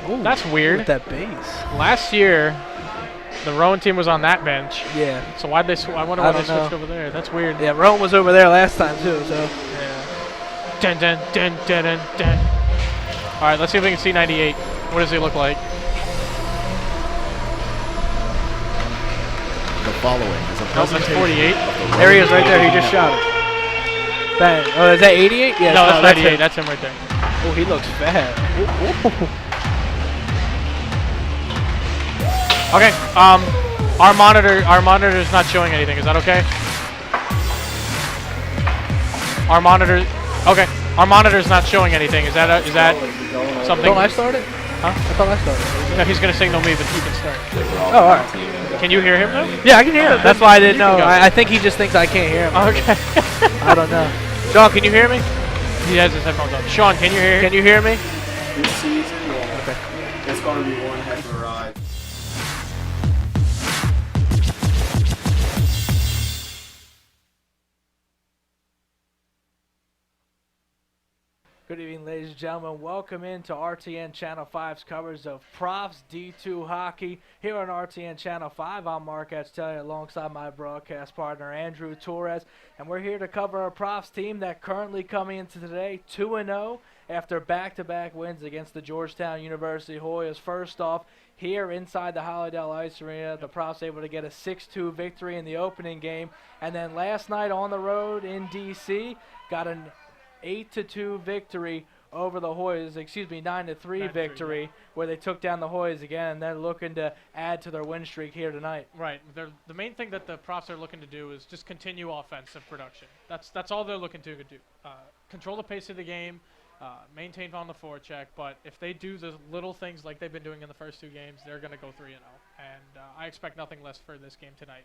Ooh, that's weird. With that base. Last year, the Rowan team was on that bench. Yeah. So why'd they? I wonder why they switched over there. That's weird. Yeah, Rowan was over there last time too. So. Yeah. Dun dun dun dun dun dun. All right, let's see if we can see 98. What does he look like? The following is a Nope, that's presentation. 48. There he is right there. He just shot it. Bang. Oh, is that 88? Yeah. No, that's 98. him. That's him right there. Oh, he looks fat. Okay. Our monitor is not showing anything. Is that okay? Our monitor. Okay. Our monitor is not showing anything. Is that something? Don't I start it? Huh? I thought I started. No, he's gonna signal me, but he can start. Oh, all right. Can you hear him though? Yeah, I can hear him. That's why I didn't You can know. go. I think he just thinks I can't hear him. Okay. I don't know. Sean, can you hear me? He has his headphones on. Sean, can you hear? Can you hear me? This season, yeah. Okay. It's going to be one heck of a ride. Good evening, ladies and gentlemen. Welcome into RTN Channel 5's coverage of Profs D2 Hockey here on RTN Channel 5. I'm Marc Acchitelli alongside my broadcast partner Andrew Torres, and we're here to cover our Profs team that currently coming into today 2-0 after back-to-back wins against the Georgetown University Hoyas. First off, here inside the Hollydell Ice Arena, the Profs able to get a 6-2 victory in the opening game, and then last night on the road in D.C. got an 8-2 victory over the Hoyas, 9-3 victory, where they took down the Hoyas again, and they're looking to add to their win streak here tonight. Right. The main thing that the Profs are looking to do is just continue offensive production. That's all they're looking to do. Control the pace of the game, maintain on the forecheck, but if they do the little things like they've been doing in the first two games, they're going to go 3-0. And I expect nothing less for this game tonight.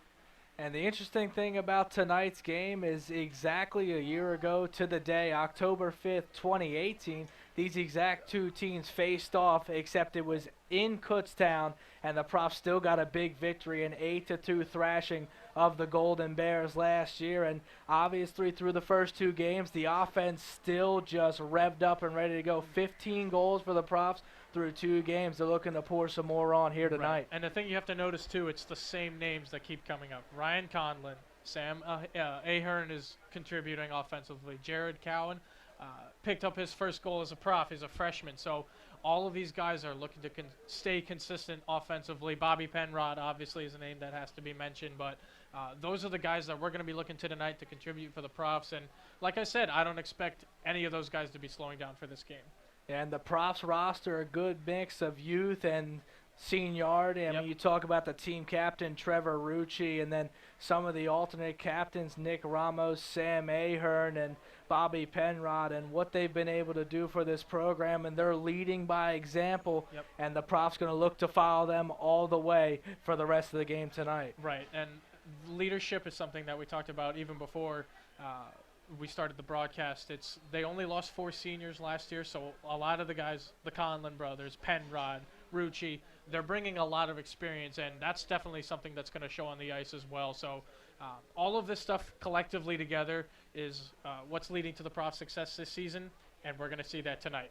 And the interesting thing about tonight's game is exactly a year ago to the day, October 5th, 2018, these exact two teams faced off, except it was in Kutztown, and the Profs still got a big victory, an 8-2 thrashing of the Golden Bears last year. And obviously through the first two games, the offense still just revved up and ready to go. 15 goals for the Profs through two games. They're looking to pour some more on here tonight. Right. And the thing you have to notice, too, it's the same names that keep coming up. Ryan Conlon, Sam Ahern is contributing offensively. Jared Cowan picked up his first goal as a prof. He's a freshman. So all of these guys are looking to stay consistent offensively. Bobby Penrod, obviously, is a name that has to be mentioned. But those are the guys that we're going to be looking to tonight to contribute for the Profs. And like I said, I don't expect any of those guys to be slowing down for this game. And the Profs roster, a good mix of youth and seniority. I mean, you talk about the team captain, Trevor Rucci, and then some of the alternate captains, Nick Ramos, Sam Ahern, and Bobby Penrod, and what they've been able to do for this program. And they're leading by example, and the Profs going to look to follow them all the way for the rest of the game tonight. Right, and leadership is something that we talked about even before we started the broadcast. They only lost 4 seniors last year, so a lot of the guys, the Conlon brothers, Penrod, Rucci, they're bringing a lot of experience, and that's definitely something that's going to show on the ice as well. So all of this stuff collectively together is what's leading to the Prof success this season, and we're going to see that tonight.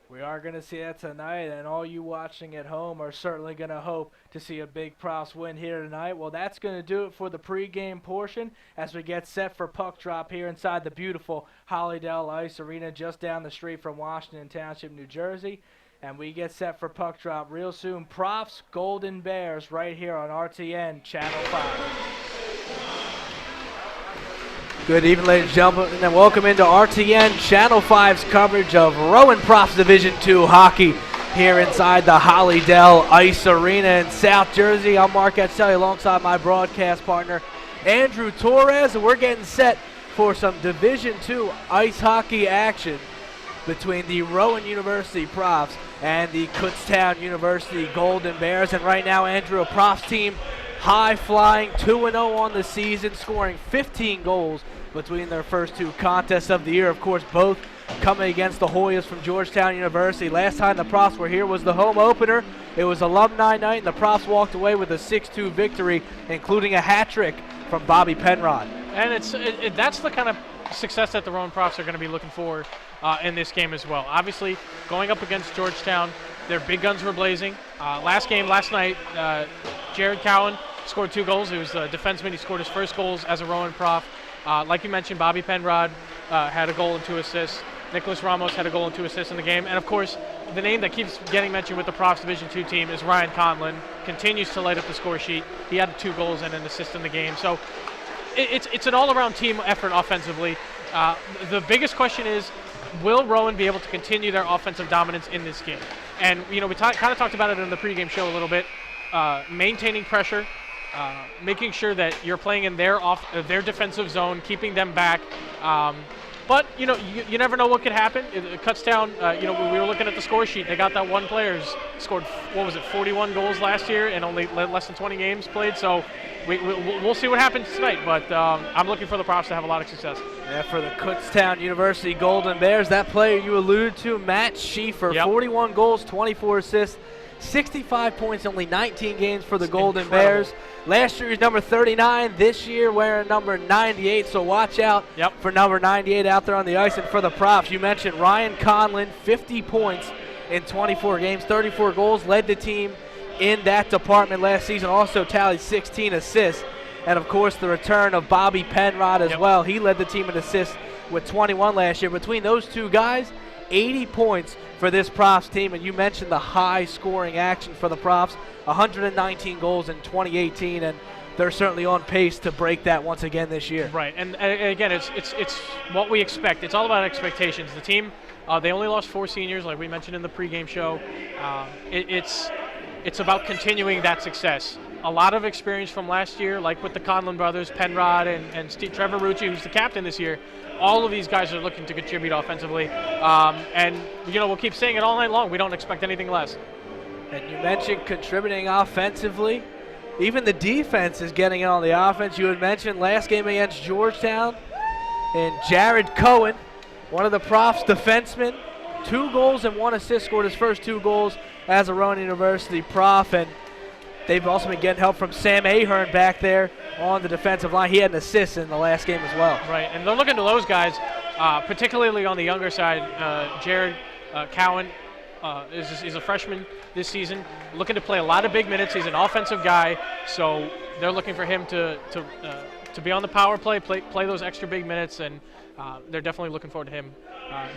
We are going to see that tonight, and all you watching at home are certainly going to hope to see a big Profs win here tonight. Well, that's going to do it for the pregame portion as we get set for puck drop here inside the beautiful Hollydell Ice Arena just down the street from Washington Township, New Jersey. And we get set for puck drop real soon. Profs, Golden Bears right here on RTN Channel 5. Good evening, ladies and gentlemen, and welcome into RTN Channel 5's coverage of Rowan Profs Division II Hockey here inside the Hollydell Ice Arena in South Jersey. I'm Marc Acchitelli alongside my broadcast partner, Andrew Torres, and we're getting set for some Division II ice hockey action between the Rowan University Profs and the Kutztown University Golden Bears. And right now, Andrew, a Profs team high-flying, 2-0 on the season, scoring 15 goals between their first two contests of the year. Of course, both coming against the Hoyas from Georgetown University. Last time the Profs were here was the home opener. It was alumni night, and the Profs walked away with a 6-2 victory, including a hat trick from Bobby Penrod. And that's the kind of success that the Rowan Profs are going to be looking for in this game as well. Obviously, going up against Georgetown, their big guns were blazing. Last night, Jared Cowan scored 2 goals. He was a defenseman. He scored his first goals as a Rowan Prof. Like you mentioned, Bobby Penrod had a goal and 2 assists. Nicholas Ramos had a goal and 2 assists in the game. And, of course, the name that keeps getting mentioned with the Profs Division II team is Ryan Conlon. Continues to light up the score sheet. He had 2 goals and an assist in the game. So it's an all-around team effort offensively. The biggest question is, will Rowan be able to continue their offensive dominance in this game? And, we kind of talked about it in the pregame show a little bit. Maintaining pressure, making sure that you're playing in their defensive zone, keeping them back. But, you never know what could happen. Kutztown, we were looking at the score sheet. They got that one player who's scored, 41 goals last year and only less than 20 games played. So we'll see what happens tonight. But I'm looking for the Profs to have a lot of success. Yeah, for the Kutztown University Golden Bears, that player you alluded to, Matt Schieffer, 41 goals, 24 assists, 65 points, only 19 games for the Golden Bears. Last year he's number 39. This year wearing number 98, so watch out for number 98 out there on the ice. And for the Profs, you mentioned Ryan Conlon, 50 points in 24 games, 34 goals, led the team in that department last season, also tallied 16 assists. And, of course, the return of Bobby Penrod as well. He led the team in assists with 21 last year. Between those two guys, 80 points for this Profs team. And you mentioned the high-scoring action for the Profs, 119 goals in 2018, and they're certainly on pace to break that once again this year. Right, and again, it's what we expect. It's all about expectations. The team, they only lost 4 seniors, like we mentioned in the pregame show. It's about continuing that success. A lot of experience from last year, like with the Conlon brothers, Penrod and Trevor Rucci, who's the captain this year. All of these guys are looking to contribute offensively. And, we'll keep saying it all night long. We don't expect anything less. And you mentioned contributing offensively. Even the defense is getting in on the offense. You had mentioned last game against Georgetown. And Jared Cohen, one of the Profs defensemen, 2 goals and 1 assist, scored his first 2 goals as a Rowan University Prof. And they've also been getting help from Sam Ahern back there on the defensive line. He had an assist in the last game as well. Right, and they're looking to those guys, particularly on the younger side. Jared Cowan is a freshman this season, looking to play a lot of big minutes. He's an offensive guy, so they're looking for him to be on the power play those extra big minutes, and they're definitely looking forward to him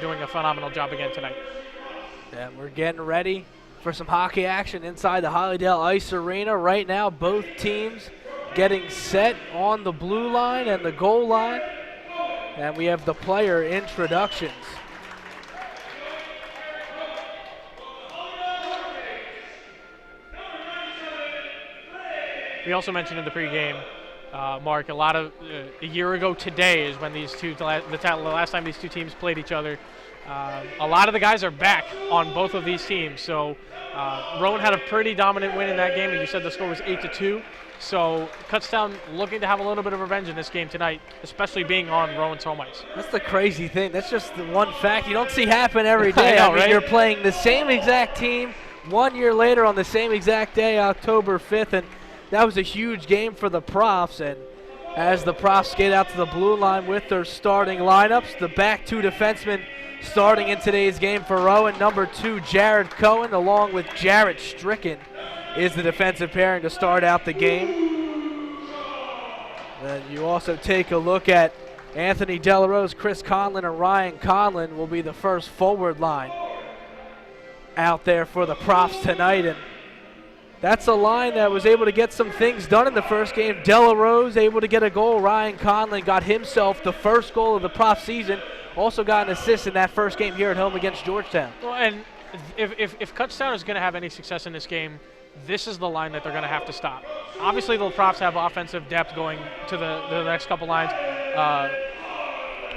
doing a phenomenal job again tonight. And we're getting ready for some hockey action inside the Hollydell Ice Arena. Right now, both teams getting set on the blue line and the goal line. And we have the player introductions. We also mentioned in the pregame, Marc, a year ago today is when the last time these two teams played each other. A lot of the guys are back on both of these teams. So Rowan had a pretty dominant win in that game, and you said the score was 8-2. So Kutztown looking to have a little bit of revenge in this game tonight, especially being on Rowan's home ice. That's the crazy thing. That's just the one fact you don't see happen every day. I know, right? You're playing the same exact team 1 year later on the same exact day, October 5th, and that was a huge game for the Profs. And as the Profs skate out to the blue line with their starting lineups, the back 2 defensemen starting in today's game for Rowan. Number 2, Jared Cohen, along with Jarrett Stricken, is the defensive pairing to start out the game. Then you also take a look at Anthony Delarose, Chris Conlon, and Ryan Conlon will be the first forward line out there for the Profs tonight. And that's a line that was able to get some things done in the first game. Delarose able to get a goal. Ryan Conlon got himself the first goal of the Prof season. Also got an assist in that first game here at home against Georgetown. Well, and if Kutztown is going to have any success in this game, this is the line that they're going to have to stop. Obviously, the Profs have offensive depth going to the next couple lines.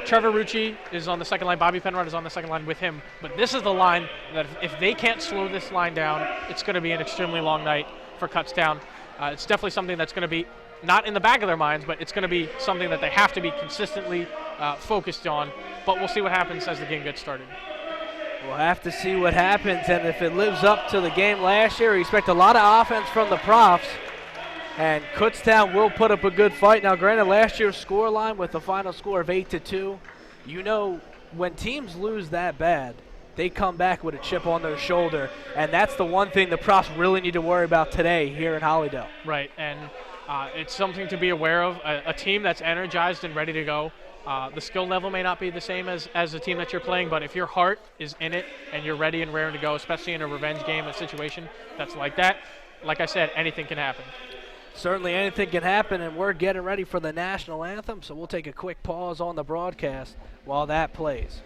Trevor Rucci is on the second line. Bobby Penrod is on the second line with him. But this is the line that if they can't slow this line down, it's going to be an extremely long night for Kutztown. It's definitely something that's going to be not in the back of their minds, but it's going to be something that they have to be consistently focused on. But we'll see what happens as the game gets started. We'll have to see what happens, and if it lives up to the game last year, we expect a lot of offense from the Profs. And Kutztown will put up a good fight. Now, granted, last year's score line with a final score of 8-2, you know, when teams lose that bad, they come back with a chip on their shoulder, and that's the one thing the Profs really need to worry about today here in Hollydell. Right, and it's something to be aware of. A team that's energized and ready to go. The skill level may not be the same as the team that you're playing, but if your heart is in it and you're ready and raring to go, especially in a revenge game, a situation that's like that, like I said, anything can happen. Certainly anything can happen, and we're getting ready for the national anthem, so we'll take a quick pause on the broadcast while that plays.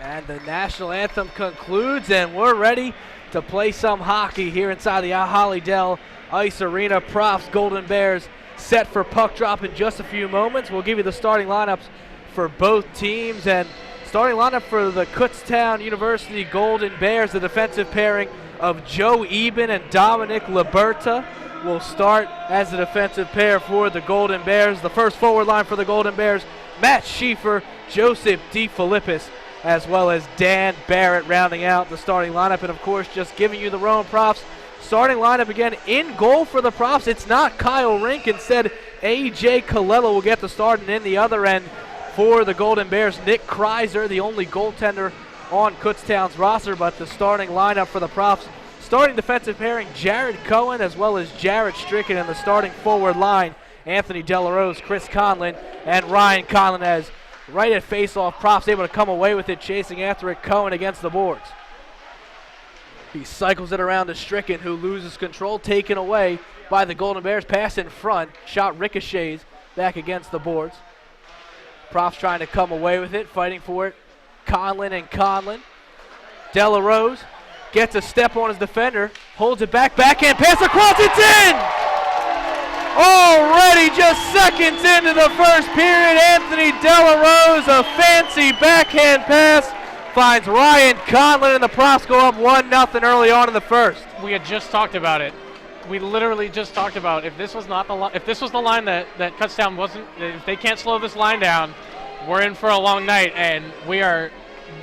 And the national anthem concludes, and we're ready to play some hockey here inside the Hollydell Ice Arena. Profs Golden Bears set for puck drop in just a few moments. We'll give you the starting lineups for both teams. And starting lineup for the Kutztown University Golden Bears, the defensive pairing of Joe Eben and Dominic Liberta will start as the defensive pair for the Golden Bears. The first forward line for the Golden Bears, Matt Schieffer, Joseph DeFilippis, as well as Dan Barrett rounding out the starting lineup. And, of course, just giving you the Rowan Profs starting lineup again. In goal for the Profs, it's not Kyle Rink. Instead, A.J. Colella will get the start. And in the other end for the Golden Bears, Nick Kreiser, the only goaltender on Kutztown's roster. But the starting lineup for the Profs, starting defensive pairing, Jared Cohen as well as Jared Stricken. And the starting forward line, Anthony Delarose, Chris Conlon, and Ryan Conlon. As right at face-off, Profs able to come away with it, chasing after it, Cohen against the boards. He cycles it around to Stricken, who loses control, taken away by the Golden Bears. Pass in front, shot ricochets back against the boards. Profs trying to come away with it, fighting for it. Conlon and Conlon. Delarose gets a step on his defender, holds it back, backhand pass across, it's in! Already just seconds into the first period, Anthony Delarose, a fancy backhand pass, finds Ryan Conlon, and the Profs go up 1-0 early on in the first. We had just talked about it. We literally just talked about if this was not the if this was the line that Kutztown wasn't, if they can't slow this line down, we're in for a long night, and we are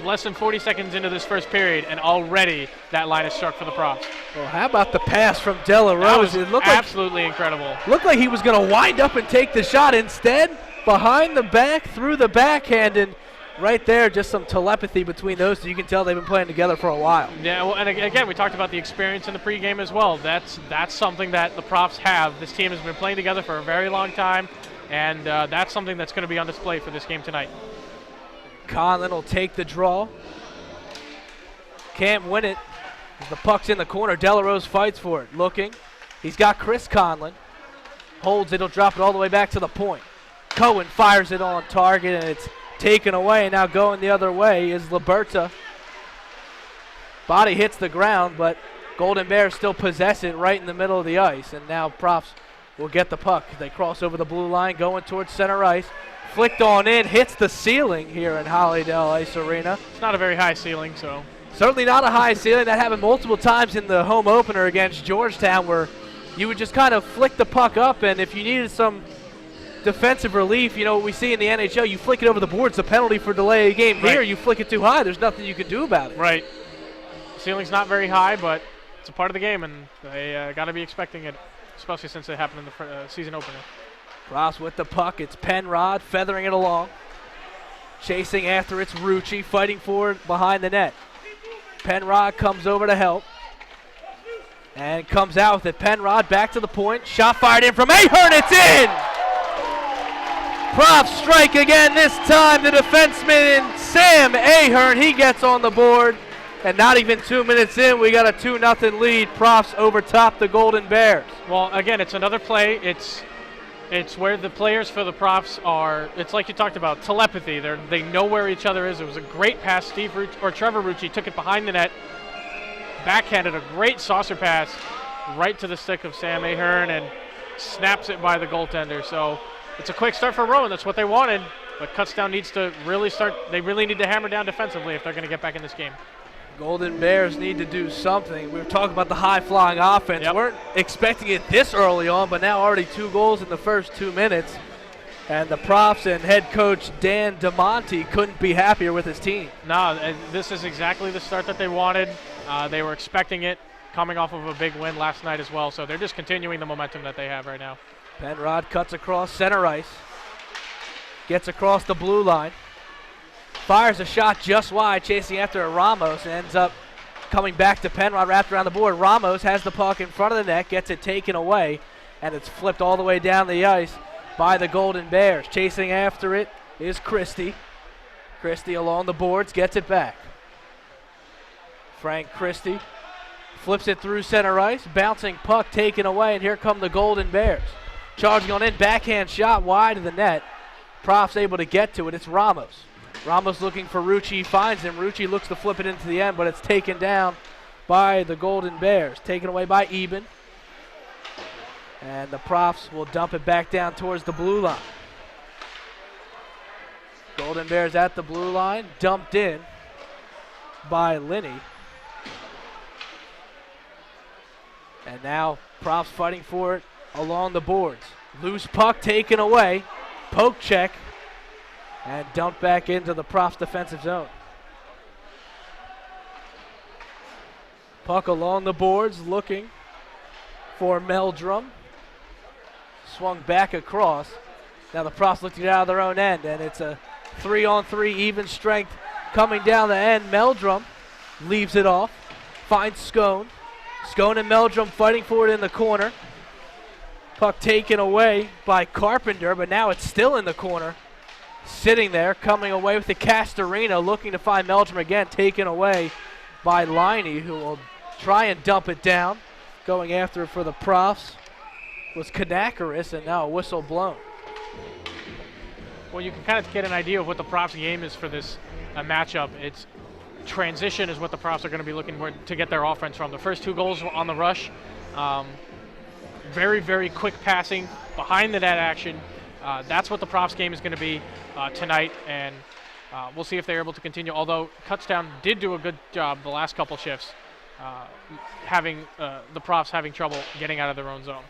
less than 40 seconds into this first period, and already that line is struck for the Profs. Well, how about the pass from Delarose? That was it looked absolutely incredible. Looked like he was going to wind up and take the shot. Instead, behind the back, through the backhand, and right there, just some telepathy between those two. You can tell they've been playing together for a while. Yeah, well, and again, we talked about the experience in the pregame as well. That's something that the Profs have. This team has been playing together for a very long time, and that's something that's going to be on display for this game tonight. Conlon will take the draw. Can't win it. The puck's in the corner. Delarose fights for it. Looking. He's got Chris Conlon. Holds it. He'll drop it all the way back to the point. Cohen fires it on target, and it's taken away. And now going the other way is Liberta. Body hits the ground, but Golden Bears still possess it right in the middle of the ice. And now Profs will get the puck. They cross over the blue line, going towards center ice. Flicked on in, hits the ceiling here in Hollydell Ice Arena. It's not a very high ceiling, so. Certainly not a high ceiling. That happened multiple times in the home opener against Georgetown, where you would just kind of flick the puck up, and if you needed some defensive relief. You know what we see in the NHL, you flick it over the board, it's a penalty for delay of game. Right. Here, you flick it too high, there's nothing you can do about it. Right. Ceiling's not very high, but it's a part of the game, and they got to be expecting it, especially since it happened in the season opener. Profs with the puck, it's Penrod feathering it along. Chasing after it's Rucci, fighting for it behind the net. Penrod comes over to help. And comes out with it. Penrod back to the point. Shot fired in from Ahern. It's in! Profs strike again. This time the defenseman Sam Ahern. He gets on the board. And not even 2 minutes in, we got a 2-0 lead. Profs over top the Golden Bears. Well, again, it's another play. It's where the players for the Profs are, it's like you talked about, telepathy. They know where each other is. It was a great pass. Trevor Rucci took it behind the net, backhanded a great saucer pass right to the stick of Sam Ahern and snaps it by the goaltender. So it's a quick start for Rowan. That's what they wanted. But Kutztown needs to really start. They really need to hammer down defensively if they're going to get back in this game. Golden Bears need to do something. We were talking about the high-flying offense. Yep. Weren't expecting it this early on, but now already 2 goals in the first 2 minutes. And the Profs and head coach Dan DeMonte couldn't be happier with his team. No, and this is exactly the start that they wanted. They were expecting it, coming off of a big win last night as well. So they're just continuing the momentum that they have right now. Penrod cuts across center ice. Gets across the blue line. Fires a shot just wide, chasing after Ramos, and ends up coming back to Penrod, wrapped around the board. Ramos has the puck in front of the net, gets it taken away, and it's flipped all the way down the ice by the Golden Bears. Chasing after it is Christie. Christie along the boards, gets it back. Frank Christie flips it through center ice, bouncing puck taken away, and here come the Golden Bears. Charging on in, backhand shot wide of the net. Profs able to get to it, it's Ramos. Ramos looking for Rucci, finds him. Rucci looks to flip it into the end, but it's taken down by the Golden Bears. Taken away by Eben. And the Profs will dump it back down towards the blue line. Golden Bears at the blue line, dumped in by Linney. And now Profs fighting for it along the boards. Loose puck taken away. Poke check. And dumped back into the Profs defensive zone. Puck along the boards looking for Meldrum. Swung back across. Now the Profs look to get out of their own end, and it's a 3-on-3 even strength coming down the end. Meldrum leaves it off. Finds Scone. Scone and Meldrum fighting for it in the corner. Puck taken away by Carpenter, but now it's still in the corner. Sitting there, coming away with the Castorina, looking to find Meldrum again, taken away by Liney, who will try and dump it down. Going after it for the Profs was Kanakaris, and now a whistle blown. Well, you can kind of get an idea of what the Profs game is for this matchup. It's transition is what the Profs are going to be looking for to get their offense from. The first 2 goals were on the rush. Very, very quick passing, behind the net action. That's what the Profs game is going to be tonight, and we'll see if they're able to continue. Although Kutztown did do a good job the last couple shifts, having the Profs having trouble getting out of their own zone.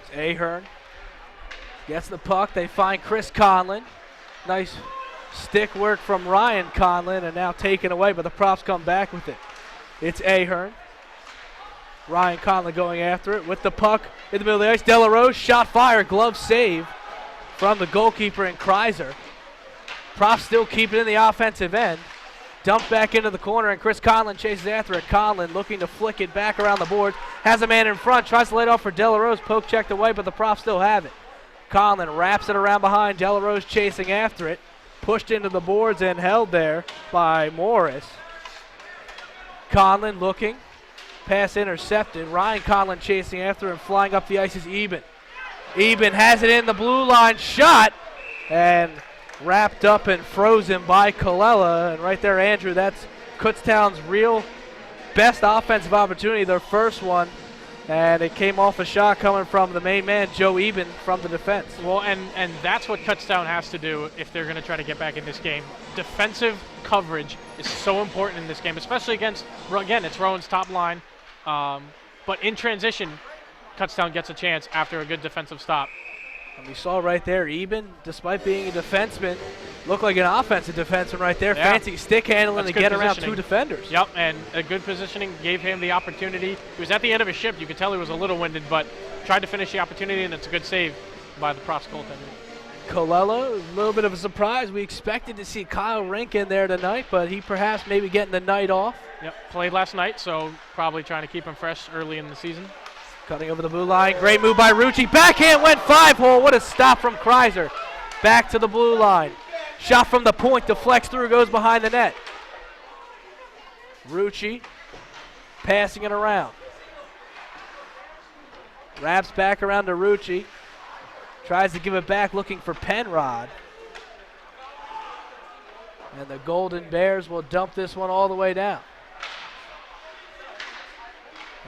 It's Ahern gets the puck. They find Chris Conlon. Nice stick work from Ryan Conlon, and now taken away, but the Profs come back with it. It's Ahern. Ryan Conlon going after it with the puck in the middle of the ice. Delarose, shot fire, glove save from the goalkeeper and Kreiser. Profs still keep it in the offensive end. Dumped back into the corner, and Chris Conlon chases after it. Conlon looking to flick it back around the board. Has a man in front, tries to lay it off for Delarose. Poke checked away, but the Profs still have it. Conlon wraps it around behind. Delarose chasing after it. Pushed into the boards and held there by Morris. Conlon looking. Pass intercepted. Ryan Conlon chasing after and flying up the ice is Eben. Eben has it in the blue line. Shot. And wrapped up and frozen by Colella. And right there, Andrew, that's Kutztown's real best offensive opportunity, their first one. And it came off a shot coming from the main man, Joe Eben, from the defense. Well, and that's what Kutztown has to do if they're going to try to get back in this game. Defensive coverage is so important in this game, especially against, again, it's Rowan's top line. But in transition, Kutztown gets a chance after a good defensive stop. And we saw right there, Eben, despite being a defenseman, looked like an offensive defenseman right there. Yeah. Fancy stick handling to get around positioning. 2 defenders. Yep, and a good positioning gave him the opportunity. He was at the end of his shift. You could tell he was a little winded, but tried to finish the opportunity, and it's a good save by the Profs goaltender. Colella, a little bit of a surprise. We expected to see Kyle Rink in there tonight, but he perhaps maybe getting the night off. Yep, played last night, so probably trying to keep him fresh early in the season. Cutting over the blue line. Great move by Rucci. Backhand went 5-hole. What a stop from Kreiser. Back to the blue line. Shot from the point. Deflects through. Goes behind the net. Rucci passing it around. Wraps back around to Rucci. Tries to give it back, looking for Penrod. And the Golden Bears will dump this one all the way down.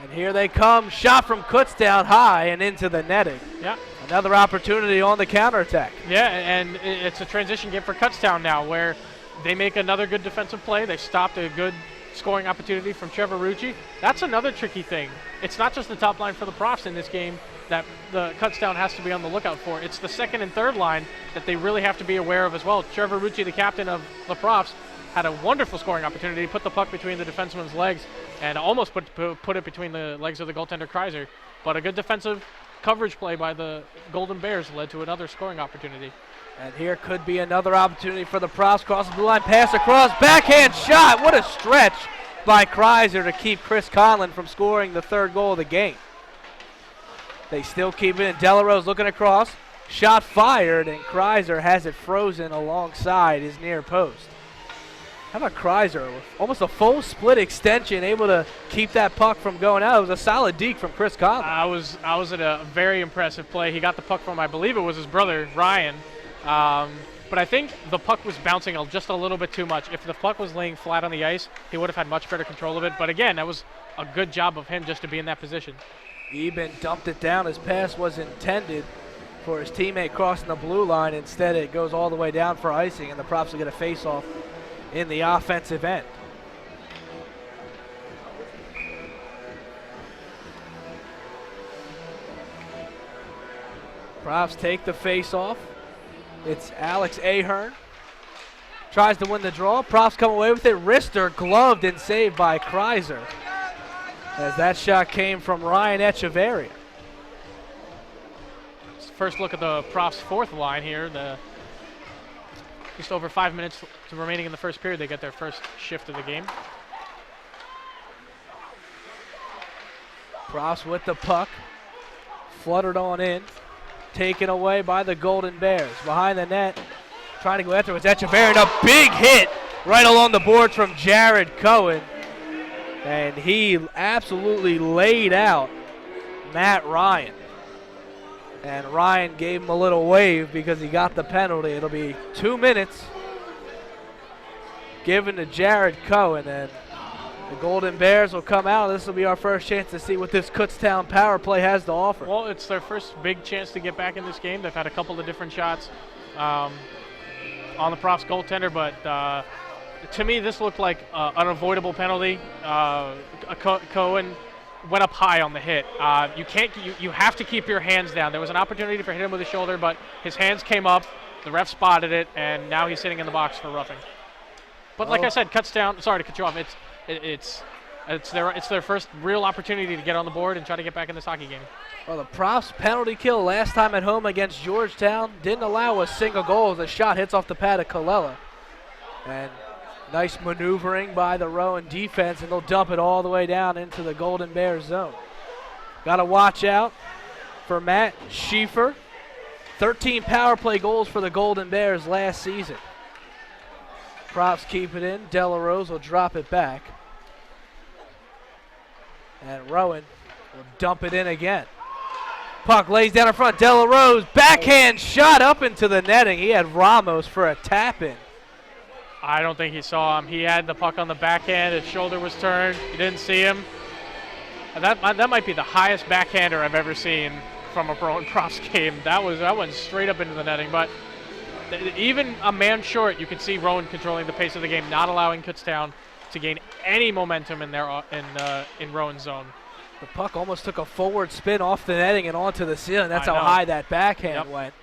And here they come. Shot from Kutztown high and into the netting. Yeah. Another opportunity on the counterattack. Yeah, and it's a transition game for Kutztown now where they make another good defensive play. They stopped a good scoring opportunity from Trevor Rucci. That's another tricky thing. It's not just the top line for the Profs in this game that the Kutztown has to be on the lookout for. It's the second and third line that they really have to be aware of as well. Trevor Rucci, the captain of the Profs, had a wonderful scoring opportunity, put the puck between the defenseman's legs and almost put it between the legs of the goaltender Kreiser. But a good defensive coverage play by the Golden Bears led to another scoring opportunity. And here could be another opportunity for the Profs. Cross the blue line, pass across, backhand shot. What a stretch by Kreiser to keep Chris Conlon from scoring the 3rd goal of the game. They still keep it in. Delarose looking across. Shot fired, and Kreiser has it frozen alongside his near post. How about Kreiser? Almost a full split extension, able to keep that puck from going out. It was a solid deke from Chris Conlon. I was at a very impressive play. He got the puck from, I believe it was his brother, Ryan. But I think the puck was bouncing just a little bit too much. If the puck was laying flat on the ice, he would have had much better control of it. But again, that was a good job of him just to be in that position. Eben dumped it down. His pass was intended for his teammate crossing the blue line. Instead, it goes all the way down for icing, and the Profs will get a face-off in the offensive end. Profs take the face-off. It's Alex Ahern. Tries to win the draw. Profs come away with it. Wrister gloved and saved by Kreiser, as that shot came from Ryan Echeverria. First look at the Profs' 4th line here. Just over 5 minutes remaining in the first period, they get their first shift of the game. Profs with the puck. Fluttered on in. Taken away by the Golden Bears. Behind the net. Trying to go after it. It's Echeverria. And a big hit right along the boards from Jared Cohen. And he absolutely laid out Matt Ryan. And Ryan gave him a little wave because he got the penalty. It'll be 2 minutes given to Jared Cohen. And the Golden Bears will come out. This will be our first chance to see what this Kutztown power play has to offer. Well, it's their first big chance to get back in this game. They've had a couple of different shots on the Profs goaltender, but to me, this looked like an avoidable penalty. Cohen went up high on the hit. You have to keep your hands down. There was an opportunity for hit him with his shoulder, but his hands came up. The ref spotted it, and now he's sitting in the box for roughing. But like I said, Kutztown. Sorry to cut you off. It's their first real opportunity to get on the board and try to get back in this hockey game. Well, the Profs penalty kill last time at home against Georgetown didn't allow a single goal as the shot hits off the pad of Colella. And nice maneuvering by the Rowan defense, and they'll dump it all the way down into the Golden Bears zone. Got to watch out for Matt Schieffer. 13 power play goals for the Golden Bears last season. Profs keep it in. Delarose will drop it back. And Rowan will dump it in again. Puck lays down in front. Delarose, backhand shot up into the netting. He had Ramos for a tap-in. I don't think he saw him. He had the puck on the backhand. His shoulder was turned. He didn't see him. And that might be the highest backhander I've ever seen from a Rowan Profs game. That went straight up into the netting. But even a man short, you can see Rowan controlling the pace of the game, not allowing Kutztown to gain any momentum in Rowan's zone. The puck almost took a forward spin off the netting and onto the ceiling. That's how high that backhand went.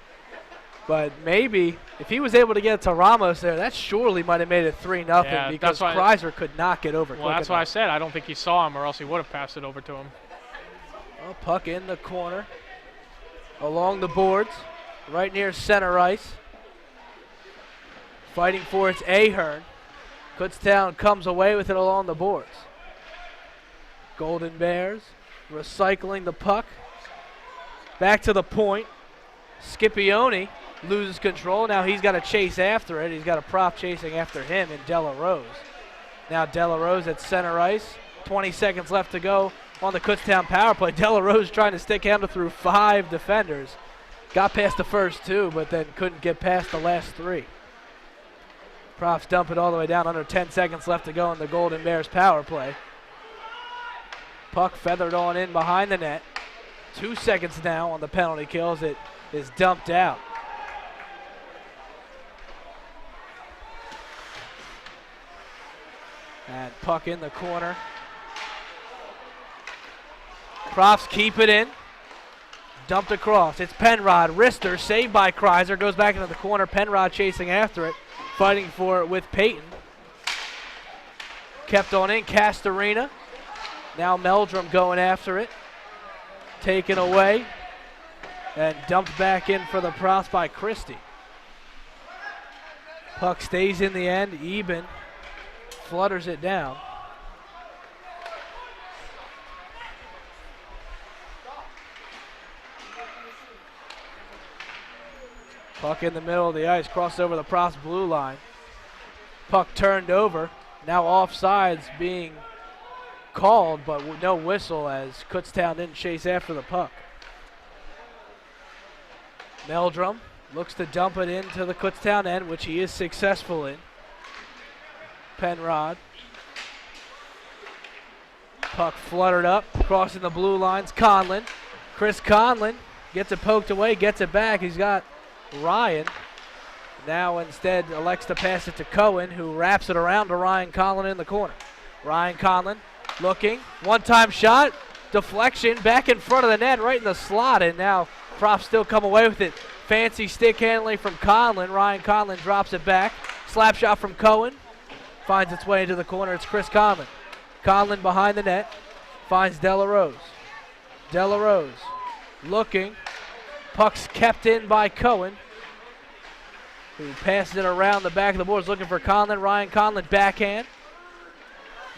But maybe if he was able to get to Ramos there, that surely might have made it 3-0 Yeah, because that's why Kreiser could not get over Well, quick that's enough. why I said I don't think he saw him, or else he would have passed it over to him. Well, puck in the corner, along the boards, right near center ice. Fighting for its Ahern. Kutztown comes away with it along the boards. Golden Bears recycling the puck. Back to the point. Scipione loses control. Now he's got to chase after it. He's got a prop chasing after him in Della Rose. Now Della Rose at center ice. 20 seconds left to go on the Kutztown power play. Della Rose trying to stick handle through 5 defenders. Got past the first 2, but then couldn't get past the last 3. Profs dump it all the way down. Under 10 seconds left to go in the Golden Bears power play. Puck feathered on in behind the net. 2 seconds now on the penalty kills. It is dumped out. And puck in the corner. Profs keep it in. Dumped across. It's Penrod. Wrister saved by Kreiser. Goes back into the corner. Penrod chasing after it. Fighting for it with Peyton. Kept on in. Castorina. Now Meldrum going after it. Taken away. And dumped back in for the Profs by Christie. Puck stays in the end. Eben flutters it down. Puck in the middle of the ice, crossed over the Profs blue line. Puck turned over. Now offsides being called, but no whistle as Kutztown didn't chase after the puck. Meldrum looks to dump it into the Kutztown end, which he is successful in. Penrod. Puck fluttered up, crossing the blue lines. Conlon. Chris Conlon gets it poked away, gets it back. He's got Ryan. Now instead elects to pass it to Cohen, who wraps it around to Ryan Conlon in the corner. Ryan Conlon looking. One-time shot. Deflection back in front of the net, right in the slot. And now Profs still come away with it. Fancy stick handling from Conlon. Ryan Conlon drops it back. Slap shot from Cohen. Finds its way into the corner. It's Chris Conlon. Conlon behind the net. Finds Della Rose. Della Rose looking. Puck's kept in by Cohen, who passes it around the back of the boards looking for Conlon. Ryan Conlon backhand.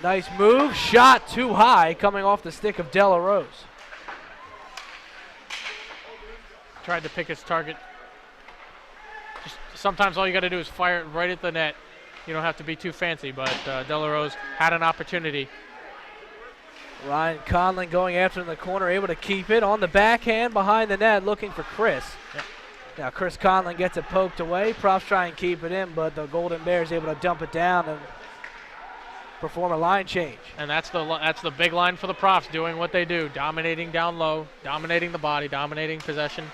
Nice move. Shot too high coming off the stick of Della Rose. Tried to pick his target. Just sometimes all you got to do is fire it right at the net. You don't have to be too fancy, but Della Rose had an opportunity. Ryan Conlon going after in the corner, able to keep it on the backhand behind the net, looking for Chris. Yep. Now Chris Conlon gets it poked away. Profs try and keep it in, but the Golden Bears able to dump it down and perform a line change. And that's the big line for the Profs, doing what they do, dominating down low, dominating the body, dominating possession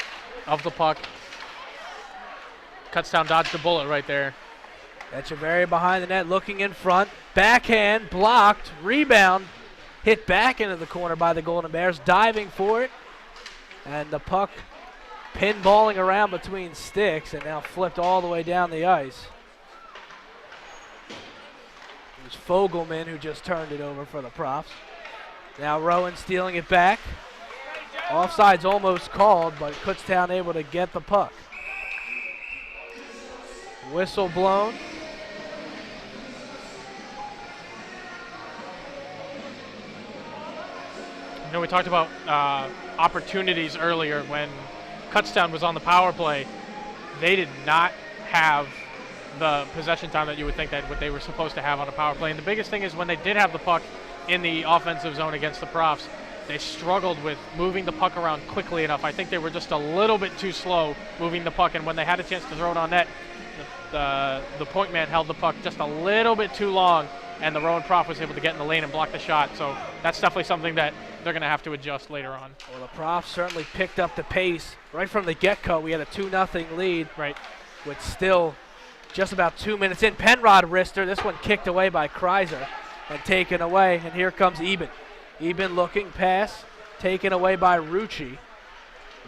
of the puck. Kutztown dodged the bullet right there. Echeverry behind the net, looking in front. Backhand blocked, rebound. Hit back into the corner by the Golden Bears, diving for it. And the puck pinballing around between sticks and now flipped all the way down the ice. It was Fogelman who just turned it over for the Profs. Now Rowan stealing it back. Offside's almost called, but Kutztown able to get the puck. Whistle blown. You know, we talked about opportunities earlier when Kutztown was on the power play. They did not have the possession time that you would think that what they were supposed to have on a power play. And the biggest thing is when they did have the puck in the offensive zone against the Profs, they struggled with moving the puck around quickly enough. I think they were just a little bit too slow moving the puck, and when they had a chance to throw it on net, the point man held the puck just a little bit too long, and the Rowan Prof was able to get in the lane and block the shot. So that's definitely something that they're going to have to adjust later on. Well, the Profs certainly picked up the pace right from the get-go. We had a 2-0 lead. Right. With still just about 2 minutes in. Penrod wrister. This one kicked away by Kreiser and taken away. And here comes Eben. Eben looking, pass, taken away by Rucci.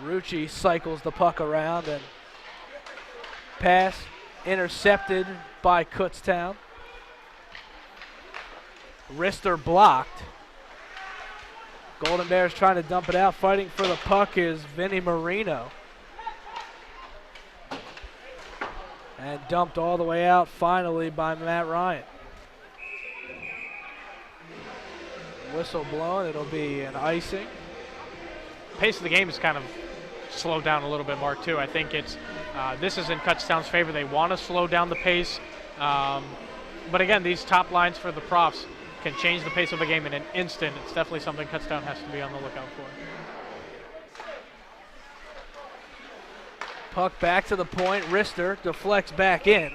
Rucci cycles the puck around and pass intercepted by Kutztown. Wrister blocked. Golden Bears trying to dump it out. Fighting for the puck is Vinny Marino. And dumped all the way out finally by Matt Ryan. Whistle blown. It'll be an icing. Pace of the game is kind of slowed down a little bit, Mark, too. I think it's this is in Kutztown's favor. They want to slow down the pace. But again, these top lines for the Profs can change the pace of the game in an instant. It's definitely something Kutztown has to be on the lookout for. Puck back to the point. Wrister deflects back in.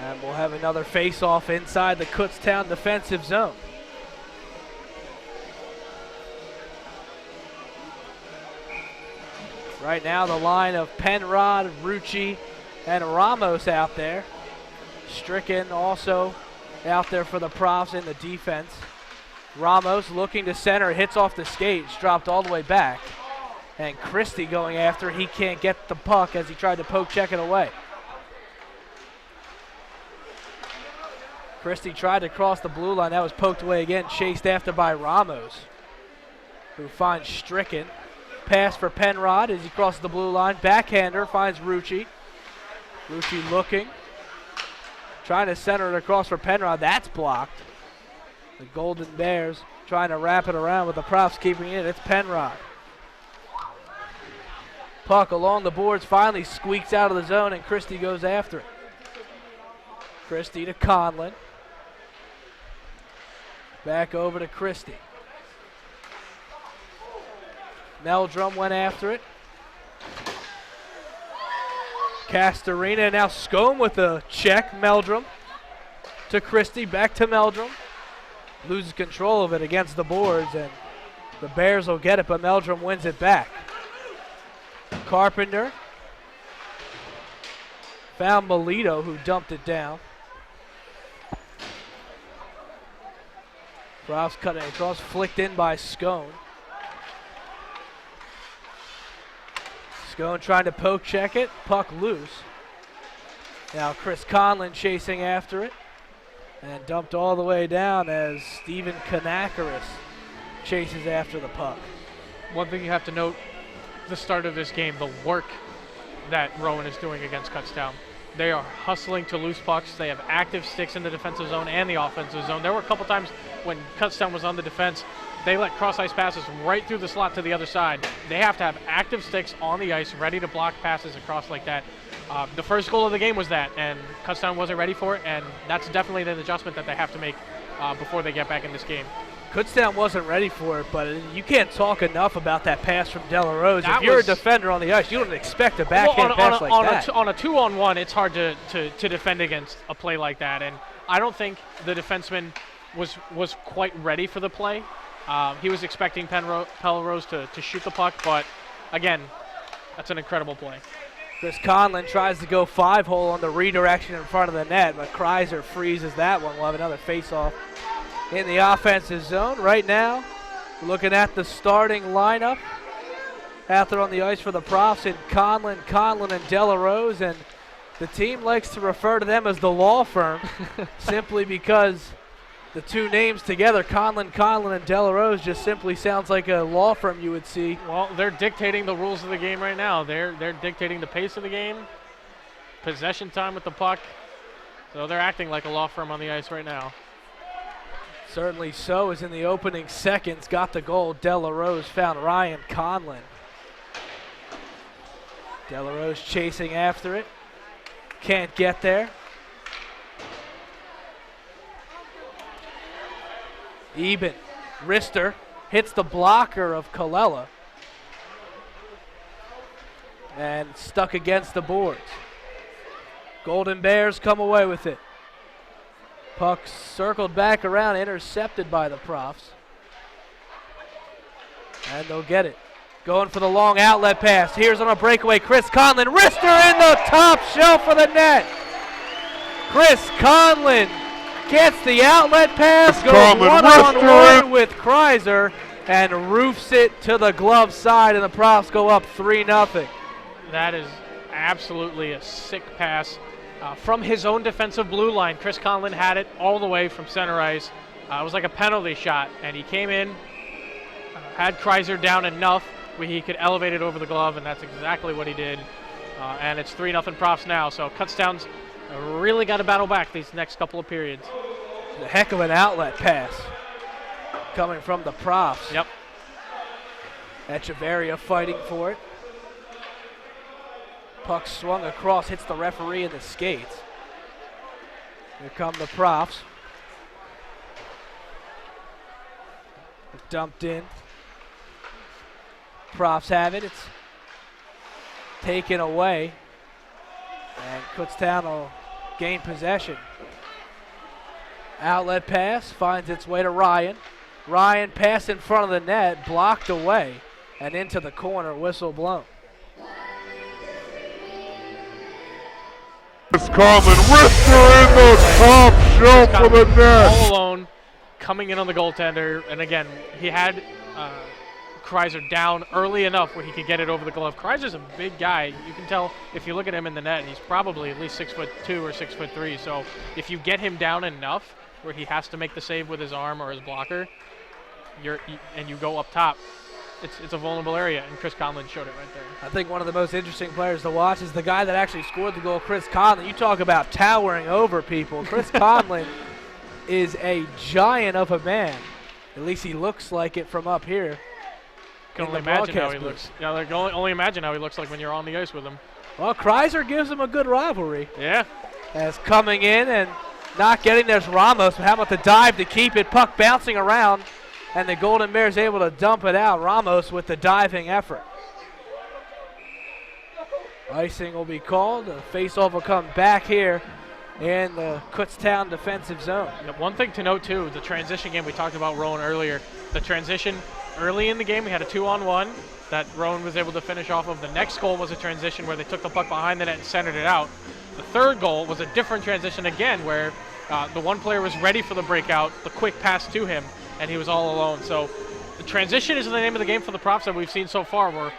And we'll have another face-off inside the Kutztown defensive zone. Right now the line of Penrod, Rucci, and Ramos out there. Stricken also out there for the Profs in the defense. Ramos looking to center, hits off the skates, dropped all the way back. And Christie going after, he can't get the puck as he tried to poke check it away. Christie tried to cross the blue line, that was poked away again, chased after by Ramos, who finds Stricken. Pass for Penrod as he crosses the blue line. Backhander finds Rucci. Rucci looking. Trying to center it across for Penrod. That's blocked. The Golden Bears trying to wrap it around with the Profs keeping it. It's Penrod. Puck along the boards finally squeaks out of the zone and Christie goes after it. Christie to Conlon. Back over to Christie. Meldrum went after it. Castorina, now Scone with a check. Meldrum to Christie, back to Meldrum. Loses control of it against the boards, and the Bears will get it, but Meldrum wins it back. Carpenter found Melito, who dumped it down. Rouse cutting across, flicked in by Scone. Scone trying to poke check it, puck loose. Now Chris Conlon chasing after it, and dumped all the way down as Steven Kanakaris chases after the puck. One thing you have to note, the start of this game, the work that Rowan is doing against Kutztown. They are hustling to loose pucks. They have active sticks in the defensive zone and the offensive zone. There were a couple times when Kutztown was on the defense, they let cross-ice passes right through the slot to the other side. They have to have active sticks on the ice, ready to block passes across like that. The first goal of the game was that, and Kutztown wasn't ready for it, and that's definitely an adjustment that they have to make before they get back in this game. Kutztown wasn't ready for it, but you can't talk enough about that pass from De La Rose. That if you're a defender on the ice, you don't expect a backhand pass like that. On a 2-on-1, it's hard to defend against a play like that, and I don't think the defenseman was quite ready for the play. He was expecting Pelrose to shoot the puck, but again, that's an incredible play. Chris Conlon tries to go 5-hole on the redirection in front of the net, but Kreiser freezes that one. We'll have another face-off in the offensive zone. Right now, looking at the starting lineup out there on the ice for the Profs in Conlon, and De La Rose, and the team likes to refer to them as the law firm simply because the two names together, Conlon, and De La Rose, just simply sounds like a law firm you would see. Well, they're dictating the rules of the game right now. They're dictating the pace of the game, possession time with the puck. So they're acting like a law firm on the ice right now. Certainly so, as in the opening seconds, got the goal. De La Rose found Ryan Conlon. De La Rose chasing after it. Can't get there. Eben. Wrister hits the blocker of Colella. And stuck against the boards. Golden Bears come away with it. Puck circled back around, intercepted by the Profs. And they'll get it. Going for the long outlet pass. Here's on a breakaway, Chris Conlon. Wrister in the top shelf of the net. Chris Conlon gets the outlet pass, goes one-on-one with Kreiser, and roofs it to the glove side, and the Profs go up 3-0. That is absolutely a sick pass from his own defensive blue line. Chris Conlon had it all the way from center ice. It was like a penalty shot, and he came in, had Kreiser down enough where he could elevate it over the glove, and that's exactly what he did. And it's 3-0 Profs now, so Kutztown's really got to battle back these next couple of periods. A heck of an outlet pass coming from the Profs. Yep. Acchitelli fighting for it. Puck swung across, hits the referee in the skates. Here come the Profs. Dumped in. Profs have it. It's taken away. And Kutztown will gain possession. Outlet pass finds its way to Ryan. Ryan pass in front of the net, blocked away, and into the corner, whistle blown. It's coming, wristler in the top shelf for the net. All alone, coming in on the goaltender, and again, he had Kreiser down early enough where he could get it over the glove. Kreiser's a big guy. You can tell if you look at him in the net, he's probably at least 6'2" or 6'3". So if you get him down enough where he has to make the save with his arm or his blocker, and you go up top, it's a vulnerable area, and Chris Conlon showed it right there. I think one of the most interesting players to watch is the guy that actually scored the goal, Chris Conlon. You talk about towering over people. Chris Conlon is a giant of a man. At least he looks like it from up here. Can only imagine how he looks. Yeah, like only imagine how he looks like when you're on the ice with him. Well, Kreiser gives him a good rivalry. Yeah. As coming in and not getting there's Ramos. But how about the dive to keep it? Puck bouncing around, and the Golden Bears able to dump it out. Ramos with the diving effort. Icing will be called. The faceoff will come back here in the Kutztown defensive zone. One thing to note, too, the transition game we talked about Rowan earlier. The transition early in the game, we had a 2-on-1 that Rowan was able to finish off of. The next goal was a transition where they took the puck behind the net and centered it out. The third goal was a different transition again where the one player was ready for the breakout, the quick pass to him, and he was all alone. So the transition is the name of the game for the Profs that we've seen so far, where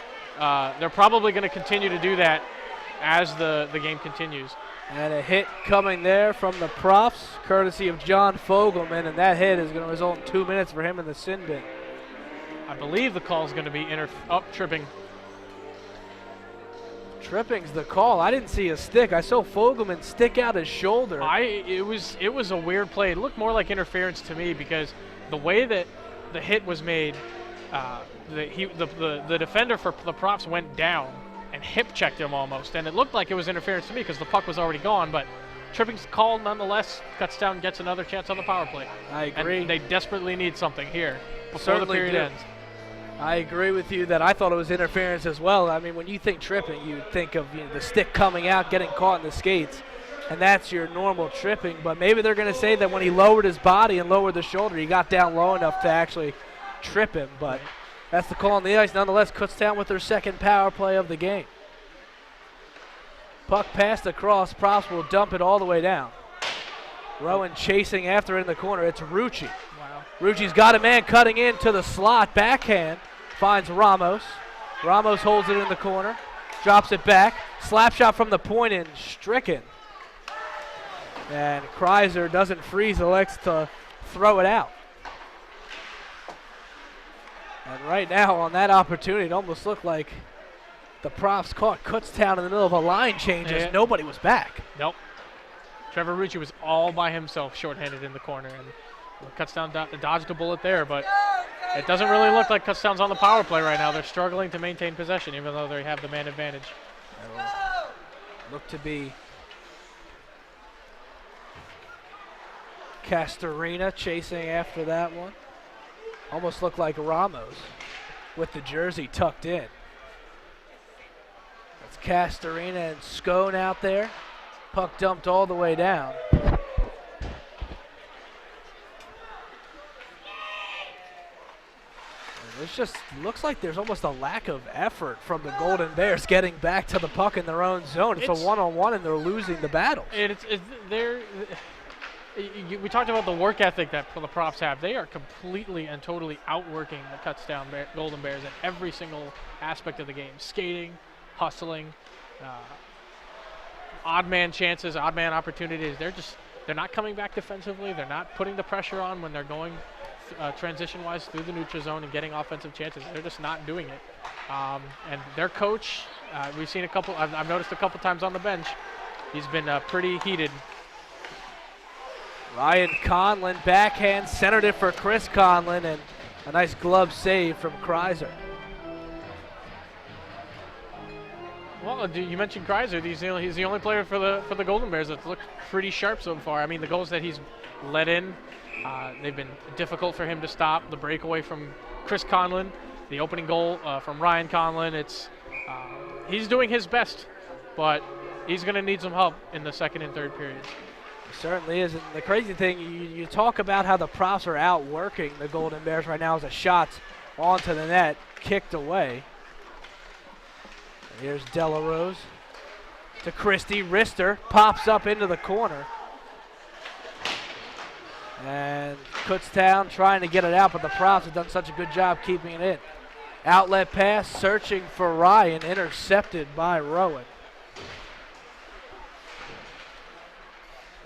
they're probably going to continue to do that as the game continues. And a hit coming there from the Profs, courtesy of John Fogelman, and that hit is going to result in 2 minutes for him in the sin bin. I believe the call is going to be tripping. Tripping's the call. I didn't see a stick. I saw Fogelman stick out his shoulder. It was a weird play. It looked more like interference to me because the way that the hit was made, the defender for the Profs went down and hip checked him almost, and it looked like it was interference to me because the puck was already gone. But tripping's called nonetheless. Kutztown gets another chance on the power play. I agree. And they desperately need something here before Certainly the period ends. I agree with you that I thought it was interference as well. I mean, when you think tripping, you think of the stick coming out, getting caught in the skates, and that's your normal tripping. But maybe they're going to say that when he lowered his body and lowered the shoulder, he got down low enough to actually trip him. But that's the call on the ice. Nonetheless, Kutztown with their second power play of the game. Puck passed across. Profs will dump it all the way down. Rowan chasing after it in the corner. It's Rucci. Wow. Rucci's got a man cutting into the slot. Backhand. Finds Ramos. Ramos holds it in the corner. Drops it back. Slap shot from the point and stricken. And Kreiser doesn't freeze, elects to throw it out. And right now on that opportunity, it almost looked like the Profs caught Kutztown in the middle of a line change as nobody was back. Nope. Trevor Rucci was all by himself, shorthanded in the corner, and Kutztown dodged a bullet there, but it doesn't really look like Kutztown's on the power play right now. They're struggling to maintain possession, even though they have the man advantage. Look to be Castorina chasing after that one. Almost looked like Ramos with the jersey tucked in. That's Castorina and Scone out there. Puck dumped all the way down. It just looks like there's almost a lack of effort from the Golden Bears getting back to the puck in their own zone. It's a one-on-one, and they're losing the battles. We talked about the work ethic that the Profs have. They are completely and totally outworking the Kutztown Golden Bears in every single aspect of the game. Skating, hustling, odd man chances, odd man opportunities. They're not coming back defensively. They're not putting the pressure on when they're going transition-wise through the neutral zone and getting offensive chances. They're just not doing it. And their coach, we've seen a couple. I've noticed a couple times on the bench. He's been pretty heated. Ryan Conlon backhand centered it for Chris Conlon, and a nice glove save from Kreiser. Well, you mentioned Kreiser. He's the only player for the Golden Bears that's looked pretty sharp so far. I mean, the goals that he's let in, they've been difficult for him to stop. The breakaway from Chris Conlon, the opening goal from Ryan Conlon. He's doing his best, but he's going to need some help in the second and third periods. Certainly is. And the crazy thing, you talk about how the Profs are outworking the Golden Bears right now as the shots onto the net, kicked away. And here's Delarose to Christie. Rister pops up into the corner. And Kutztown trying to get it out, but the Profs have done such a good job keeping it in. Outlet pass, searching for Ryan, intercepted by Rowan.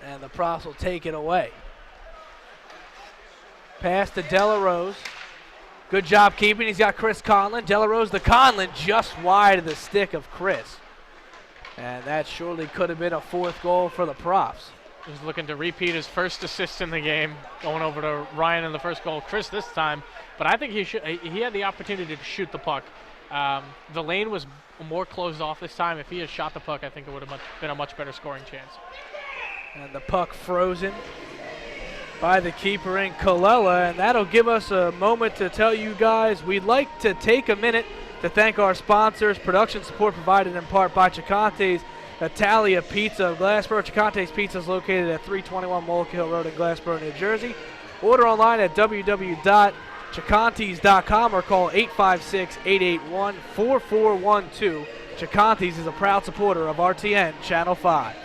And the Profs will take it away. Pass to Delarose. Good job keeping. He's got Chris Conlon. Delarose to Conlon, just wide of the stick of Chris. And that surely could have been a fourth goal for the Profs. He's looking to repeat his first assist in the game, going over to Ryan in the first goal. Chris this time, but I think he had the opportunity to shoot the puck. The lane was more closed off this time. If he had shot the puck, I think it would have been a much better scoring chance. And the puck frozen by the keeper in Colella, and that'll give us a moment to tell you guys we'd like to take a minute to thank our sponsors. Production support provided in part by Acchitelli's Italia Pizza of Glassboro. Acchitelli's Pizza is located at 321 Mullica Hill Road in Glassboro, New Jersey. Order online at www.chacontes.com or call 856-881-4412. Chacontes is a proud supporter of RTN Channel 5.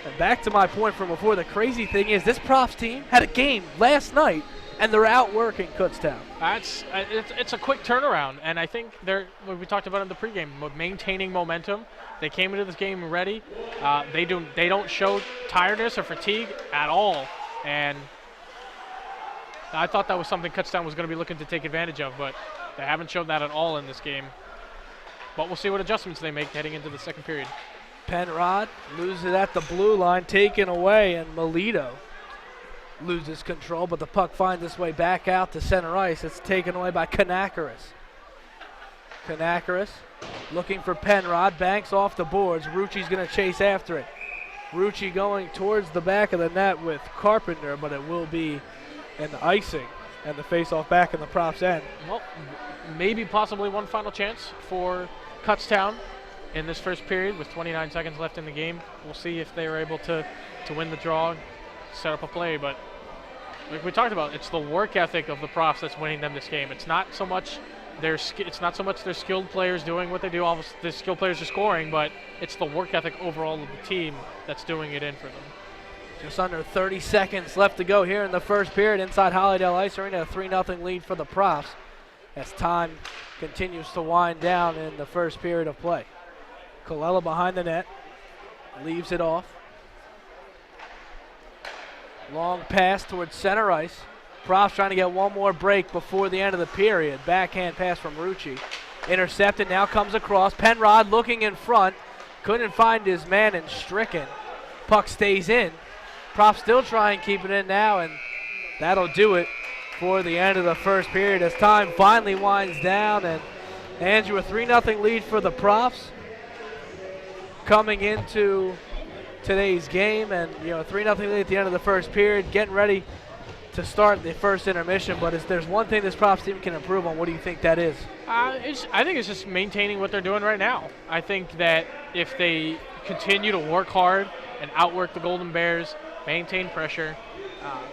And back to my point from before, the crazy thing is this Profs team had a game last night, and they're outworking Kutztown. It's a quick turnaround, and I think we talked about in the pregame, maintaining momentum. They came into this game ready. They don't show tiredness or fatigue at all, and I thought that was something Kutztown was going to be looking to take advantage of, but they haven't shown that at all in this game. But we'll see what adjustments they make heading into the second period. Penrod loses it at the blue line, taken away, and Melito loses control, but the puck finds its way back out to center ice. It's taken away by Kanakaris. Kanakaris looking for Penrod, banks off the boards. Rucci's going to chase after it. Rucci going towards the back of the net with Carpenter, but it will be an icing, and the face-off back in the Profs' end. Well, maybe possibly one final chance for Kutztown in this first period with 29 seconds left in the game. We'll see if they were able to win the draw, set up a play. But like we talked about, it's the work ethic of the Profs that's winning them this game. It's not so much their skilled players doing what they do. All the skilled players are scoring, but it's the work ethic overall of the team that's doing it in for them. Just under 30 seconds left to go here in the first period inside Hollydell Ice Arena. A 3-0 lead for the Profs as time continues to wind down in the first period of play. Colella behind the net, leaves it off. Long pass towards center ice. Profs trying to get one more break before the end of the period. Backhand pass from Rucci. Intercepted, now comes across. Penrod looking in front. Couldn't find his man and stricken. Puck stays in. Profs still try and keep it in now, and that'll do it for the end of the first period as time finally winds down. And Andrew, a 3-0 lead for the Profs coming into today's game, and 3-0 lead at the end of the first period, getting ready to start the first intermission. But if there's one thing this Profs team can improve on, what do you think that is? I think it's just maintaining what they're doing right now. I think that if they continue to work hard and outwork the Golden Bears, maintain pressure,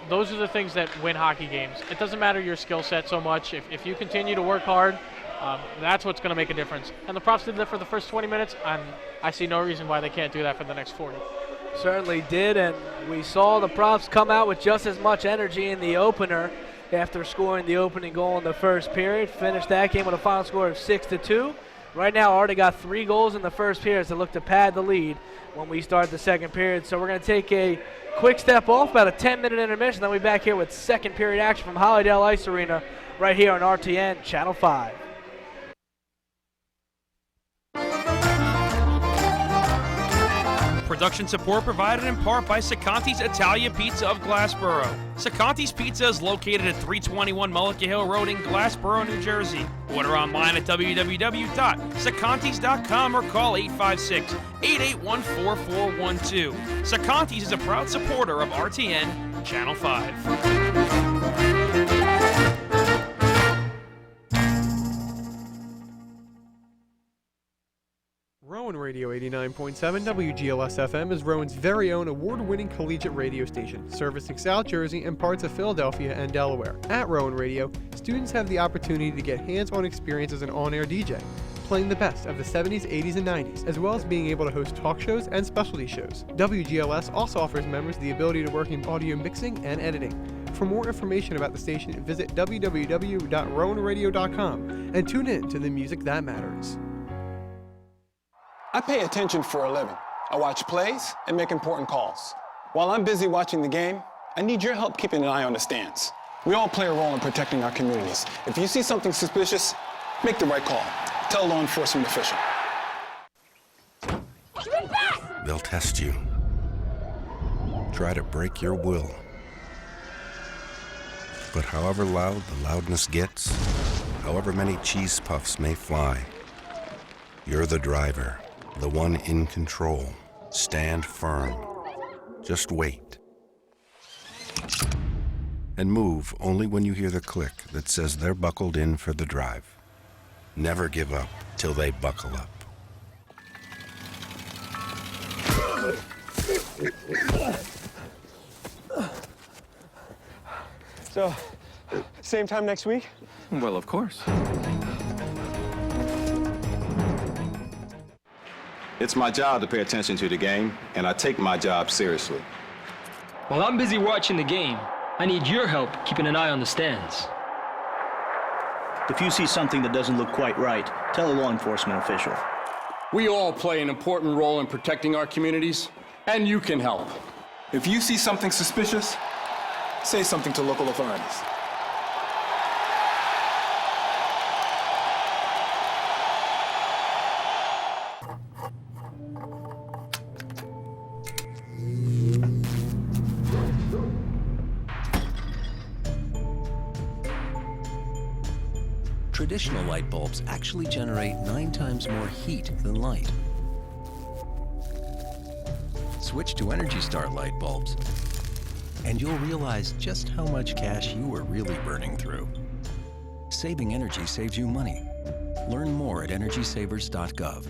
those are the things that win hockey games. It doesn't matter your skill set so much. If you continue to work hard, that's what's going to make a difference. And the Profs did that for the first 20 minutes, and I see no reason why they can't do that for the next 40. Certainly did, and we saw the Profs come out with just as much energy in the opener after scoring the opening goal in the first period. Finished that game with a final score of 6-2. Right now, already got 3 goals in the first period to look to pad the lead when we start the second period. So we're going to take a quick step off, about a 10-minute intermission. Then we'll be back here with second period action from Hollydell Ice Arena right here on RTN Channel 5. Production support provided in part by Sacanti's Italia Pizza of Glassboro. Sacanti's Pizza is located at 321 Mullica Hill Road in Glassboro, New Jersey. Order online at www.sacantis.com or call 856-881-4412. Sacanti's is a proud supporter of RTN Channel 5. Rowan Radio 89.7 WGLS FM is Rowan's very own award-winning collegiate radio station, servicing South Jersey and parts of Philadelphia and Delaware. At Rowan Radio, students have the opportunity to get hands-on experience as an on-air DJ, playing the best of the 70s, 80s, and 90s, as well as being able to host talk shows and specialty shows. WGLS also offers members the ability to work in audio mixing and editing. For more information about the station, visit www.rowanradio.com and tune in to the music that matters. I pay attention for a living. I watch plays and make important calls. While I'm busy watching the game, I need your help keeping an eye on the stands. We all play a role in protecting our communities. If you see something suspicious, make the right call. Tell a law enforcement official. They'll test you. Try to break your will. But however loud the loudness gets, however many cheese puffs may fly, you're the driver. The one in control. Stand firm. Just wait. And move only when you hear the click that says they're buckled in for the drive. Never give up till they buckle up. So, same time next week? Well, of course. It's my job to pay attention to the game, and I take my job seriously. While I'm busy watching the game, I need your help keeping an eye on the stands. If you see something that doesn't look quite right, tell a law enforcement official. We all play an important role in protecting our communities, and you can help. If you see something suspicious, say something to local authorities. Traditional light bulbs actually generate 9 times more heat than light. Switch to Energy Star light bulbs, and you'll realize just how much cash you are really burning through. Saving energy saves you money. Learn more at EnergySavers.gov.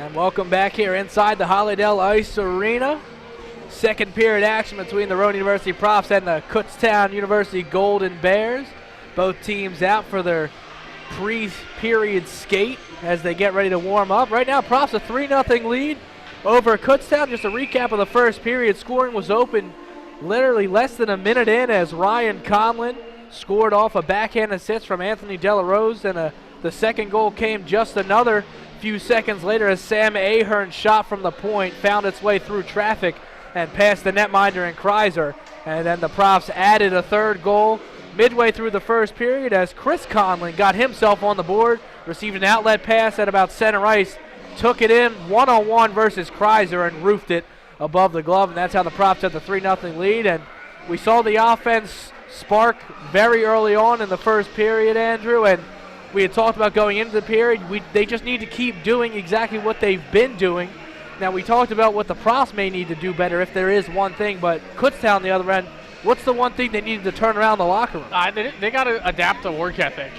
And welcome back here inside the Hollydell Ice Arena. Second period action between the Rowan University Profs and the Kutztown University Golden Bears. Both teams out for their pre-period skate as they get ready to warm up. Right now, Profs a 3-0 lead over Kutztown. Just a recap of the first period. Scoring was open literally less than a minute in as Ryan Conlon scored off a backhand assist from Anthony Delarose, and the second goal came just another few seconds later as Sam Ahern shot from the point, found its way through traffic and past the netminder and Kreiser. And then the Profs added a third goal midway through the first period as Chris Conlon got himself on the board, received an outlet pass at about center ice, took it in one-on-one versus Kreiser and roofed it above the glove, and that's how the Profs had the 3-0 lead. And we saw the offense spark very early on in the first period, Andrew, and we had talked about going into the period. They just need to keep doing exactly what they've been doing. Now, we talked about what the Profs may need to do better if there is one thing, but Kutztown, on the other end, what's the one thing they needed to turn around the locker room? They got to adapt the work ethic.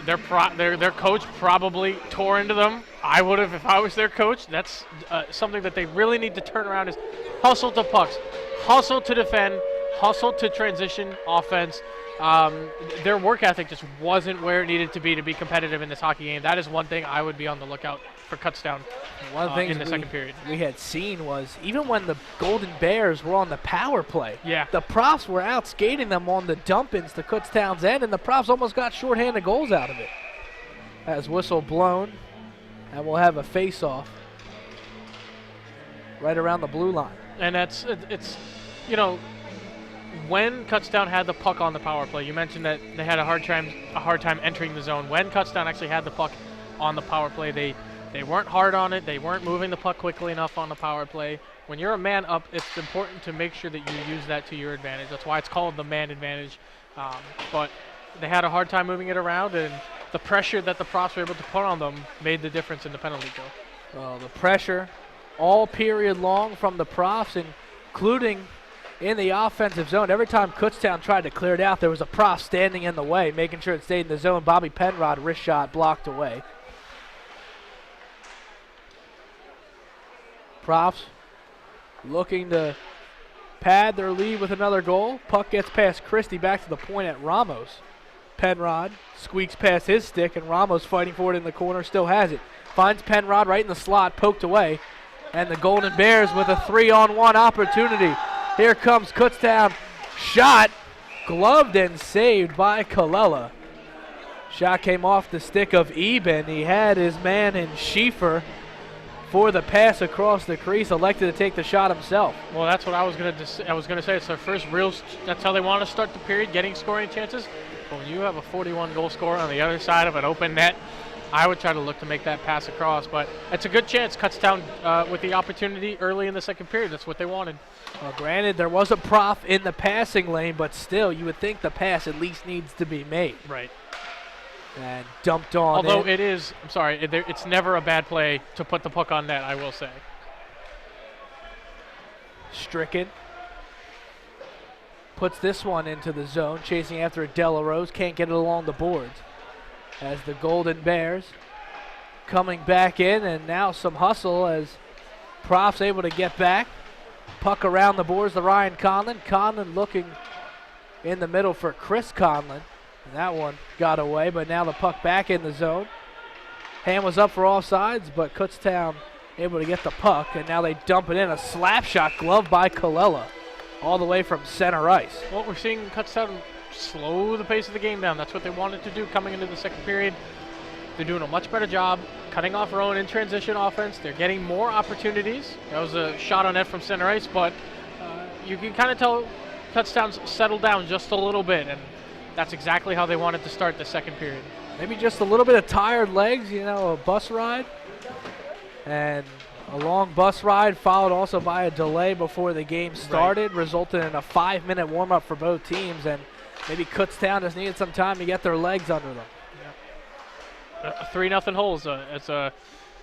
Their coach probably tore into them. I would have if I was their coach. That's something that they really need to turn around is hustle to pucks, hustle to defend, hustle to transition offense. Their work ethic just wasn't where it needed to be competitive in this hockey game. That is one thing I would be on the lookout for Kutztown in the second period. We had seen was even when the Golden Bears were on the power play, yeah, the Profs were out skating them on the dump-ins to Kutztown's end, and the Profs almost got shorthanded goals out of it. As whistle blown, and we'll have a face-off right around the blue line. And it's when Kutztown had the puck on the power play, you mentioned that they had a hard time entering the zone. When Kutztown actually had the puck on the power play, they weren't hard on it. They weren't moving the puck quickly enough on the power play. When you're a man up, it's important to make sure that you use that to your advantage. That's why it's called the man advantage. But they had a hard time moving it around, and the pressure that the Profs were able to put on them made the difference in the penalty kill. Well, the pressure all period long from the Profs, including in the offensive zone. Every time Kutztown tried to clear it out, there was a Prof standing in the way, making sure it stayed in the zone. Bobby Penrod, wrist shot, blocked away. Profs looking to pad their lead with another goal. Puck gets past Christie, back to the point at Ramos. Penrod squeaks past his stick, and Ramos fighting for it in the corner, still has it. Finds Penrod right in the slot, poked away. And the Golden Bears with a 3-on-1 opportunity. Here comes Kutztown. Shot, gloved and saved by Colella. Shot came off the stick of Eben. He had his man in Schieffer for the pass across the crease, elected to take the shot himself. Well, that's what I was going to say. It's their first real. That's how they want to start the period, getting scoring chances. But when you have a 41-goal scorer on the other side of an open net, I would try to look to make that pass across. But it's a good chance. Kutztown with the opportunity early in the second period. That's what they wanted. Well, granted, there was a Prof in the passing lane, but still, you would think the pass at least needs to be made. Right. And dumped on. Although it's never a bad play to put the puck on net, I will say. Stricken puts this one into the zone, chasing after a Delarose, can't get it along the boards. As the Golden Bears coming back in, and now some hustle as Profs able to get back. Puck around the boards to Ryan Conlon. Conlon looking in the middle for Chris Conlon. And that one got away, but now the puck back in the zone. Hand was up for offsides, but Kutztown able to get the puck, and now they dump it in. A slap shot gloved by Colella all the way from center ice. Well, we're seeing Kutztown slow the pace of the game down. That's what they wanted to do coming into the second period. They're doing a much better job cutting off their own in transition offense. They're getting more opportunities. That was a shot on net from center ice, but you can kind of tell Kutztown's settled down just a little bit, and that's exactly how they wanted to start the second period. Maybe just a little bit of tired legs, a bus ride. And a long bus ride followed also by a delay before the game started, resulted in a 5-minute warm-up for both teams, and maybe Kutztown just needed some time to get their legs under them. A 3-0 hole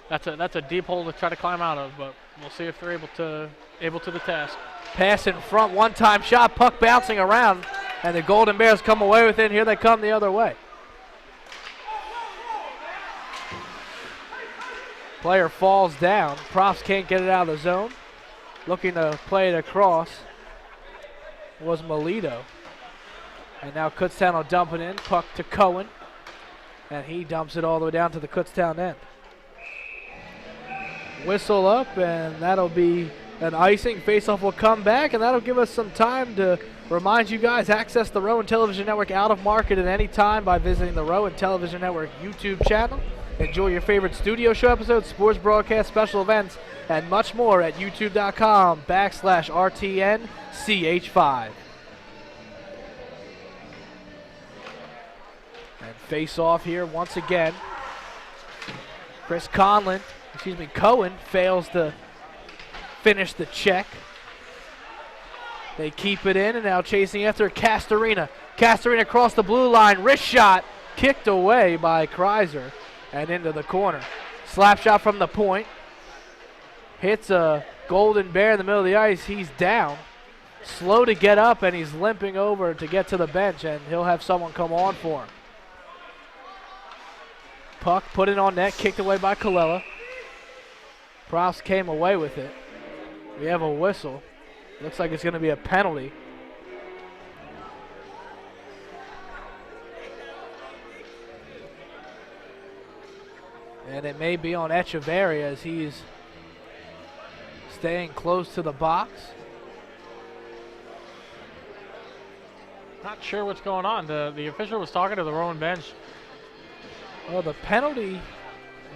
that's a deep hole to try to climb out of, but we'll see if they're able to the task. Pass in front, one-time shot, puck bouncing around, and the Golden Bears come away with it. Here they come the other way. Player falls down. Profs can't get it out of the zone. Looking to play it across was Melito. And now Kutztown will dump it in. Puck to Cohen. And he dumps it all the way down to the Kutztown end. Whistle up, and that'll be an icing. Faceoff will come back, and that'll give us some time to remind you guys, access the Rowan Television Network out of market at any time by visiting the Rowan Television Network YouTube channel. Enjoy your favorite studio show episodes, sports broadcasts, special events, and much more at youtube.com/RTNCH5. And face off here once again. Cohen fails to finish the check. They keep it in, and now chasing after Castorina. Castorina across the blue line, wrist shot, kicked away by Kreiser and into the corner. Slap shot from the point. Hits a Golden Bear in the middle of the ice. He's down. Slow to get up, and he's limping over to get to the bench, and he'll have someone come on for him. Puck put it on net, kicked away by Colella. Profs came away with it. We have a whistle. Looks like it's going to be a penalty. And it may be on Acchitelli as he's staying close to the box. Not sure what's going on. The official was talking to the Rowan bench. Well, the penalty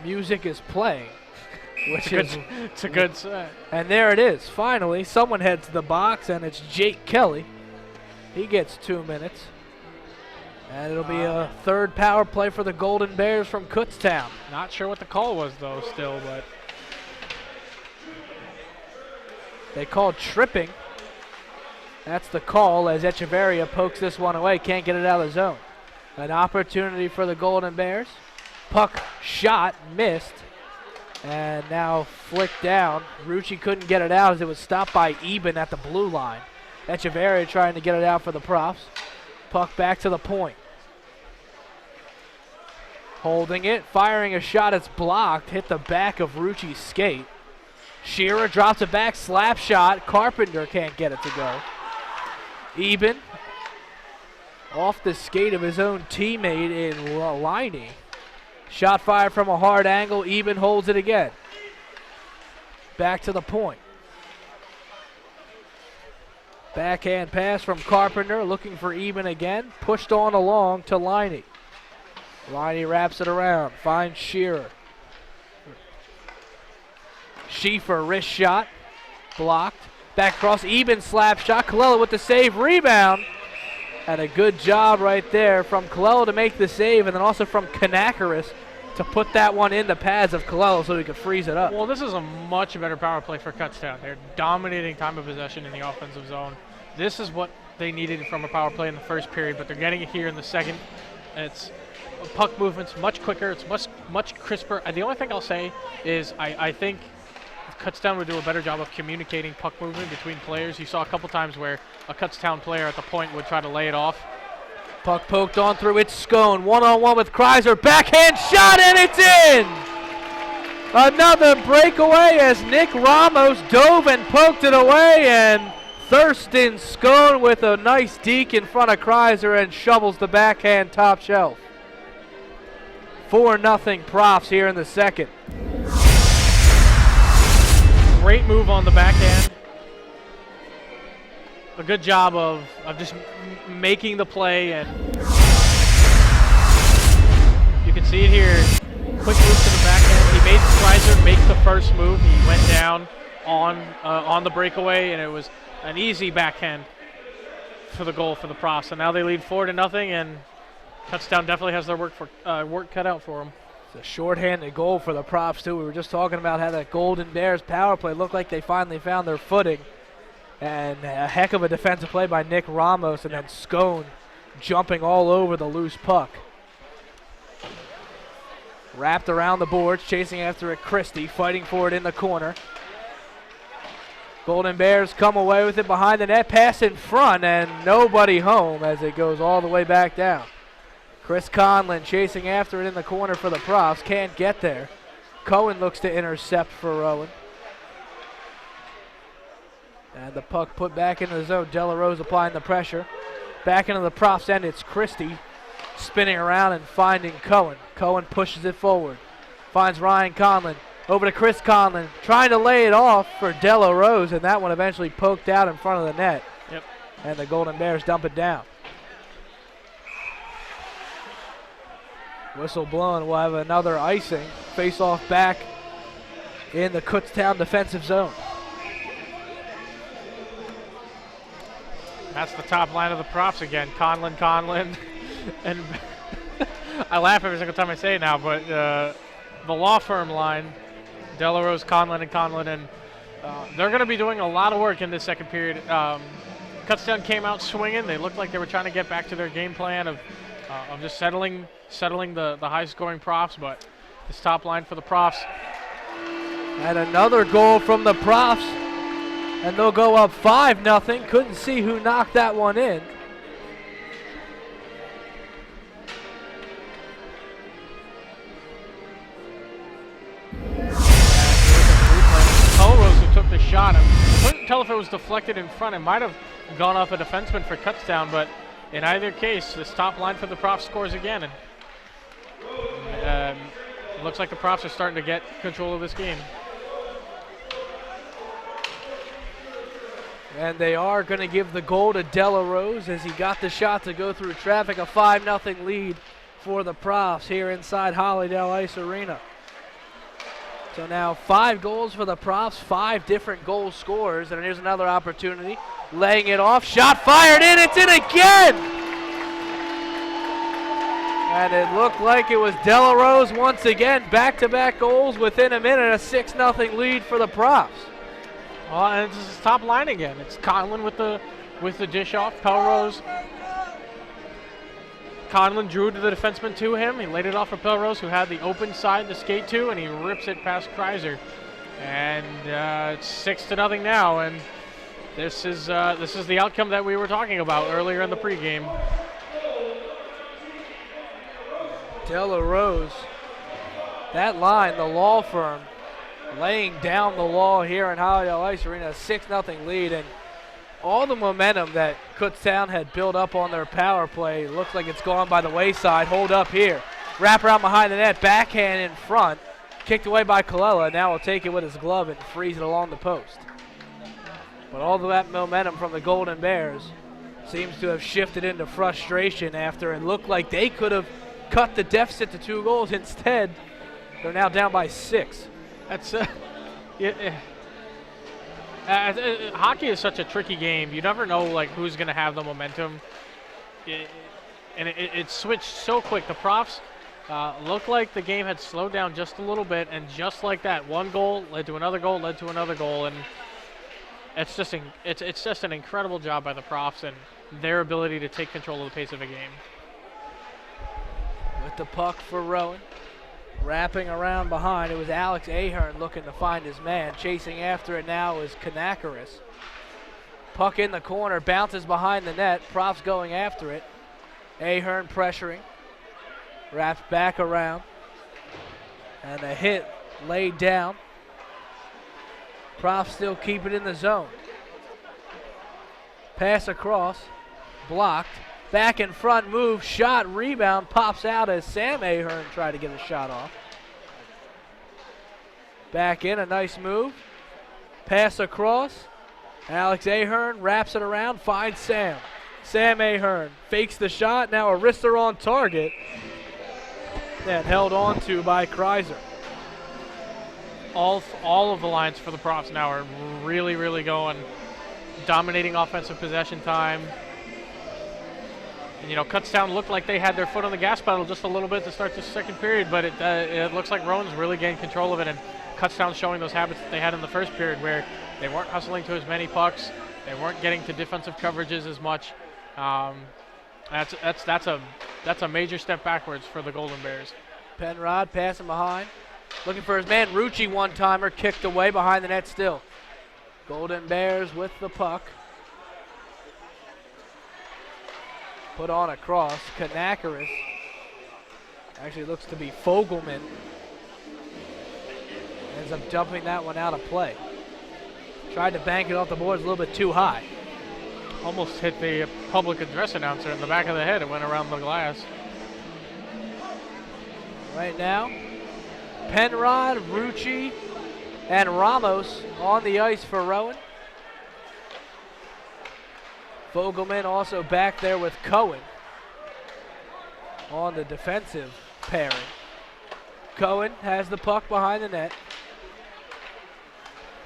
music is playing, which it's a good set. And there it is. Finally, someone heads to the box, and it's Jake Kelly. He gets 2 minutes. And it'll be a third power play for the Golden Bears from Kutztown. Not sure what the call was, though, still, but they called tripping. That's the call as Echeverria pokes this one away. Can't get it out of the zone. An opportunity for the Golden Bears. Puck shot, missed. And now flicked down. Rucci couldn't get it out as it was stopped by Eben at the blue line. Echeverria trying to get it out for the Profs. Puck back to the point. Holding it, firing a shot, it's blocked. Hit the back of Rucci's skate. Shearer drops it back, slap shot. Carpenter can't get it to go. Eben off the skate of his own teammate in Liney. Shot fired from a hard angle. Eben holds it again. Back to the point. Backhand pass from Carpenter, looking for Eben again. Pushed on along to Liney. Liney wraps it around, finds Shearer. Schieffer, wrist shot, blocked. Back across, Eben slap shot. Colella with the save, rebound. And a good job right there from Colella to make the save, and then also from Kanakaris to put that one in the pads of Colella so he could freeze it up. Well, this is a much better power play for Kutztown. They're dominating time of possession in the offensive zone. This is what they needed from a power play in the first period, but they're getting it here in the second. It's puck movement's much quicker. It's much crisper. And the only thing I'll say is I think Kutztown would do a better job of communicating puck movement between players. You saw a couple times where a Kutztown player at the point would try to lay it off. Puck poked on through. It's Scone. One-on-one with Kreiser. Backhand shot, and it's in! Another breakaway as Nick Ramos dove and poked it away, and Thurston Scone with a nice deke in front of Kreiser and shovels the backhand top shelf. 4-0 Profs here in the second. Great move on the backhand. A good job of just making the play, and you can see it here. Quick move to the backhand. He made Kreiser make the first move. He went down on the breakaway, and it was an easy backhand for the goal for the Profs. And now they lead 4-0, and Kutztown definitely has their work cut out for them. It's a shorthanded goal for the Profs, too. We were just talking about how that Golden Bears power play looked like they finally found their footing. And a heck of a defensive play by Nick Ramos, and then Scone jumping all over the loose puck. Wrapped around the boards, chasing after it, Christie, fighting for it in the corner. Golden Bears come away with it behind the net, pass in front, and nobody home as it goes all the way back down. Chris Conlon chasing after it in the corner for the Profs, can't get there. Cohen looks to intercept for Rowan. And the puck put back into the zone. Della Rose applying the pressure. Back into the Profs end. It's Christie spinning around and finding Cohen. Cohen pushes it forward. Finds Ryan Conlon. Over to Chris Conlon. Trying to lay it off for Della Rose. And that one eventually poked out in front of the net. Yep. And the Golden Bears dump it down. Whistle blown. We'll have another icing. Face off back in the Kutztown defensive zone. That's the top line of the Profs again. Conlon. And I laugh every single time I say it now, but the law firm line, Della Rose, Conlon, and they're going to be doing a lot of work in this second period. Kutztown came out swinging. They looked like they were trying to get back to their game plan of just settling the high-scoring Profs, but this top line for the Profs. And another goal from the Profs. And they'll go up 5-0. Couldn't see who knocked that one in. Torres who took the shot. I couldn't tell if it was deflected in front. It might have gone off a defenseman for Kutztown, but in either case, this top line for the Profs scores again. And it looks like the Profs are starting to get control of this game. And they are going to give the goal to Della Rose as he got the shot to go through traffic. A 5-0 lead for the Profs here inside Hollydell Ice Arena. So now 5 goals for the Profs, 5 different goal scorers. And here's another opportunity. Laying it off. Shot fired in. It's in again. And it looked like it was Della Rose once again. Back-to-back goals within a minute. A 6-0 lead for the Profs. Well, and this is top line again. It's Conlon with the dish off. Pelrose. Conlon drew to the defenseman to him. He laid it off for Pelrose, who had the open side to skate to, and he rips it past Kreiser. And it's 6-0 now. And this is the outcome that we were talking about earlier in the pregame. Della Rose, that line, the law firm, laying down the law here in Hollydell Ice Arena, a 6-0 lead, and all the momentum that Kutztown had built up on their power play looks like it's gone by the wayside. Hold up here, wrap around behind the net, backhand in front, kicked away by Colella. Now he'll take it with his glove and freeze it along the post. But all of that momentum from the Golden Bears seems to have shifted into frustration after it looked like they could have cut the deficit to 2 goals. Instead, they're now down by 6. That's hockey is such a tricky game. You never know like who's going to have the momentum, it switched so quick. The Profs looked like the game had slowed down just a little bit, and just like that, one goal led to another goal, and it's just an incredible job by the Profs and their ability to take control of the pace of a game. With the puck for Rowan. Wrapping around behind, it was Alex Ahern looking to find his man. Chasing after it now is Kanakaris. Puck in the corner, bounces behind the net. Profs going after it. Ahern pressuring. Wraps back around. And a hit laid down. Profs still keep it in the zone. Pass across. Blocked. Back in front, move, shot, rebound, pops out as Sam Ahern tried to get a shot off. Back in, a nice move. Pass across. Alex Ahern wraps it around, finds Sam. Sam Ahern fakes the shot, now a wrister on target. Then held on to by Kreiser. All of the lines for the Profs now are really, really going, dominating offensive possession time. And, Kutztown looked like they had their foot on the gas pedal just a little bit to start this second period, but it looks like Rowan's really gained control of it, and Kutztown showing those habits that they had in the first period where they weren't hustling to as many pucks, they weren't getting to defensive coverages as much. That's a major step backwards for the Golden Bears. Penrod passing behind, looking for his man. Rucci one-timer kicked away behind the net still. Golden Bears with the puck. Put on a cross. Kanakaris. Actually looks to be Fogelman. Ends up dumping that one out of play. Tried to bank it off the boards a little bit too high. Almost hit the public address announcer in the back of the head. It went around the glass. Right now, Penrod, Rucci, and Ramos on the ice for Rowan. Fogelman also back there with Cohen on the defensive pairing. Cohen has the puck behind the net.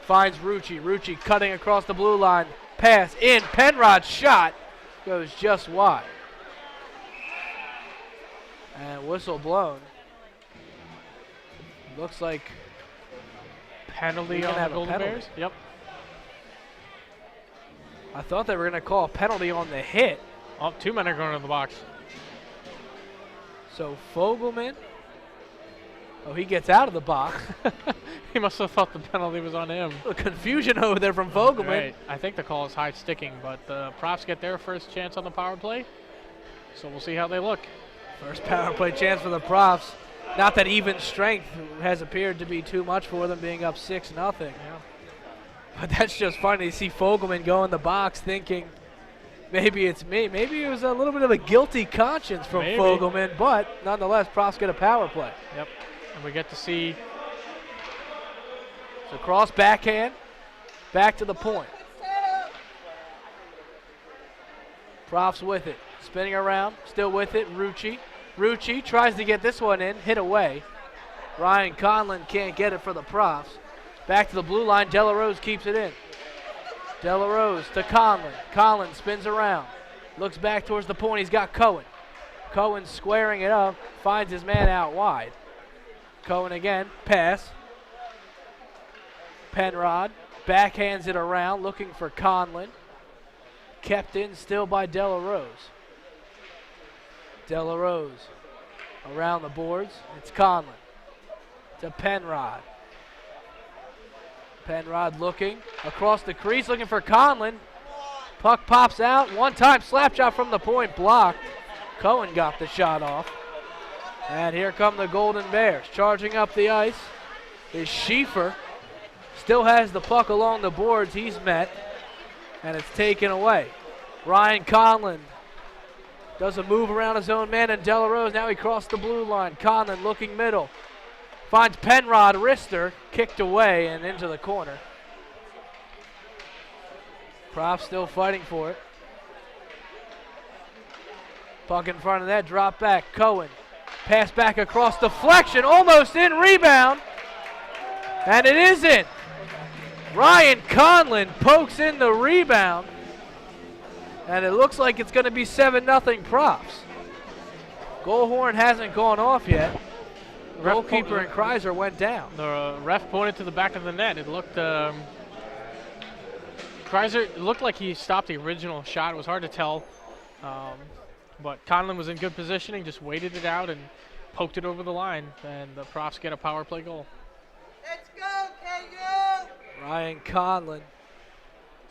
Finds Rucci. Rucci cutting across the blue line. Pass in. Penrod's shot goes just wide. And whistle blown. Looks like penalty on the Golden Bears. Yep. I thought they were going to call a penalty on the hit. Oh, 2 men are going to the box. So Fogelman. Oh, he gets out of the box. He must have thought the penalty was on him. A confusion over there from Fogelman. Right. I think the call is high sticking, but the Profs get their first chance on the power play. So we'll see how they look. First power play chance for the Profs. Not that even strength has appeared to be too much for them, being up 6-0. Yeah. But that's just funny to see Fogelman go in the box thinking, maybe it's me. Maybe it was a little bit of a guilty conscience from Fogelman, but nonetheless, Profs get a power play. Yep. And we get to see. So cross backhand, back to the point. Profs with it, spinning around, still with it, Rucci. Rucci tries to get this one in, hit away. Ryan Conlon can't get it for the Profs. Back to the blue line, Delarose keeps it in. Delarose to Conlon. Conlon spins around, looks back towards the point, he's got Cohen. Cohen squaring it up, finds his man out wide. Cohen again, pass. Penrod backhands it around, looking for Conlon. Kept in still by Delarose. Delarose around the boards. It's Conlon to Penrod. Penrod looking across the crease, looking for Conlon. Puck pops out. One-time slap shot from the point, blocked. Cohen got the shot off. And here come the Golden Bears. Charging up the ice is Schieffer. Still has the puck along the boards. He's met. And it's taken away. Ryan Conlon does a move around his own man and Delarose. Now he crossed the blue line. Conlon looking middle. Finds Penrod, wrister, kicked away and into the corner. Profs still fighting for it. Puck in front of that, drop back, Cohen. Pass back across, deflection, almost in, rebound. And it is in. Ryan Conlon pokes in the rebound. And it looks like it's going to be 7-0 Profs. Goal horn hasn't gone off yet. Goalkeeper and Kreiser went down. The ref pointed to the back of the net. It looked, Kreiser, it looked like he stopped the original shot. It was hard to tell. But Conlon was in good positioning, just waited it out and poked it over the line. And the Profs get a power play goal. Let's go, KU! Ryan Conlon,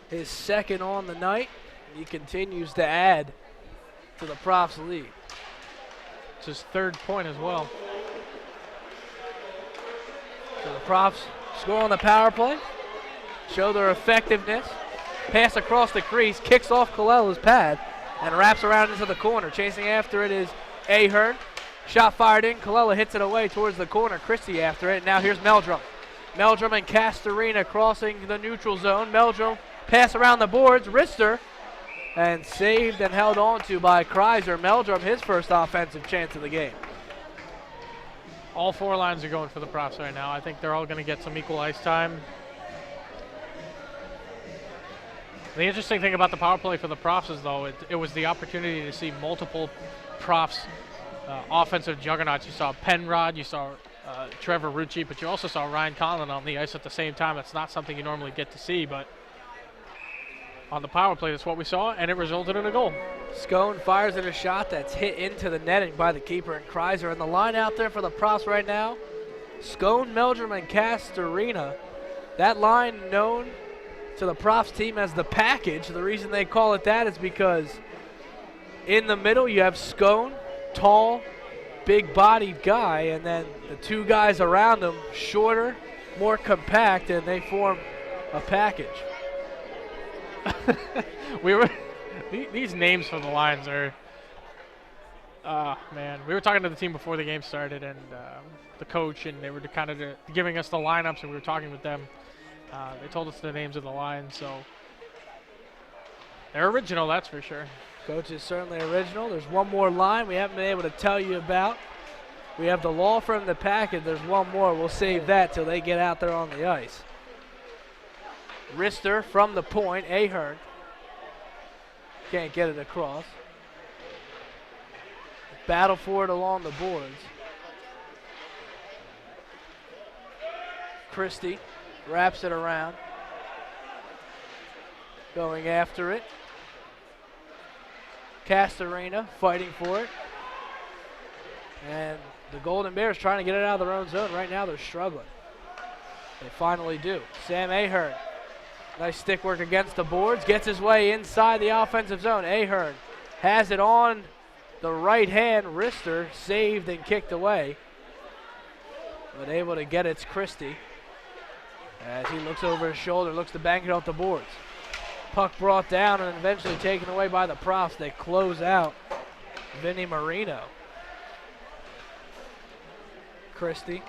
his second on the night. He continues to add to the Profs lead. It's his third point as well. So the Profs score on the power play, show their effectiveness. Pass across the crease, kicks off Colella's pad, and wraps around into the corner. Chasing after it is Ahern. Shot fired in. Colella hits it away towards the corner. Christie after it. Now here's Meldrum. Meldrum and Castorina crossing the neutral zone. Meldrum pass around the boards. Rister. And saved and held on to by Kreiser. Meldrum, his first offensive chance of the game. All four lines are going for the Profs right now. I think they're all going to get some equal ice time. The interesting thing about the power play for the Profs is, though, it was the opportunity to see multiple Profs offensive juggernauts. You saw Penrod, you saw Trevor Rucci, but you also saw Ryan Conlon on the ice at the same time. It's not something you normally get to see, but on the power play, that's what we saw, and it resulted in a goal. Scone fires at a shot that's hit into the netting by the keeper and Kreiser. And the line out there for the Profs right now, Scone, Meldrum, and Castorina. That line known to the Profs team as the package. The reason they call it that is because in the middle you have Scone, tall, big-bodied guy, and then the two guys around him, shorter, more compact, and they form a package. These names for the lines are, man. We were talking to the team before the game started, and the coach, and they were kind of giving us the lineups, and we were talking with them. They told us the names of the lines, so they're original, that's for sure. Coach is certainly original. There's one more line we haven't been able to tell you about. We have the law firm, the package. There's one more. We'll save that till they get out there on the ice. Rister from the point. Ahern can't get it across. Battle for it along the boards. Christie wraps it around. Going after it. Castorena fighting for it. And the Golden Bears trying to get it out of their own zone. Right now they're struggling. They finally do. Sam Ahern. Nice stick work against the boards. Gets his way inside the offensive zone. Ahern has it on the right hand. Rister saved and kicked away. But able to get it's Christie. As he looks over his shoulder, looks to bank it off the boards. Puck brought down and eventually taken away by the Profs. They close out Vinny Marino. Christie.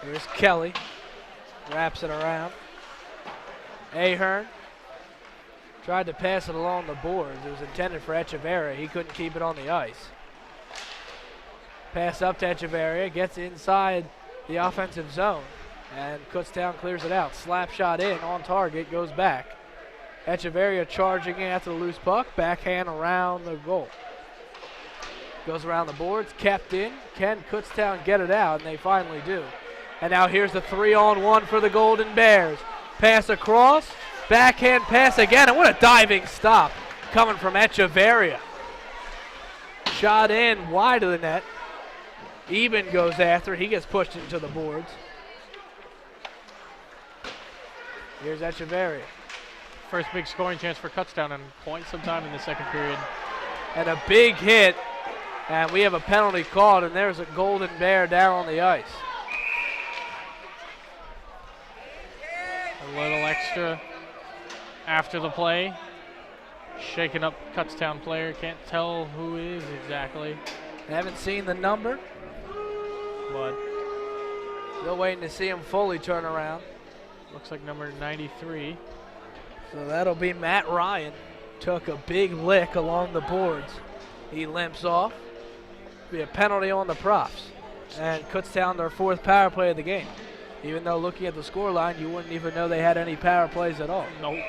Here's Kelly. Wraps it around. Ahern tried to pass it along the boards. It was intended for Echeverria. He couldn't keep it on the ice. Pass up to Echeverria. Gets inside the offensive zone. And Kutztown clears it out. Slap shot in on target. Goes back. Echeverria charging in after the loose puck. Backhand around the goal. Goes around the boards. Kept in. Can Kutztown get it out? And they finally do. And now here's the 3-on-1 for the Golden Bears. Pass across. Backhand pass again. And what a diving stop coming from Echeverria. Shot in wide of the net. Eben goes after. He gets pushed into the boards. Here's Echeverria. First big scoring chance for Kutztown in quite some time in the second period. And a big hit. And we have a penalty called, and there's a Golden Bear down on the ice. A little extra after the play. Shaking up Kutztown player. Can't tell who it is exactly. Haven't seen the number. But still waiting to see him fully turn around. Looks like number 93. So that'll be Matt Ryan. Took a big lick along the boards. He limps off. Be a penalty on the Profs. And Kutztown their fourth power play of the game. Even though looking at the scoreline, you wouldn't even know they had any power plays at all. Nope.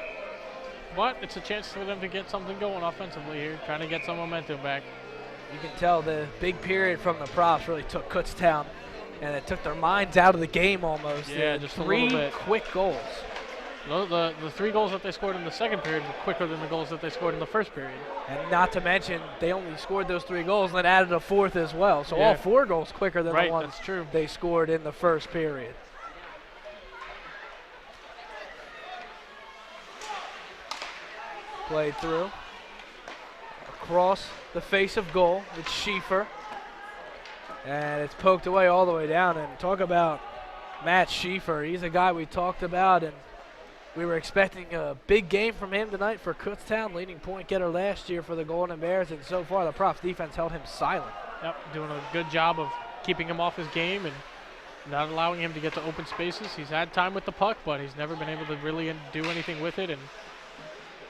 But it's a chance for them to get something going offensively here. Trying to get some momentum back. You can tell the big period from the Profs really took Kutztown, and it took their minds out of the game almost. Yeah, just a three little bit. Quick goals. The 3 goals that they scored in the second period were quicker than the goals that they scored in the first period. And not to mention, they only scored those 3 goals and then added a fourth as well. So all 4 goals quicker than the ones they scored in the first period. Played through. Across the face of goal, it's Schieffer. And it's poked away all the way down. And talk about Matt Schieffer. He's a guy we talked about, and we were expecting a big game from him tonight for Kutztown, leading point getter last year for the Golden Bears. And so far, the Profs defense held him silent. Yep, doing a good job of keeping him off his game and not allowing him to get to open spaces. He's had time with the puck, but he's never been able to really do anything with it. And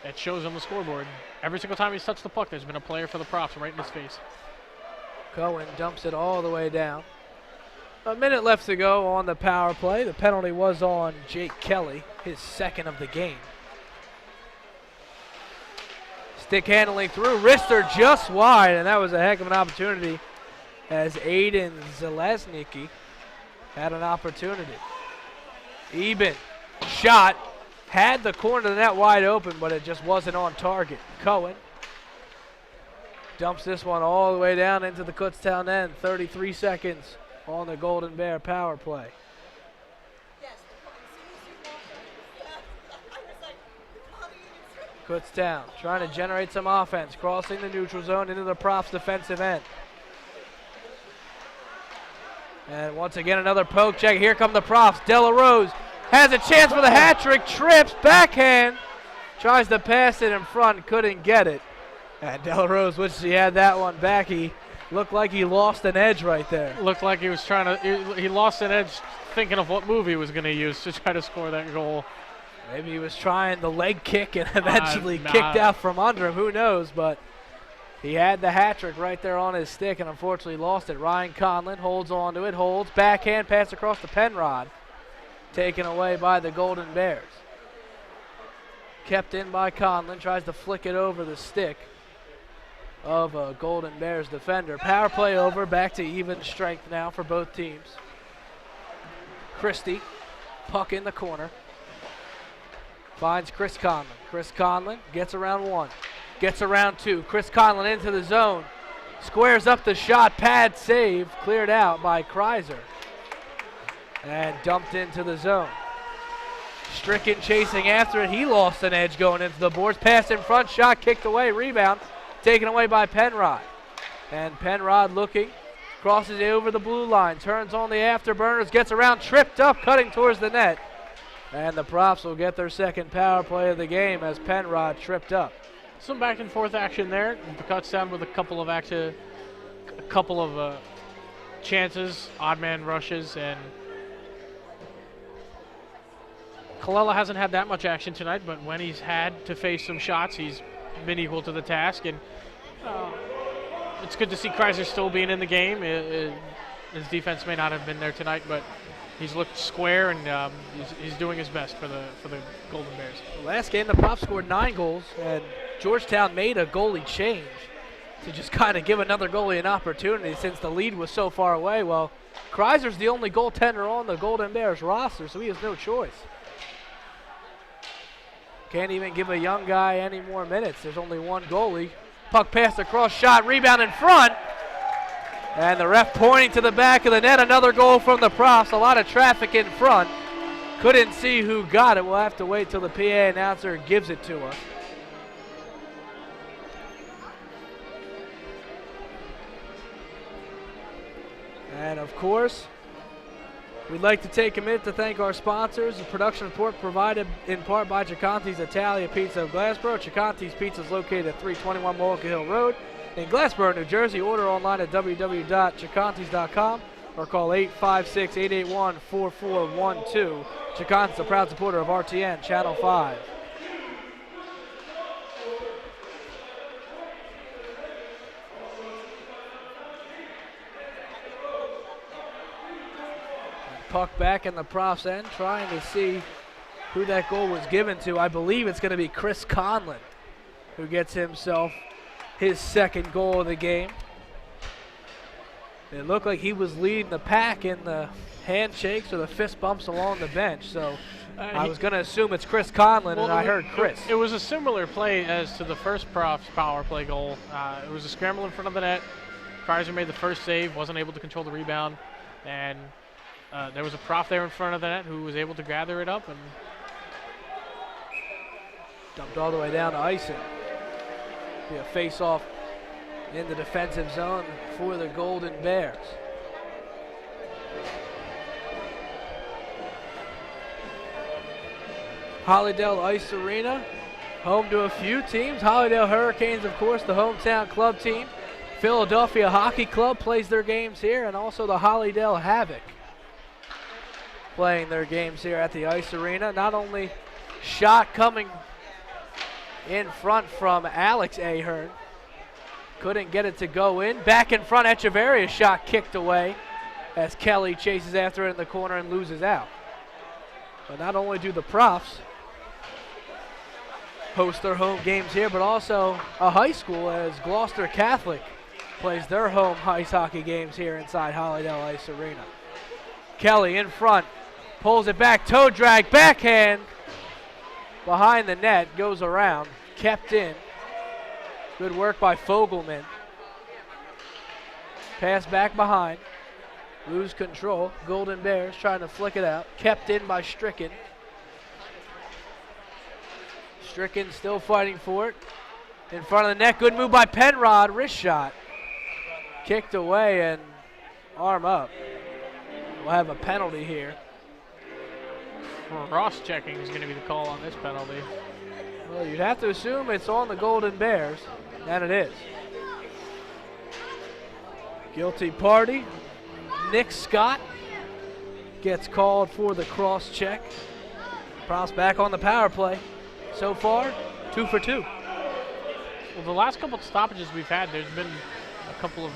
it shows on the scoreboard. Every single time he's touched the puck, there's been a player for the Profs right in his face. Cohen dumps it all the way down. A minute left to go on the power play. The penalty was on Jake Kelly, his second of the game. Stick handling through. Rister just wide, and that was a heck of an opportunity as Aiden Zelaznicki had an opportunity. Eben shot. Had the corner of the net wide open, but it just wasn't on target. Cohen dumps this one all the way down into the Kutztown end. 33 seconds on the Golden Bear power play. Kutztown trying to generate some offense, crossing the neutral zone into the Profs defensive end. And once again, another poke check. Here come the Profs. Della Rose has a chance for the hat trick. Trips, backhand. Tries to pass it in front, couldn't get it. And Della Rose wishes he had that one back. He looked like he lost an edge right there. Looked like he was trying to, he lost an edge thinking of what move he was going to use to try to score that goal. Maybe he was trying the leg kick and eventually kicked out from under him. Who knows? But he had the hat trick right there on his stick and unfortunately lost it. Ryan Conlon holds on to it, holds, backhand pass across the Penrod. Taken away by the Golden Bears. Kept in by Conlon, tries to flick it over the stick of a Golden Bears defender. Power play over, back to even strength now for both teams. Christie, puck in the corner. Finds Chris Conlon. Chris Conlon gets around one, gets around two. Chris Conlon into the zone, squares up the shot, pad save, cleared out by Kreiser. And dumped into the zone. Stricken chasing after it. He lost an edge going into the boards. Pass in front, shot kicked away, rebound taken away by Penrod. And Penrod looking, crosses it over the blue line, turns on the afterburners, gets around, tripped up, cutting towards the net. And the Profs will get their second power play of the game as Penrod tripped up. Some back and forth action there. The Kutztown with a couple of chances, odd man rushes, and Colella hasn't had that much action tonight, but when he's had to face some shots, he's been equal to the task. And it's good to see Kreiser still being in the game. His defense may not have been there tonight, but he's looked square and he's doing his best for the Golden Bears. Last game, the Profs scored 9 goals, and Georgetown made a goalie change to just kind of give another goalie an opportunity since the lead was so far away. Well, Kreiser's the only goaltender on the Golden Bears roster, so he has no choice. Can't even give a young guy any more minutes. There's only one goalie. Puck passed across, shot, rebound in front. And the ref pointing to the back of the net. Another goal from the Profs. A lot of traffic in front. Couldn't see who got it. We'll have to wait till the PA announcer gives it to us. And of course, we'd like to take a minute to thank our sponsors. The production report provided in part by Ciccotti's Italia Pizza of Glassboro. Ciccotti's Pizza is located at 321 Mullica Hill Road in Glassboro, New Jersey. Order online at www.ciccottis.com or call 856-881-4412. Ciccotti's a proud supporter of RTN Channel 5. Puck back in the Profs end, trying to see who that goal was given to. I believe it's going to be Chris Conlon, who gets himself his second goal of the game. It looked like he was leading the pack in the handshakes or the fist bumps along the bench. So I was going to assume it's Chris Conlon, and I heard Chris. It was a similar play as to the first Profs power play goal. It was a scramble in front of the net. Kreiser made the first save, wasn't able to control the rebound, and there was a Prof there in front of the net who was able to gather it up and dumped all the way down to icing. Be a face-off in the defensive zone for the Golden Bears. Hollydell Ice Arena, home to a few teams. Hollydell Hurricanes, of course, the hometown club team. Philadelphia Hockey Club plays their games here, and also the Hollydell Havoc playing their games here at the Ice Arena. Not only shot coming in front from Alex Ahern, couldn't get it to go in. Back in front, Echeverria's shot kicked away as Kelly chases after it in the corner and loses out. But not only do the Profs host their home games here, but also a high school as Gloucester Catholic plays their home ice hockey games here inside Hollydell Ice Arena. Kelly in front, pulls it back, toe drag, backhand, behind the net, goes around, kept in. Good work by Fogelman. Pass back behind, lose control. Golden Bears trying to flick it out, kept in by Stricken. Stricken still fighting for it. In front of the net, good move by Penrod, wrist shot. Kicked away and arm up. We'll have a penalty here. Cross-checking is going to be the call on this penalty. Well, you'd have to assume it's on the Golden Bears, and it is. Guilty party. Nick Scott gets called for the cross-check. Profs back on the power play. So far, 2 for 2. Well, the last couple of stoppages we've had, there's been a couple of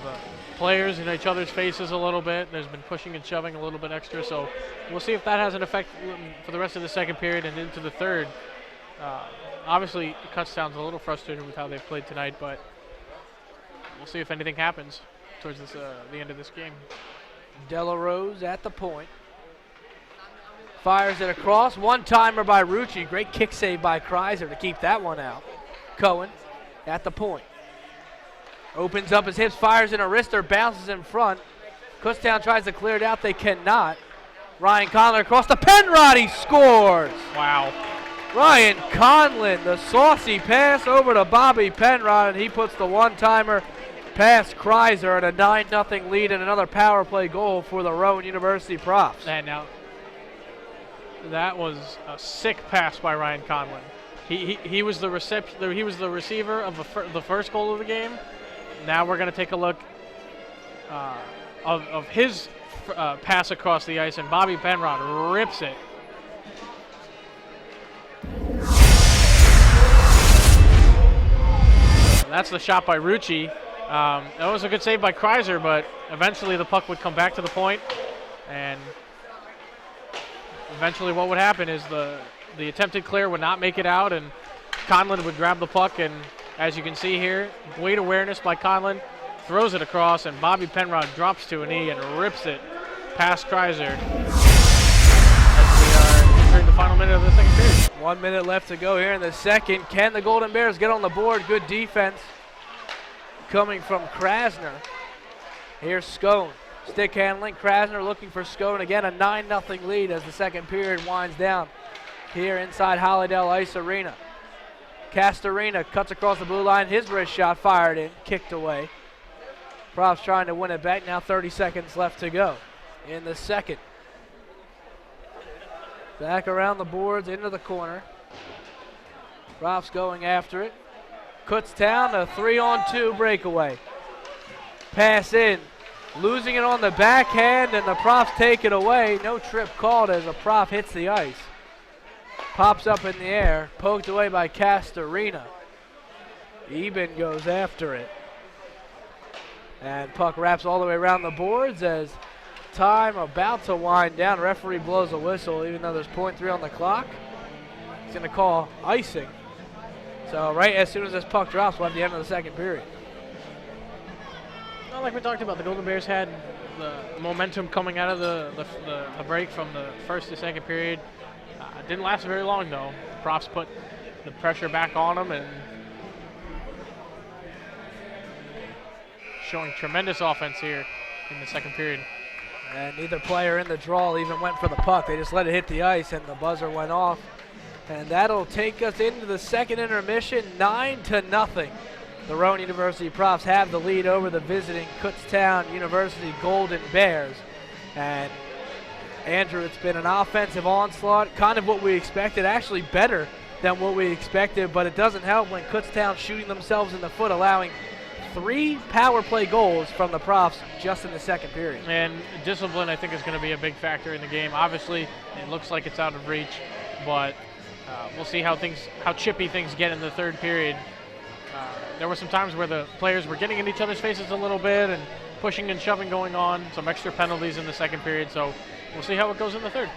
players in each other's faces a little bit. There's been pushing and shoving a little bit extra, so we'll see if that has an effect for the rest of the second period and into the third. Obviously, Kutztown's a little frustrated with how they've played tonight, but we'll see if anything happens towards this, the end of this game. Delarose at the point. Fires it across. One-timer by Rucci. Great kick save by Kreiser to keep that one out. Cohen at the point. Opens up his hips, fires in a wrister, bounces in front. Kutztown tries to clear it out. They cannot. Ryan Conlon across the Penrod. He scores. Wow. Ryan Conlon, the saucy pass over to Bobby Penrod, and he puts the one-timer past Kreiser and a 9-0 lead and another power play goal for the Rowan University Profs. And now, that was a sick pass by Ryan Conlon. He was the receiver of the first goal of the game. Now we're going to take a look of his pass across the ice, and Bobby Penrod rips it. That's the shot by Rucci. That was a good save by Kreiser, but eventually the puck would come back to the point, and eventually what would happen is the attempted clear would not make it out, and Conlon would grab the puck, and as you can see here, great awareness by Conlon, throws it across, and Bobby Penrod drops to a knee and rips it past Kreiser. As we are entering the final minute of the second period. 1 minute left to go here in the second. Can the Golden Bears get on the board? Good defense coming from Krasner. Here's Scone. Stick handling. Krasner looking for Scone again. A 9-0 lead as the second period winds down here inside Hollydell Ice Arena. Castorina cuts across the blue line. His wrist shot fired in, kicked away. Profs trying to win it back. Now 30 seconds left to go in the second. Back around the boards into the corner. Profs going after it. Kutztown, a 3-on-2 breakaway. Pass in. Losing it on the backhand, and the Profs take it away. No trip called as a Prof hits the ice. Pops up in the air, poked away by Castorina. Eben goes after it. And puck wraps all the way around the boards as time about to wind down. Referee blows a whistle even though there's .3 on the clock. He's going to call icing. So right as soon as this puck drops, we'll have the end of the second period. Well, like we talked about, the Golden Bears had the momentum coming out of the break from the first to second period. It didn't last very long, though. The Profs put the pressure back on them and showing tremendous offense here in the second period. And neither player in the draw even went for the puck. They just let it hit the ice, and the buzzer went off. And that'll take us into the second intermission, 9-0. The Rowan University Profs have the lead over the visiting Kutztown University Golden Bears. And Andrew, it's been an offensive onslaught, kind of what we expected, actually better than what we expected, but it doesn't help when Kutztown shooting themselves in the foot, allowing 3 power play goals from the Profs just in the second period. And discipline, I think, is going to be a big factor in the game. Obviously, it looks like it's out of reach, but we'll see how chippy things get in the third period. There were some times where the players were getting in each other's faces a little bit and pushing and shoving going on, some extra penalties in the second period, so we'll see how it goes in the third.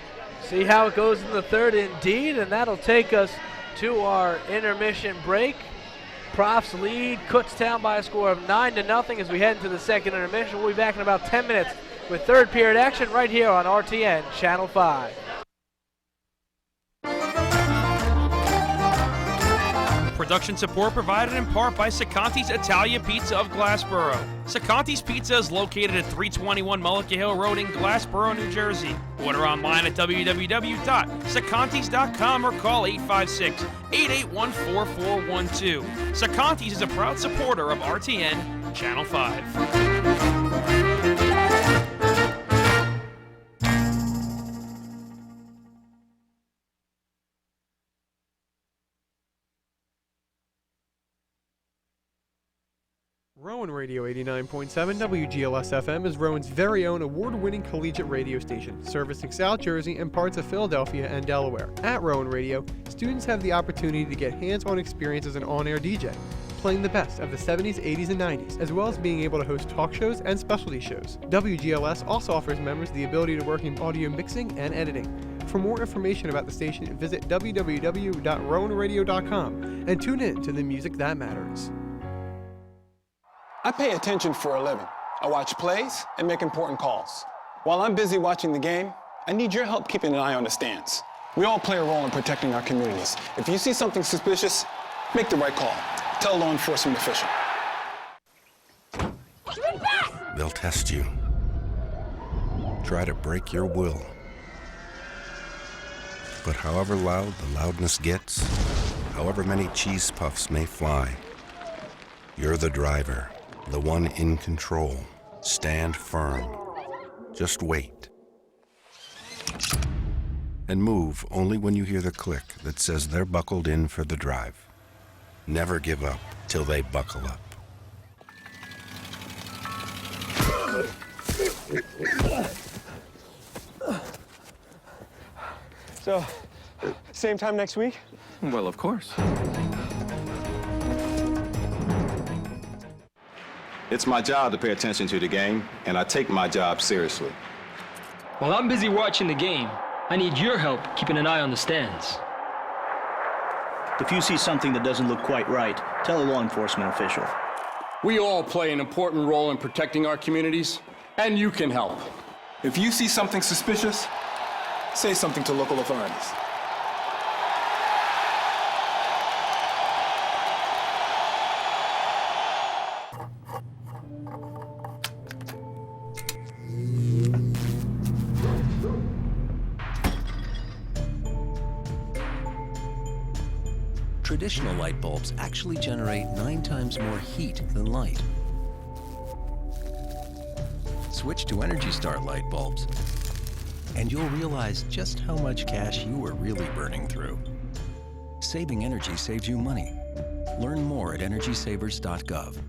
See how it goes in the third indeed, and that'll take us to our intermission break. Profs lead Kutztown by a score of 9-0 as we head into the second intermission. We'll be back in about 10 minutes with third period action right here on RTN Channel 5. Production support provided in part by Sacanti's Italia Pizza of Glassboro. Sacanti's Pizza is located at 321 Mullica Hill Road in Glassboro, New Jersey. Order online at www.sacantis.com or call 856-881-4412. Sacanti's is a proud supporter of RTN Channel 5. Rowan Radio 89.7 WGLS FM is Rowan's very own award-winning collegiate radio station, servicing South Jersey and parts of Philadelphia and Delaware. At Rowan Radio, students have the opportunity to get hands-on experience as an on-air DJ, playing the best of the 70s, 80s, and 90s, as well as being able to host talk shows and specialty shows. WGLS also offers members the ability to work in audio mixing and editing. For more information about the station, visit www.rowanradio.com and tune in to the music that matters. I pay attention for a living. I watch plays and make important calls. While I'm busy watching the game, I need your help keeping an eye on the stands. We all play a role in protecting our communities. If you see something suspicious, make the right call. Tell a law enforcement official. They'll test you. Try to break your will. But however loud the loudness gets, however many cheese puffs may fly, you're the driver, the one in control. Stand firm. Just wait. And move only when you hear the click that says they're buckled in for the drive. Never give up till they buckle up. So, same time next week? Well, of course. It's my job to pay attention to the game, and I take my job seriously. While I'm busy watching the game, I need your help keeping an eye on the stands. If you see something that doesn't look quite right, tell a law enforcement official. We all play an important role in protecting our communities, and you can help. If you see something suspicious, say something to local authorities. Traditional light bulbs actually generate 9 times more heat than light. Switch to Energy Star light bulbs, and you'll realize just how much cash you are really burning through. Saving energy saves you money. Learn more at energysavers.gov.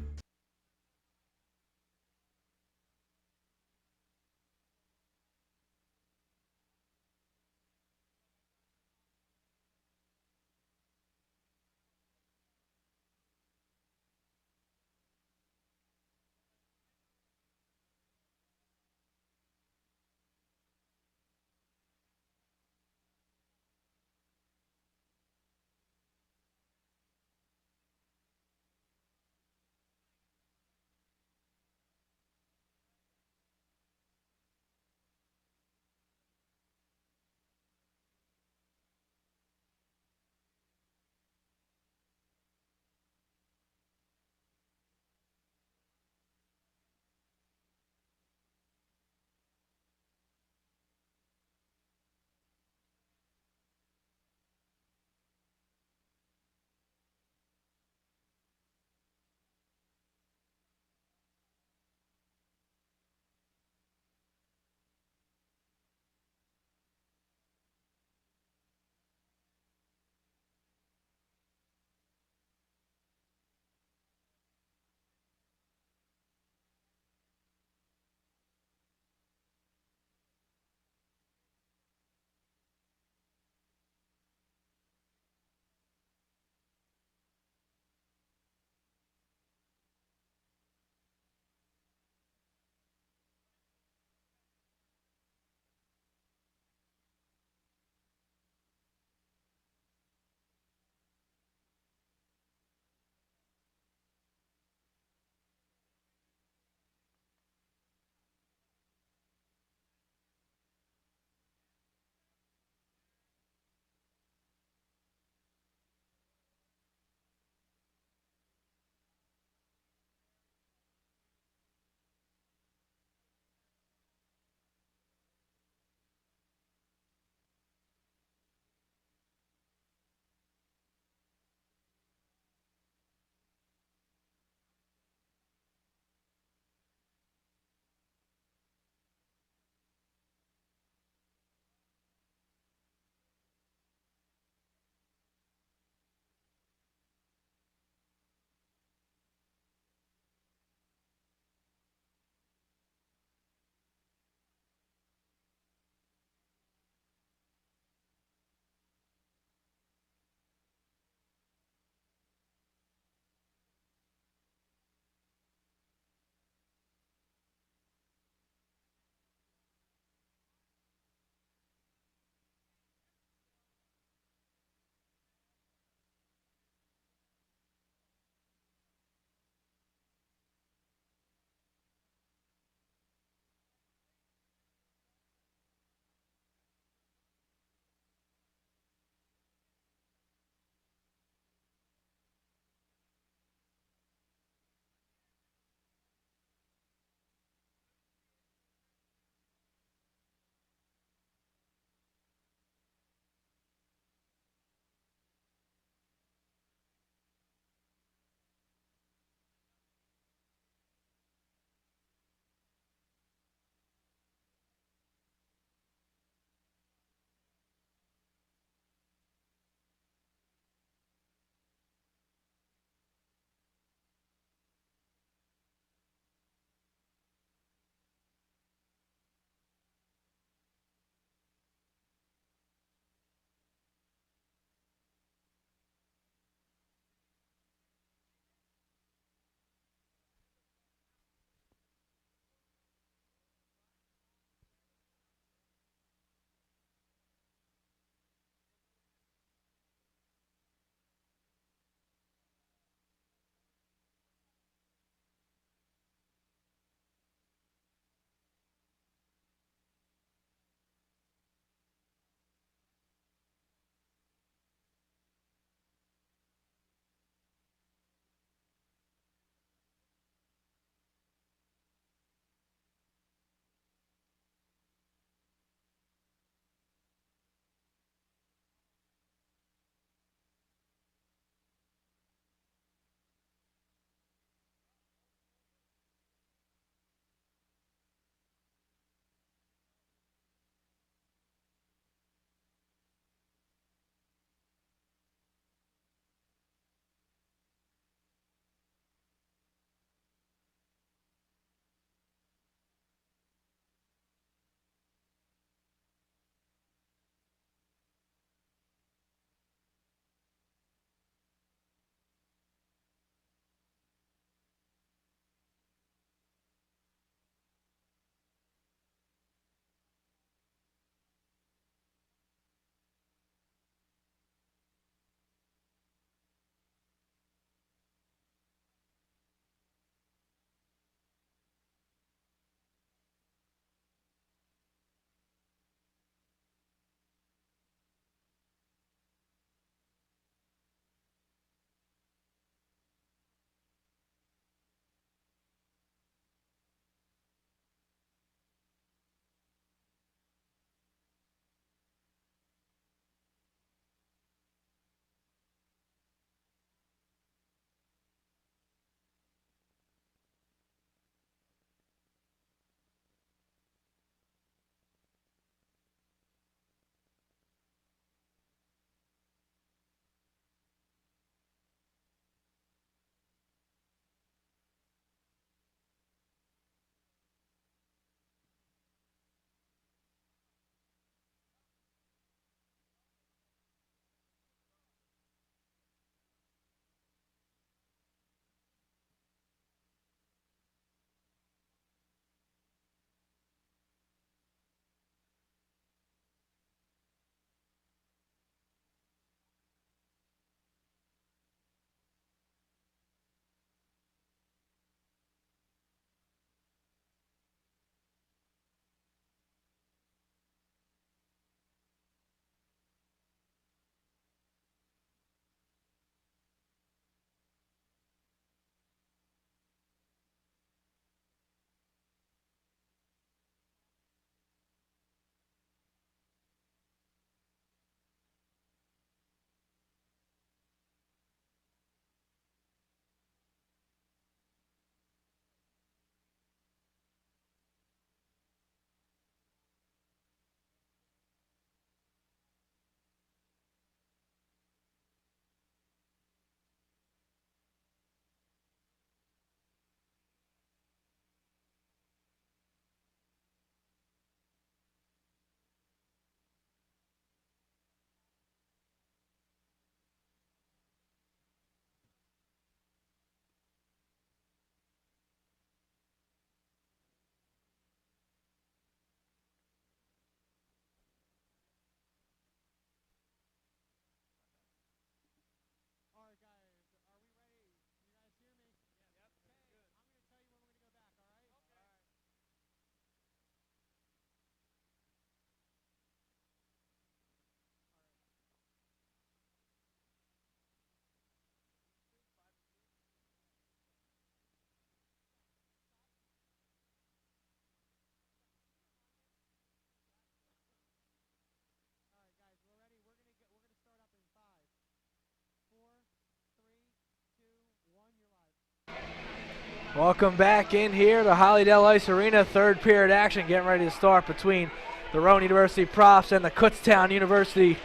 Welcome back in here to Hollydell Ice Arena. Third period action getting ready to start between the Rowan University Profs and the Kutztown University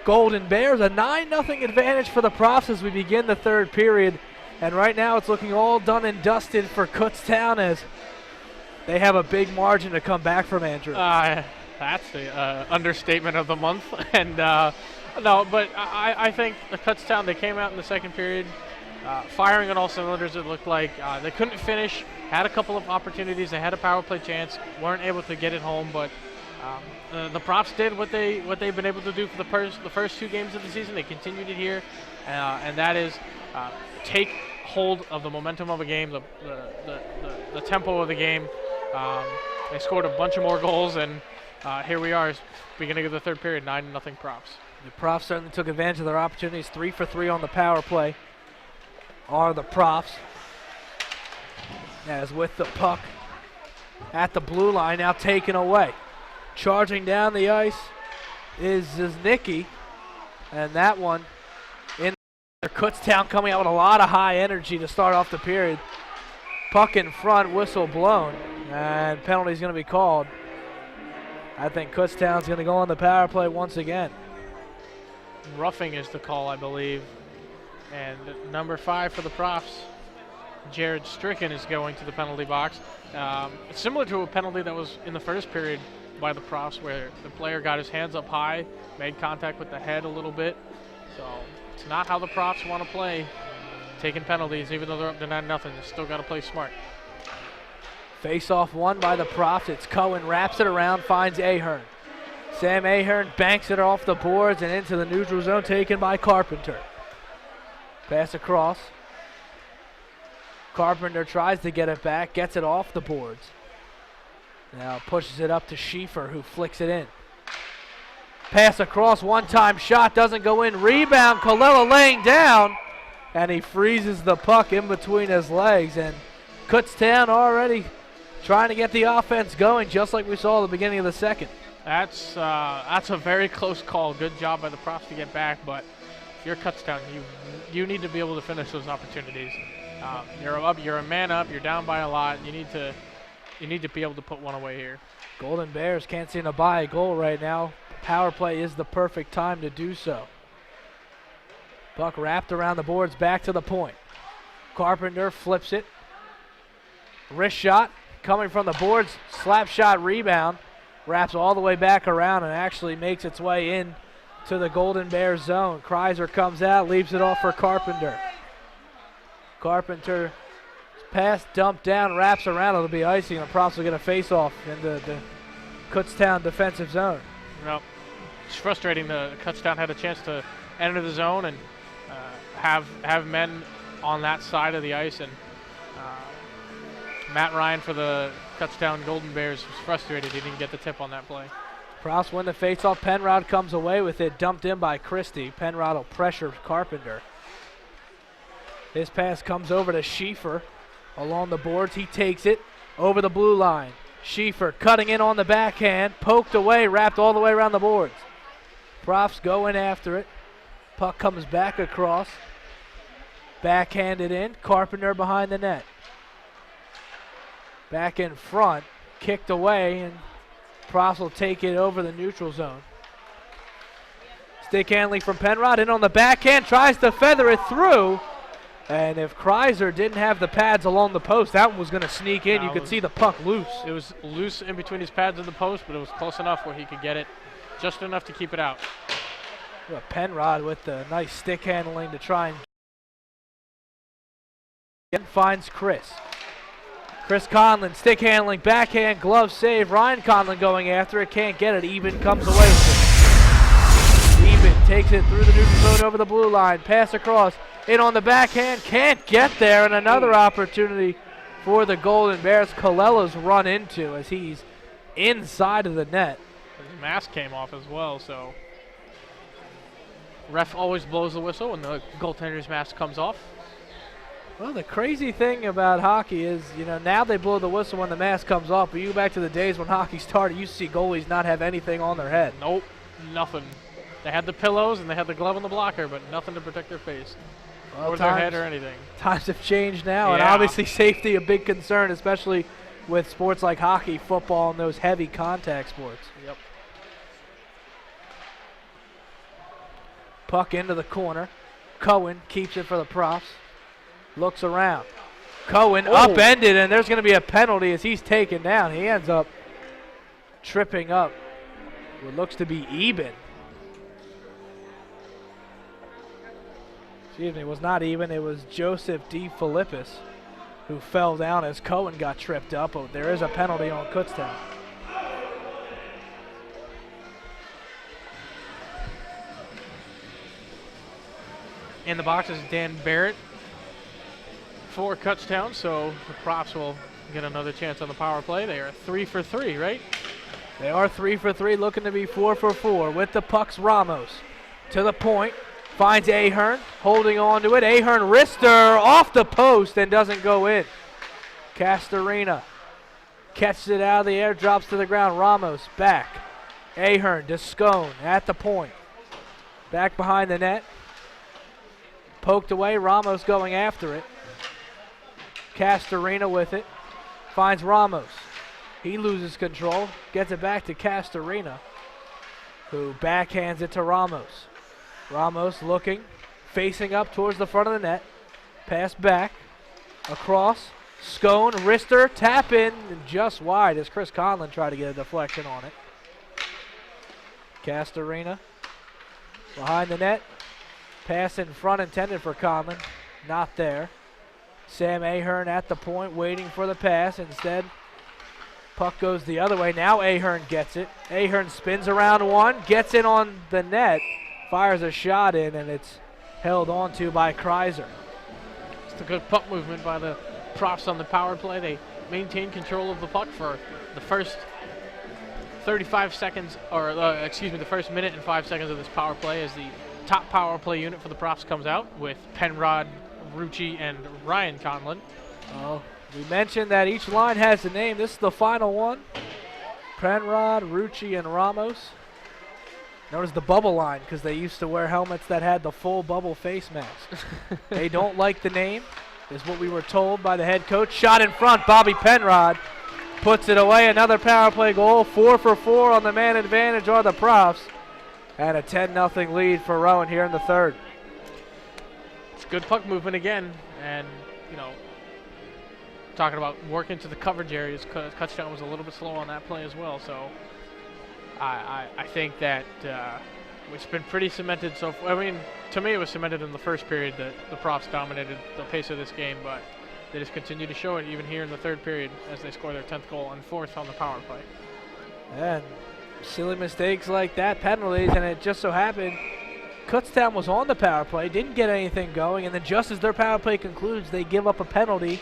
Golden Bears. A 9-0 advantage for the Profs as we begin the third period. And right now it's looking all done and dusted for Kutztown as they have a big margin to come back from, Andrew. That's the understatement of the month. And no, but I think the Kutztown, they came out in the second period firing on all cylinders. It looked like they couldn't finish, had a couple of opportunities, they had a power play chance, weren't able to get it home, but the Profs did what they've been able to do for the first 2 games of the season. They continued it here, and that is take hold of the momentum of a game, the tempo of the game. They scored a bunch of more goals, and here we are, beginning of the third period, 9-0 Profs. The Profs certainly took advantage of their opportunities. 3 for 3 on the power play are the Profs. As with the puck at the blue line, now taken away. Charging down the ice is Znicki, and that one in Kutztown coming out with a lot of high energy to start off the period. Puck in front, whistle blown, and penalty's going to be called. I think Kutztown's going to go on the power play once again. Roughing is the call, I believe. And number 5 for the Profs, Jared Stricken, is going to the penalty box. It's similar to a penalty that was in the first period by the Profs, where the player got his hands up high, made contact with the head a little bit. So it's not how the Profs want to play, taking penalties, even though they're up to 9-0. They still got to play smart. Face-off won by the Profs. It's Cohen, wraps it around, finds Ahern. Sam Ahern banks it off the boards and into the neutral zone, taken by Carpenter. Pass across. Carpenter tries to get it back, gets it off the boards. Now pushes it up to Schieffer, who flicks it in. Pass across, one-time shot, doesn't go in. Rebound, Colella laying down, and he freezes the puck in between his legs. And Kutztown already trying to get the offense going, just like we saw at the beginning of the second. That's a very close call. Good job by the Profs to get back, but if you're Kutztown, you need to be able to finish those opportunities. You're a man up, you're down by a lot. You need to be able to put one away here. Golden Bears can't seem to buy a goal right now. Power play is the perfect time to do so. Puck wrapped around the boards, back to the point. Carpenter flips it. Wrist shot coming from the boards, slap shot rebound. Wraps all the way back around and actually makes its way in to the Golden Bears zone. Kreiser comes out, leaves it off for Carpenter. Carpenter pass dumped down, wraps around. It'll be icing. The Profs will get a face-off in the Kutztown defensive zone. Well, it's frustrating. The Kutztown had a chance to enter the zone and have men on that side of the ice, and Matt Ryan for the Kutztown Golden Bears was frustrated. He didn't get the tip on that play. Profs win the face-off. Penrod comes away with it, dumped in by Christie. Penrod will pressure Carpenter. His pass comes over to Schieffer along the boards. He takes it over the blue line. Schieffer cutting in on the backhand, poked away, wrapped all the way around the boards. Profs going after it. Puck comes back across. Backhanded in. Carpenter behind the net. Back in front, kicked away, and Profs will take it over the neutral zone. Stick handling from Penrod, in on the backhand, tries to feather it through. And if Kreiser didn't have the pads along the post, that one was going to sneak in. You could see the puck loose. It was loose in between his pads and the post, but it was close enough where he could get it just enough to keep it out. Well, Penrod with the nice stick handling to try and finds Chris. Chris Conlon, stick handling, backhand, glove save. Ryan Conlon going after it, can't get it. Eben comes away with it. Eben takes it through the neutral zone over the blue line. Pass across, in on the backhand, can't get there. And another opportunity for the Golden Bears. Colella's run into as he's inside of the net. His mask came off as well, so ref always blows the whistle when the goaltender's mask comes off. Well, the crazy thing about hockey is, you know, now they blow the whistle when the mask comes off, but you go back to the days when hockey started, you see goalies not have anything on their head. Nope, nothing. They had the pillows and they had the glove on the blocker, but nothing to protect their face. or their head or anything. Times have changed now, and Yeah. obviously safety a big concern, especially with sports like hockey, football, and those heavy contact sports. Yep. Puck into the corner. Cohen keeps it for the Profs. Looks around. Cohen upended, and there's going to be a penalty as he's taken down. He ends up tripping up what looks to be Eben. Excuse me, it was not Eben. It was Joseph D. Philippus who fell down as Cohen got tripped up. Oh, there is a penalty on Kutztown. In the box is Dan Barrett for Kutztown, so the Profs will get another chance on the power play. They are 3 for 3, right? They are 3 for 3, looking to be 4 for 4. With the pucks, Ramos to the point, finds Ahern, holding on to it. Ahern wrister off the post and doesn't go in. Castorina catches it out of the air, drops to the ground. Ramos back. Ahern to Scone at the point. Back behind the net. Poked away, Ramos going after it. Castorina with it. Finds Ramos. He loses control, gets it back to Castorina, who backhands it to Ramos. Ramos looking, facing up towards the front of the net. Pass back, across, Scone, wrister, tap in, and just wide as Chris Conlon tried to get a deflection on it. Castorina behind the net. Pass in front intended for Conlon, not there. Sam Ahern at the point waiting for the pass. Instead, puck goes the other way. Now Ahern gets it. Ahern spins around one, gets in on the net, fires a shot in, and it's held on to by Kreiser. It's a good puck movement by the Profs on the power play. They maintain control of the puck for the first 35 seconds, or the first minute and 5 seconds of this power play as the top power play unit for the Profs comes out with Penrod, Rucci, and Ryan Conlon. Oh, we mentioned that each line has a name. This is the final one. Penrod, Rucci, and Ramos. Notice the bubble line because they used to wear helmets that had the full bubble face mask. They don't like the name, is what we were told by the head coach. Shot in front, Bobby Penrod puts it away. Another power play goal. 4 for 4 on the man advantage are the Profs. And a 10-0 lead for Rowan here in the third. It's good puck movement again, and talking about working to the coverage areas. Kutztown was a little bit slow on that play as well. So I think that it's been pretty cemented. So I mean, to me, it was cemented in the first period that the Profs dominated the pace of this game, but they just continue to show it even here in the third period as they score their 10th goal and 4th on the power play. And silly mistakes like that, penalties, and it just so happened Kutztown was on the power play, didn't get anything going, and then just as their power play concludes, they give up a penalty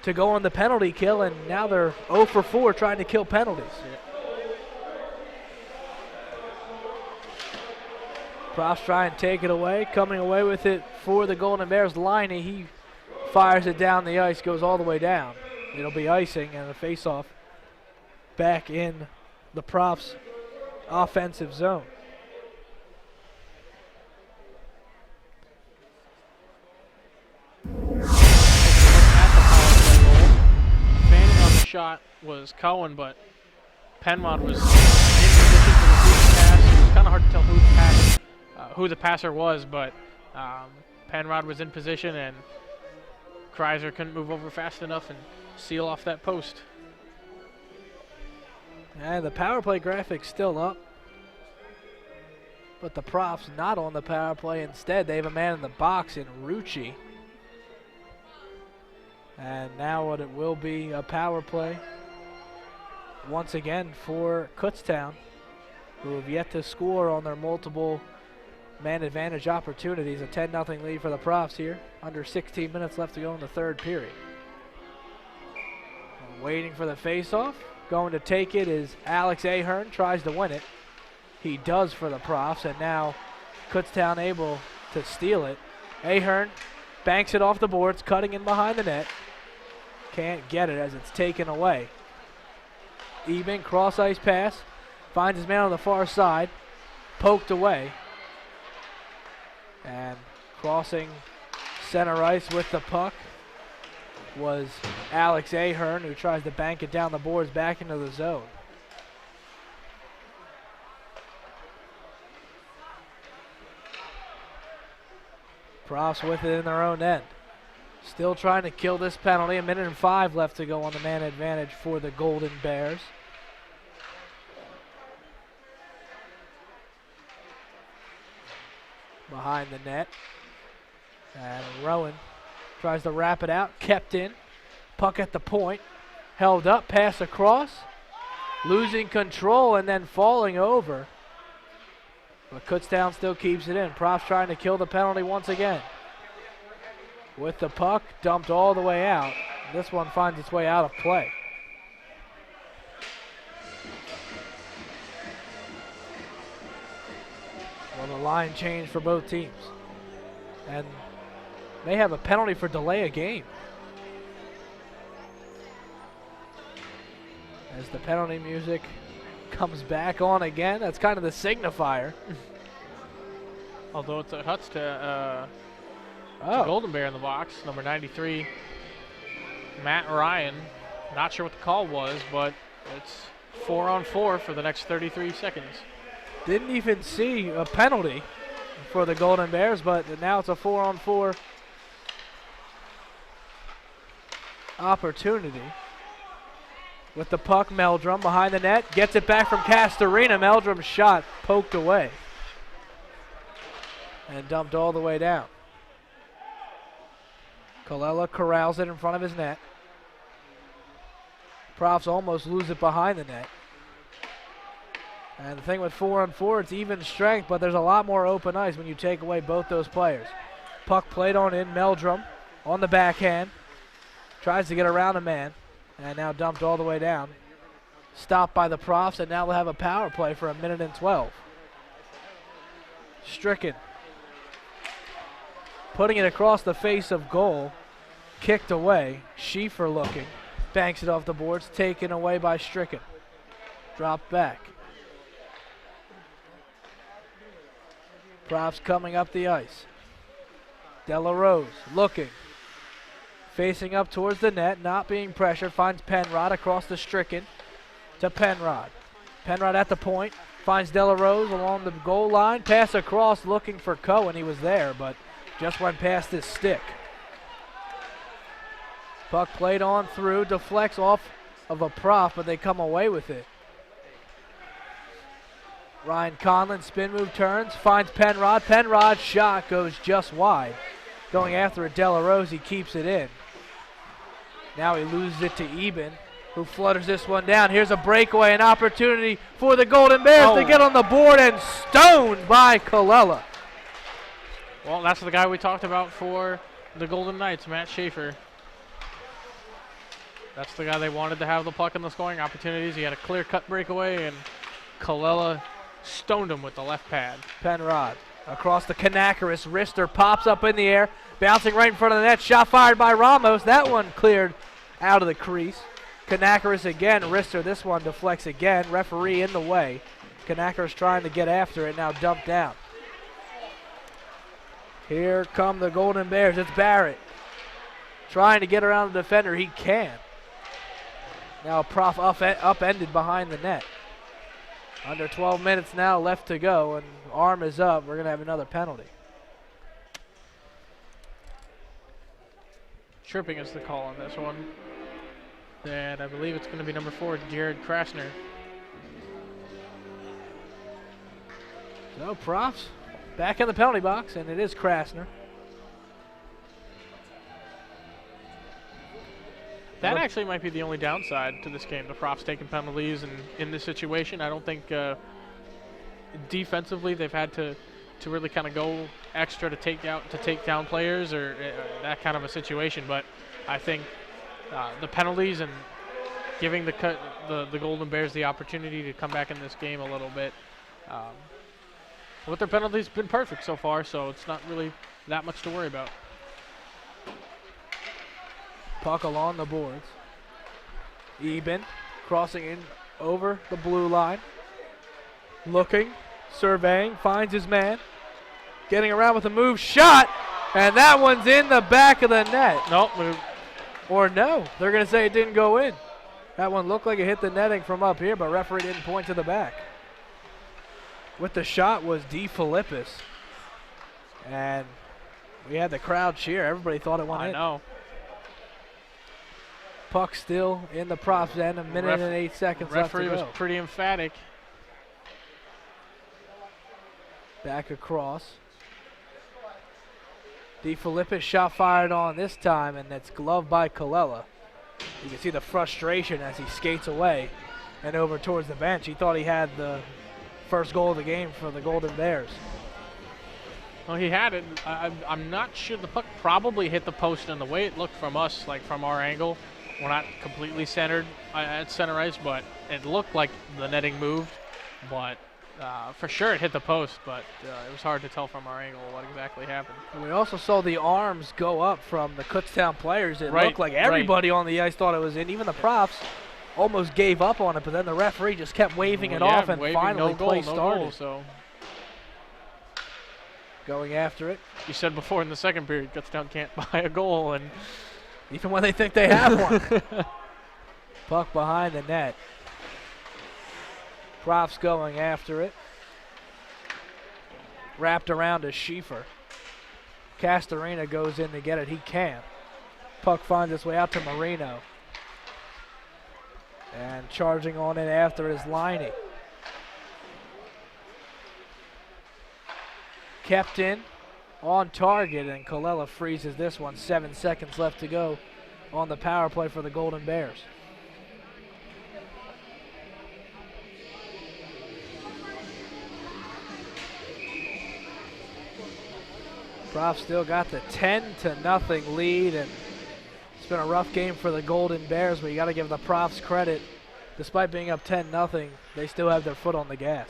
to go on the penalty kill, and now they're 0 for 4 trying to kill penalties. Profs try and take it away, coming away with it for the Golden Bears. Liney, he fires it down the ice, goes all the way down. It'll be icing and a face-off back in the Profs' offensive zone. Fanning on the shot was Cohen, but Penrod was in position for the deep pass. It was kind of hard to tell who the passer was, but Penrod was in position, and Kreiser couldn't move over fast enough and seal off that post. And the power play graphic's still up, but the Profs not on the power play. Instead, they have a man in the box in Rucci. And now what it will be a power play once again for Kutztown, who have yet to score on their multiple man advantage opportunities. A 10-0 lead for the Profs here. Under 16 minutes left to go in the third period. And waiting for the face-off. Going to take it is Alex Ahern, tries to win it. He does for the Profs, and now Kutztown able to steal it. Ahern banks it off the boards, cutting in behind the net. Can't get it as it's taken away. Eben, cross-ice pass, finds his man on the far side, poked away. And crossing Center ice with the puck was Alex Ahern, who tries to bank it down the boards back into the zone. Profs with it in their own end. Still trying to kill this penalty. 1:05 left to go on the man advantage for the Golden Bears. Behind the net. And Rowan tries to wrap it out. Kept in. Puck at the point. Held up. Pass across. Losing control and then falling over. But Kutztown still keeps it in. Profs trying to kill the penalty once again. With the puck, dumped all the way out. This one finds its way out of play. Well, the line change for both teams. And may have a penalty for delay of game. As the penalty music comes back on again, that's kind of the signifier. Although it's a Huts to Golden Bear in the box, number 93, Matt Ryan. Not sure what the call was, but it's 4-on-4 for the next 33 seconds. Didn't even see a penalty for the Golden Bears, but now it's a 4-on-4 opportunity. With the puck, Meldrum behind the net, gets it back from Castorina. Meldrum's shot poked away and dumped all the way down. Colella corrals it in front of his net. Profs almost lose it behind the net. And the thing with 4-on-4, it's even strength, but there's a lot more open ice when you take away both those players. Puck played on in, Meldrum on the backhand. Tries to get around a man, and now dumped all the way down. Stopped by the Profs, and now they'll have a power play for 1:12. Stricken. Putting it across the face of goal. Kicked away. Schieffer looking. Banks it off the boards. Taken away by Stricken. Dropped back. Profs coming up the ice. De La Rose looking. Facing up towards the net. Not being pressured. Finds Penrod across the Stricken to Penrod. Penrod at the point. Finds De La Rose along the goal line. Pass across looking for Cohen. He was there, but just went past his stick. Puck played on through. Deflects off of a Prof, but they come away with it. Ryan Conlon, spin move, turns, finds Penrod. Penrod's shot goes just wide. Going after it, De La Rose, he keeps it in. Now he loses it to Eben, who flutters this one down. Here's a breakaway, an opportunity for the Golden Bears to get on the board, and stoned by Colella. Well, that's the guy we talked about for the Golden Knights, Matt Schaefer. That's the guy they wanted to have the puck in the scoring opportunities. He had a clear-cut breakaway, and Colella stoned him with the left pad. Penrod across the Kanakeris. Rister pops up in the air, bouncing right in front of the net. Shot fired by Ramos. That one cleared out of the crease. Kanakeris again. Rister, this one deflects again. Referee in the way. Kanakeris trying to get after it. Now dumped down. Here come the Golden Bears. It's Barrett trying to get around the defender. He can. Now Prof upended behind the net. Under 12 minutes now left to go, and arm is up. We're going to have another penalty. Tripping is the call on this one. And I believe it's going to be number 4, Jared Krasner. So Profs back in the penalty box, and it is Krasner. That actually might be the only downside to this game. The Profs taking penalties, and in this situation, I don't think defensively they've had to really kind of go extra to take down players or that kind of a situation. But I think the penalties and giving the Golden Bears the opportunity to come back in this game a little bit. With their penalties, been perfect so far, so it's not really that much to worry about. Puck along the boards. Eben crossing in over the blue line. Looking, surveying, finds his man. Getting around with a move. Shot And that one's in the back of the net. Nope. Or no, they're going to say it didn't go in. That one looked like it hit the netting from up here, but referee didn't point to the back. With the shot was DeFilippis. And we had the crowd cheer. Everybody thought it went in. I know. Puck still in the Profs end, a minute and 8 seconds left to go. Referee was pretty emphatic. Back across. DeFilippis shot fired on this time, and it's gloved by Colella. You can see the frustration as he skates away and over towards the bench. He thought he had the first goal of the game for the Golden Bears. Well, he had it. I'm not sure. The puck probably hit the post, and the way it looked from us, like from our angle, we're not completely centered at center ice, but it looked like the netting moved. But for sure it hit the post, but it was hard to tell from our angle what exactly happened. And we also saw the arms go up from the Kutztown players. It looked like everybody on the ice thought it was in. Even the Profs almost gave up on it, but then the referee just kept waving it off, and finally play started. So going after it. You said before in the second period, Kutztown can't buy a goal, and even when they think they have one. Puck behind the net. Profs going after it. Wrapped around to Schieffer. Castorina goes in to get it. He can. Puck finds its way out to Marino. And charging on it after is Liney. Kept in, on target, and Colella freezes this one. 7 seconds left to go on the power play for the Golden Bears. Profs still got the 10-0 lead, and it's been a rough game for the Golden Bears, but you got to give the Profs credit. Despite being up 10-0, they still have their foot on the gas.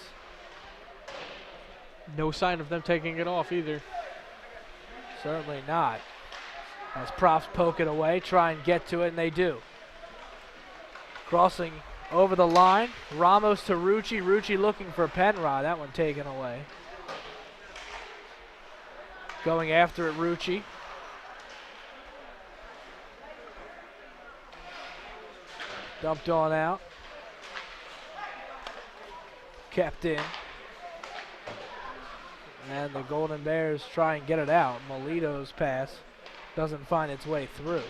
No sign of them taking it off either. Certainly not. As Profs poke it away, try and get to it, and they do. Crossing over the line, Ramos to Rucci. Rucci looking for Penrod. That one taken away. Going after it, Rucci. Dumped on out. Kept in. And the Golden Bears try and get it out. Melito's pass doesn't find its way through.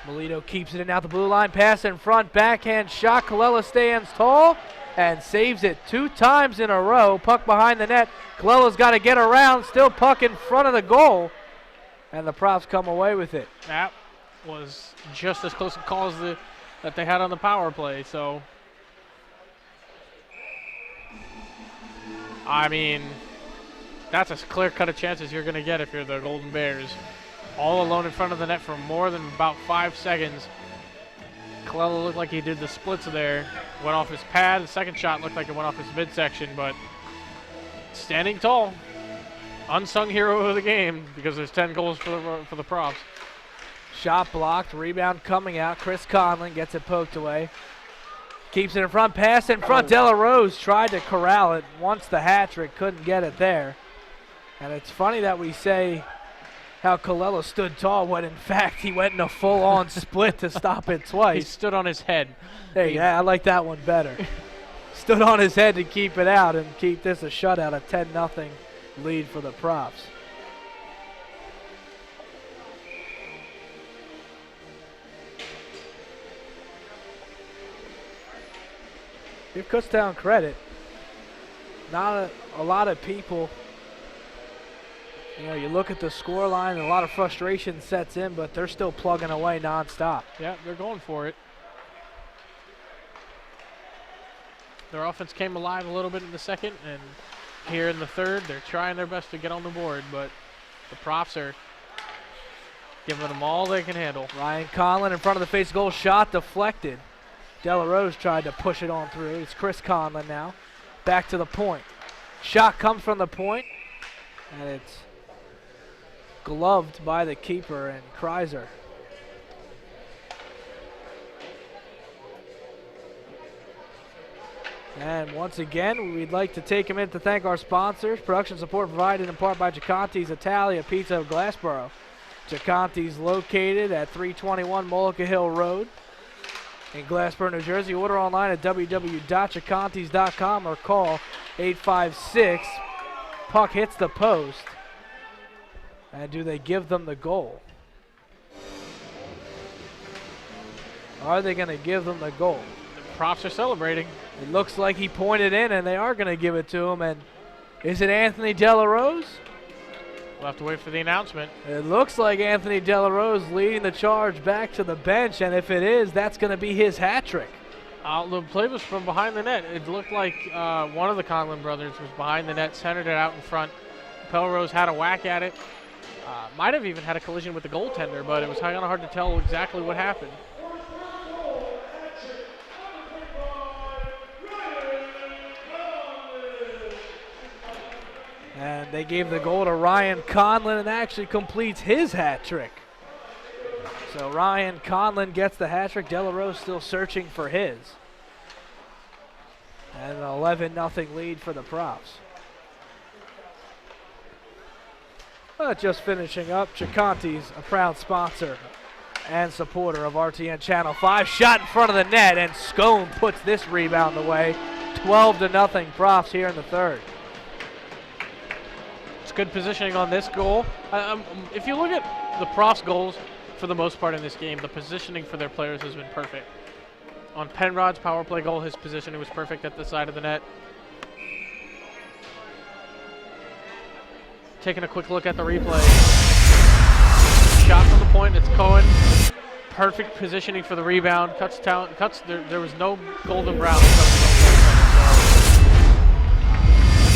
Melito keeps it in out the blue line. Pass in front. Backhand shot. Colella stands tall and saves it 2 times in a row. Puck behind the net. Colella's got to get around. Still puck in front of the goal. And the Profs come away with it. That was just as close a call as that they had on the power play. So, I mean, that's as clear-cut a chance as you're going to get if you're the Golden Bears. All alone in front of the net for more than about 5 seconds. Colella looked like he did the splits there. Went off his pad. The second shot looked like it went off his midsection, but standing tall. Unsung hero of the game because there's 10 goals for the Profs. Shot blocked. Rebound coming out. Chris Conlon gets it poked away. Keeps it in front. Pass in front. De La Rose tried to corral it. Wants the hat trick. Couldn't get it there. And it's funny that we say how Colella stood tall when, in fact, he went in a full-on split to stop it twice. He stood on his head. Hey, yeah, I like that one better. Stood on his head to keep it out and keep this a shutout, a 10-0 lead for the Profs. Give Kutztown credit. Not a lot of people. You know, you look at the score line, and a lot of frustration sets in, but they're still plugging away nonstop. Yeah, they're going for it. Their offense came alive a little bit in the second, and here in the third, they're trying their best to get on the board, but the Profs are giving them all they can handle. Ryan Conlon in front of the face goal, shot deflected. De La Rose tried to push it on through. It's Chris Conlon now. Back to the point. Shot comes from the point, and it's gloved by the keeper and Kreiser. And once again, we'd like to take a minute to thank our sponsors. Production support provided in part by Acchitelli's Italia Pizza of Glassboro. Acchitelli's located at 321 Mullica Hill Road in Glassboro, New Jersey. Order online at www.acchitellis.com or call 856. Puck hits the post. And do they give them the goal? Are they going to give them the goal? The Profs are celebrating. It looks like he pointed in, and they are going to give it to him. And is it Anthony Delarose? We'll have to wait for the announcement. It looks like Anthony Delarose leading the charge back to the bench, and if it is, that's going to be his hat trick. The play was from behind the net. It looked like one of the Conlon brothers was behind the net, centered it out in front. Pelrose had a whack at it. Might have even had a collision with the goaltender, but it was kind of hard to tell exactly what happened. And they gave the goal to Ryan Conlon, and actually completes his hat trick. So Ryan Conlon gets the hat trick. Delarose still searching for his. And an 11-0 lead for the Profs. Well, just finishing up, Acchitelli's a proud sponsor and supporter of RTN Channel 5. Shot in front of the net, and Scone puts this rebound away. 12-0 Profs here in the third. It's good positioning on this goal. If you look at the Profs' goals, for the most part in this game, the positioning for their players has been perfect. On Penrod's power play goal, his positioning was perfect at the side of the net. Taking a quick look at the replay. Shot from the point, it's Cohen. Perfect positioning for the rebound. There was no golden brown.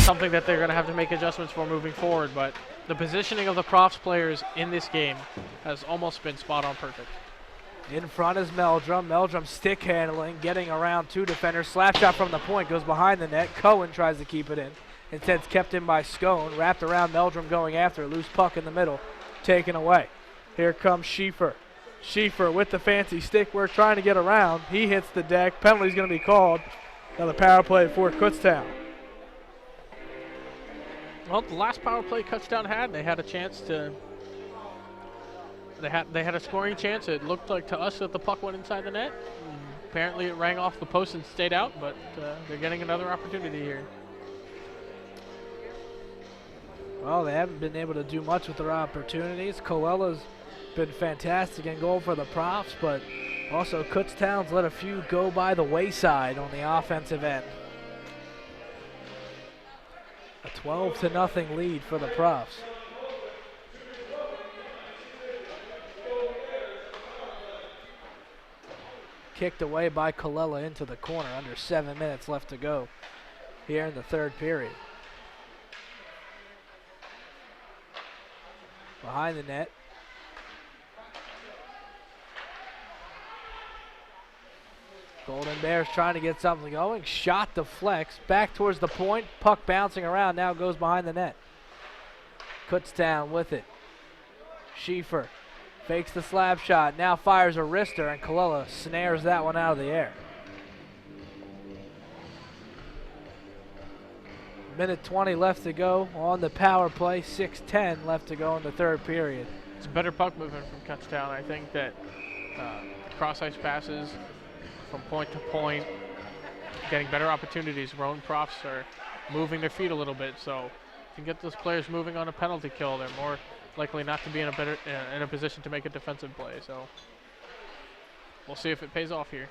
Something that they're going to have to make adjustments for moving forward, but the positioning of the Profs players in this game has almost been spot on perfect. In front is Meldrum. Meldrum stick handling, getting around two defenders. Slap shot from the point, goes behind the net. Cohen tries to keep it in. Instead, it's kept in by Scone. Wrapped around Meldrum going after it. Loose puck in the middle, taken away. Here comes Schieffer. Schieffer with the fancy stick work, trying to get around. He hits the deck. Penalty's going to be called. Another power play for Kutztown. Well, the last power play Kutztown had, they had a chance to. They had a scoring chance. It looked like to us that the puck went inside the net. Apparently, it rang off the post and stayed out, but they're getting another opportunity here. Well, they haven't been able to do much with their opportunities. Coella's been fantastic in goal for the Profs, but also Kutztown's let a few go by the wayside on the offensive end. A 12-0 lead for the Profs. Kicked away by Colella into the corner. Under 7 minutes left to go here in the third period. Behind the net. Golden Bears trying to get something going. Shot deflects back towards the point. Puck bouncing around. Now goes behind the net. Kutztown with it. Schieffer fakes the slap shot. Now fires a wrister, and Colella snares that one out of the air. Minute 20 left to go on the power play. 6:10 left to go in the third period. It's better puck movement from Kutztown. I think that cross-ice passes from point to point, getting better opportunities. Rowan Profs are moving their feet a little bit, so if you can get those players moving on a penalty kill, they're more likely not to be in a position to make a defensive play. So we'll see if it pays off here.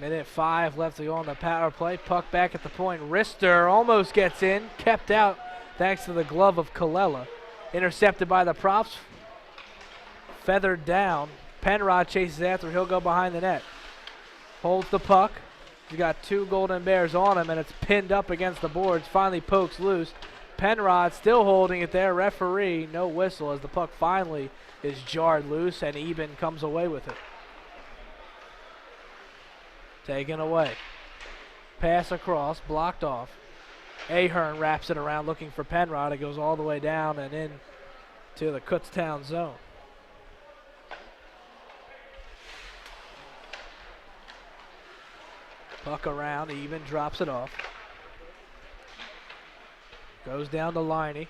Minute 5 left to go on the power play. Puck back at the point. Wrister almost gets in, kept out thanks to the glove of Colella. Intercepted by the Profs. Feathered down. Penrod chases after. He'll go behind the net. Holds the puck. He's got two Golden Bears on him, and it's pinned up against the boards. Finally pokes loose. Penrod still holding it there. Referee, no whistle as the puck finally is jarred loose, and Eben comes away with it. Taken away. Pass across, blocked off. Ahern wraps it around looking for Penrod. It goes all the way down and in to the Kutztown zone. Puck around, even drops it off. Goes down to Liney.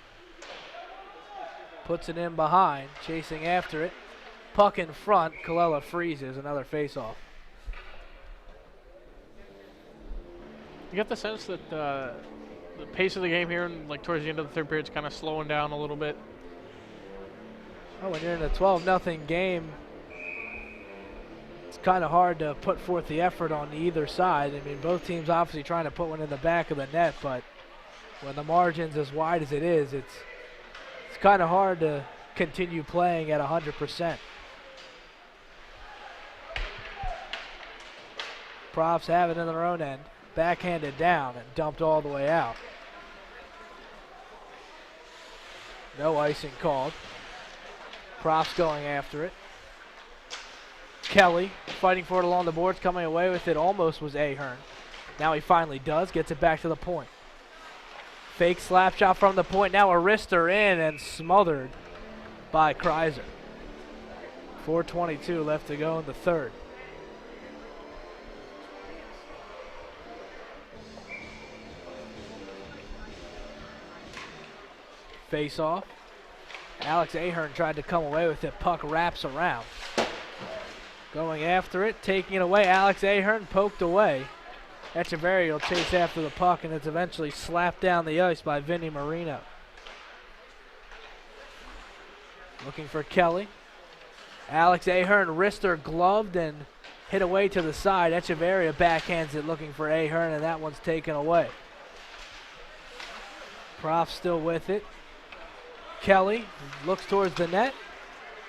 Puts it in behind, chasing after it. Puck in front, Colella freezes, another face-off. You get the sense that the pace of the game here, like towards the end of the third period, is kind of slowing down a little bit. Oh, when you're in a 12-0 game, it's kind of hard to put forth the effort on either side. I mean, both teams obviously trying to put one in the back of the net, but when the margin's as wide as it is, it's kind of hard to continue playing at 100%. Profs have it in their own end. Backhanded down and dumped all the way out. No icing called. Profs going after it. Kelly fighting for it along the boards, coming away with it almost was Ahern. Now he finally does, gets it back to the point. Fake slap shot from the point, now a wrister in and smothered by Kreiser. 4:22 left to go in the third. Face off. Alex Ahern tried to come away with it. Puck wraps around. Going after it, taking it away. Alex Ahern poked away. Echeverry will chase after the puck, and it's eventually slapped down the ice by Vinny Marino. Looking for Kelly. Alex Ahern, wrister gloved and hit away to the side. Echeverry backhands it, looking for Ahern, and that one's taken away. Prof still with it. Kelly looks towards the net.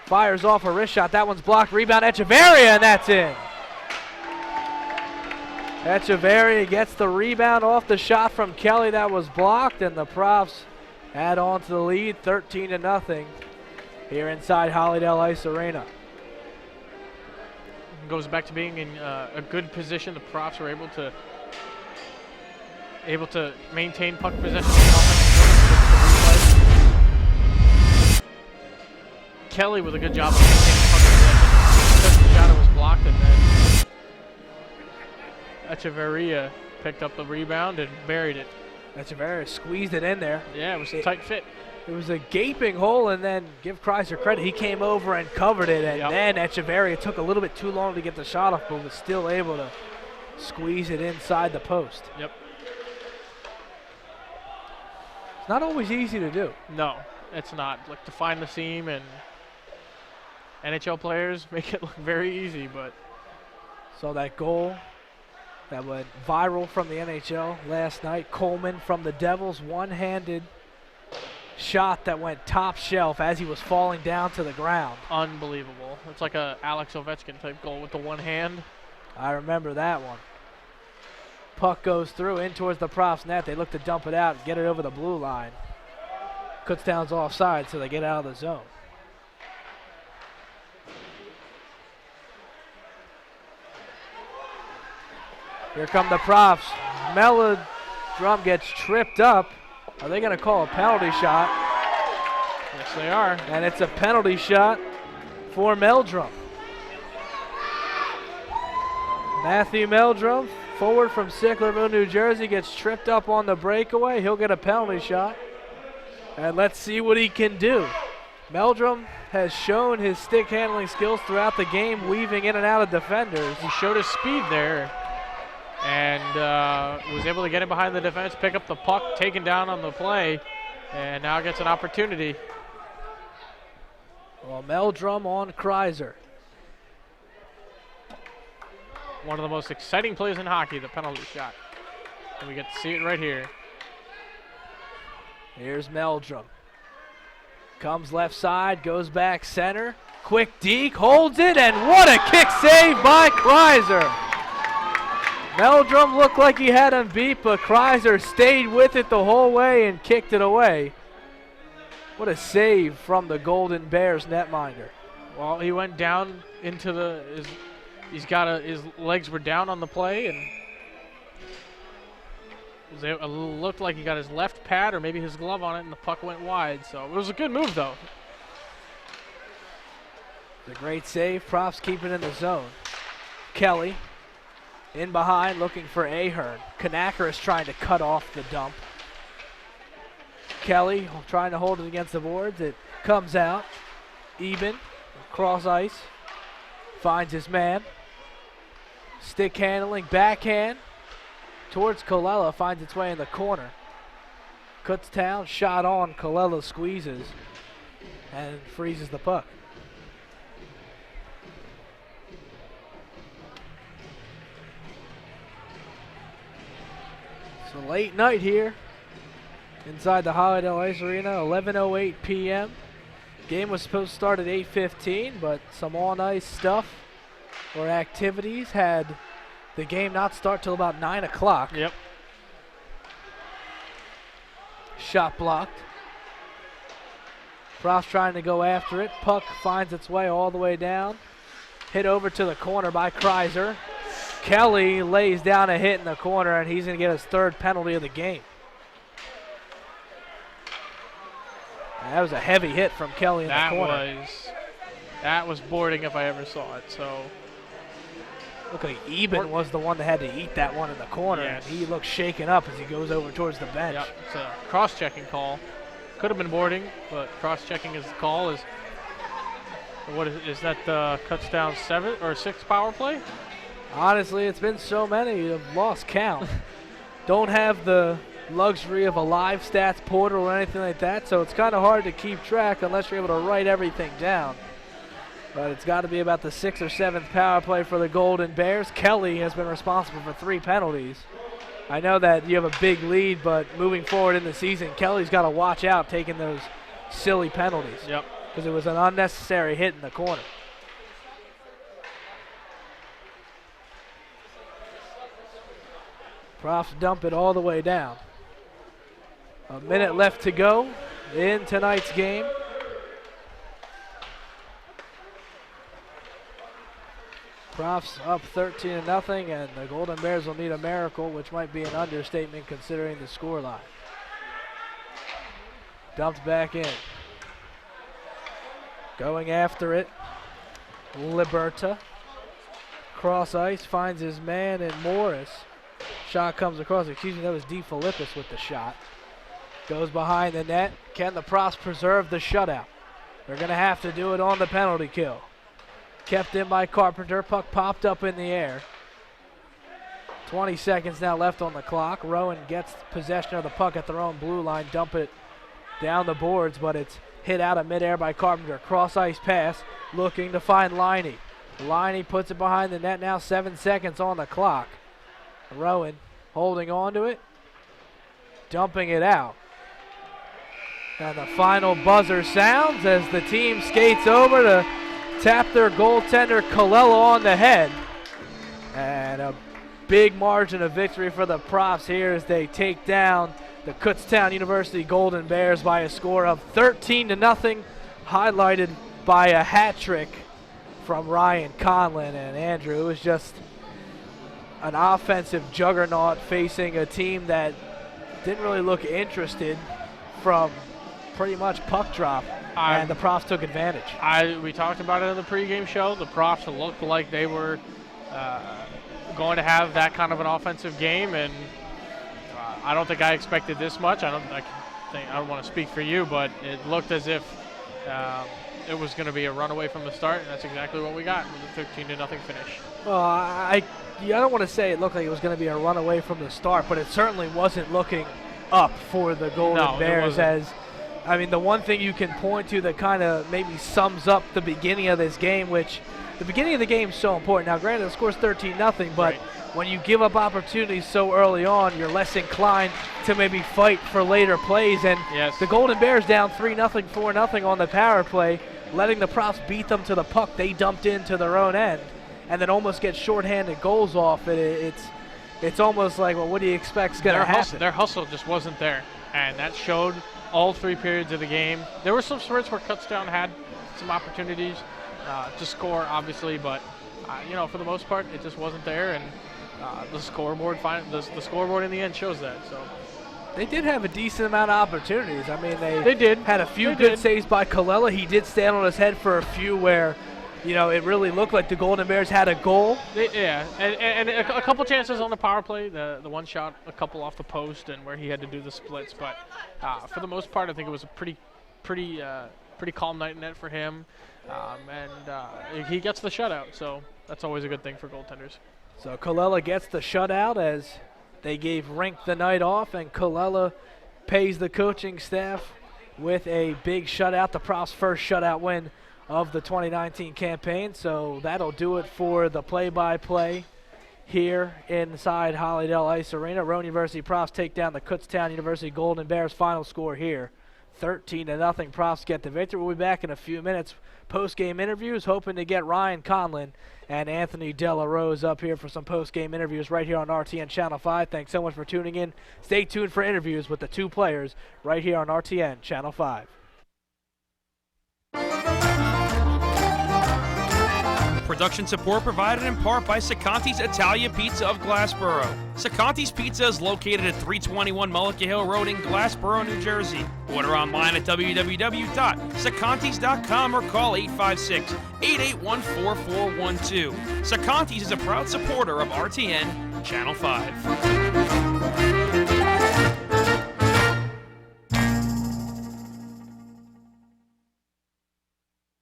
Fires off a wrist shot. That one's blocked. Rebound Echeverry, and that's in. Echeverry gets the rebound off the shot from Kelly that was blocked, and the Profs add on to the lead, 13-0 here inside Hollydell Ice Arena. Goes back to being in a good position. The Profs were able to maintain puck possession. Kelly with a good job of maintaining puck possession. The shot was blocked, and then Echeverria picked up the rebound and buried it. Echeverria squeezed it in there. Yeah, it was a tight fit. It was a gaping hole, and then give Kreiser credit. He came over and covered it, and then Echeverria took a little bit too long to get the shot off, but was still able to squeeze it inside the post. Yep. It's not always easy to do. No, it's not. Like, to find the seam, and NHL players make it look very easy, but. So that goal that went viral from the NHL last night, Coleman from the Devils, one-handed shot that went top shelf as he was falling down to the ground. Unbelievable. It's like a Alex Ovechkin type goal with the one hand. I remember that one. Puck goes through in towards the Profs net. They look to dump it out and get it over the blue line. Kutztown's offside, so they get out of the zone. Here come the Profs. Melodrum gets tripped up. Are they going to call a penalty shot? Yes, they are. And it's a penalty shot for Meldrum. Matthew Meldrum, forward from Sicklerville, New Jersey, gets tripped up on the breakaway. He'll get a penalty shot. And let's see what he can do. Meldrum has shown his stick handling skills throughout the game, weaving in and out of defenders. He showed his speed there. And was able to get in behind the defense, pick up the puck, taken down on the play, and now gets an opportunity. Well, Meldrum on Kreiser. One of the most exciting plays in hockey, the penalty shot. And we get to see it right here. Here's Meldrum. Comes left side, goes back center. Quick deke, holds it, and what a kick save by Kreiser. Meldrum looked like he had him beat, but Kreiser stayed with it the whole way and kicked it away. What a save from the Golden Bears netminder. Well, he went down into the his legs were down on the play, and it looked like he got his left pad or maybe his glove on it, and the puck went wide. So it was a good move, though. It's a great save. Profs keep it in the zone. Kelly In behind, looking for Ahern. Kanakar is trying to cut off the dump. Kelly trying to hold it against the boards. It comes out. Eben, cross ice, finds his man. Stick handling, backhand towards Colella, finds its way in the corner. Kutztown shot on, Colella squeezes and freezes the puck. So late night here inside the Hollydell Ice Arena, 11:08 p.m. Game was supposed to start at 8:15, but some on-ice stuff or activities had the game not start till about 9 o'clock. Yep. Shot blocked. Profs trying to go after it. Puck finds its way all the way down. Hit over to the corner by Kreiser. Kelly lays down a hit in the corner, and he's going to get his third penalty of the game. And that was a heavy hit from Kelly in the corner. That was boarding if I ever saw it. So looked like Eben was the one that had to eat that one in the corner, yes. and he looks shaken up as he goes over towards the bench. Yep, it's a cross-checking call. Could have been boarding, but cross-checking is the call. What is that the Kutztown 7 or 6 power play? Honestly, it's been so many, you've lost count. Don't have the luxury of a live stats portal or anything like that, so it's kind of hard to keep track unless you're able to write everything down. But it's got to be about the 6th or 7th power play for the Golden Bears. Kelly has been responsible for 3 penalties. I know that you have a big lead, but moving forward in the season, Kelly's got to watch out taking those silly penalties. Yep. Because it was an unnecessary hit in the corner. Profs dump it all the way down. A minute left to go in tonight's game. Profs up 13-0, and the Golden Bears will need a miracle, which might be an understatement considering the scoreline. Dumped back in. Going after it, Liberta. Cross ice, finds his man in Morris. Shot comes across, excuse me, that was DeFilippis with the shot. Goes behind the net. Can the Profs preserve the shutout? They're going to have to do it on the penalty kill. Kept in by Carpenter. Puck popped up in the air. 20 seconds now left on the clock. Rowan gets possession of the puck at their own blue line. Dump it down the boards, but it's hit out of midair by Carpenter. Cross ice pass, looking to find Liney. Liney puts it behind the net now. 7 seconds on the clock. Rowan holding on to it. Dumping it out. And the final buzzer sounds as the team skates over to tap their goaltender Colella on the head. And a big margin of victory for the Profs here as they take down the Kutztown University Golden Bears by a score of 13-0, highlighted by a hat trick from Ryan Conlon. And Andrew, it was just an offensive juggernaut facing a team that didn't really look interested from pretty much puck drop, and the Profs took advantage. We talked about it in the pregame show. The Profs looked like they were going to have that kind of an offensive game, and I don't think I expected this much. I don't want to speak for you, but it looked as if it was going to be a runaway from the start, and that's exactly what we got with a 13-0 finish. Well, I don't want to say it looked like it was going to be a runaway from the start, but it certainly wasn't looking up for the Golden Bears. I mean, the one thing you can point to that kind of maybe sums up the beginning of this game, which the beginning of the game is so important. Now, granted, the score's 13-0, but when you give up opportunities so early on, you're less inclined to maybe fight for later plays. And the Golden Bears down 3-0, 4-0 on the power play, letting the Profs beat them to the puck they dumped into their own end, and then almost get shorthanded goals off. It's almost like, well, what do you expect is going to happen? Their hustle just wasn't there, and that showed all 3 periods of the game. There were some spurts where Kutztown had some opportunities to score, obviously, but for the most part, it just wasn't there, and the scoreboard in the end shows that. So they did have a decent amount of opportunities. I mean, they did had a few good saves by Colella. He did stand on his head for a few where it really looked like the Golden Bears had a goal. Yeah, and a couple chances on the power play. The one shot, a couple off the post, and where he had to do the splits. But for the most part, I think it was a pretty calm night in net for him, and he gets the shutout. So that's always a good thing for goaltenders. So Colella gets the shutout as they gave Rink the night off, and Colella pays the coaching staff with a big shutout, the Profs' first shutout win of the 2019 campaign. So that'll do it for the play-by-play here inside Hollydell Ice Arena. Rowan University Profs take down the Kutztown University Golden Bears. Final score here, 13-0. Profs get the victory. We'll be back in a few minutes. Post-game interviews, hoping to get Ryan Conlon and Anthony Della Rose up here for some post-game interviews right here on RTN Channel 5. Thanks so much for tuning in. Stay tuned for interviews with the two players right here on RTN Channel 5. Production support provided in part by Acchitelli's Italian Pizza of Glassboro. Acchitelli's Pizza is located at 321 Mullica Hill Road in Glassboro, New Jersey. Order online at www.acchitellis.com or call 856-881-4412. Acchitelli's is a proud supporter of RTN Channel 5.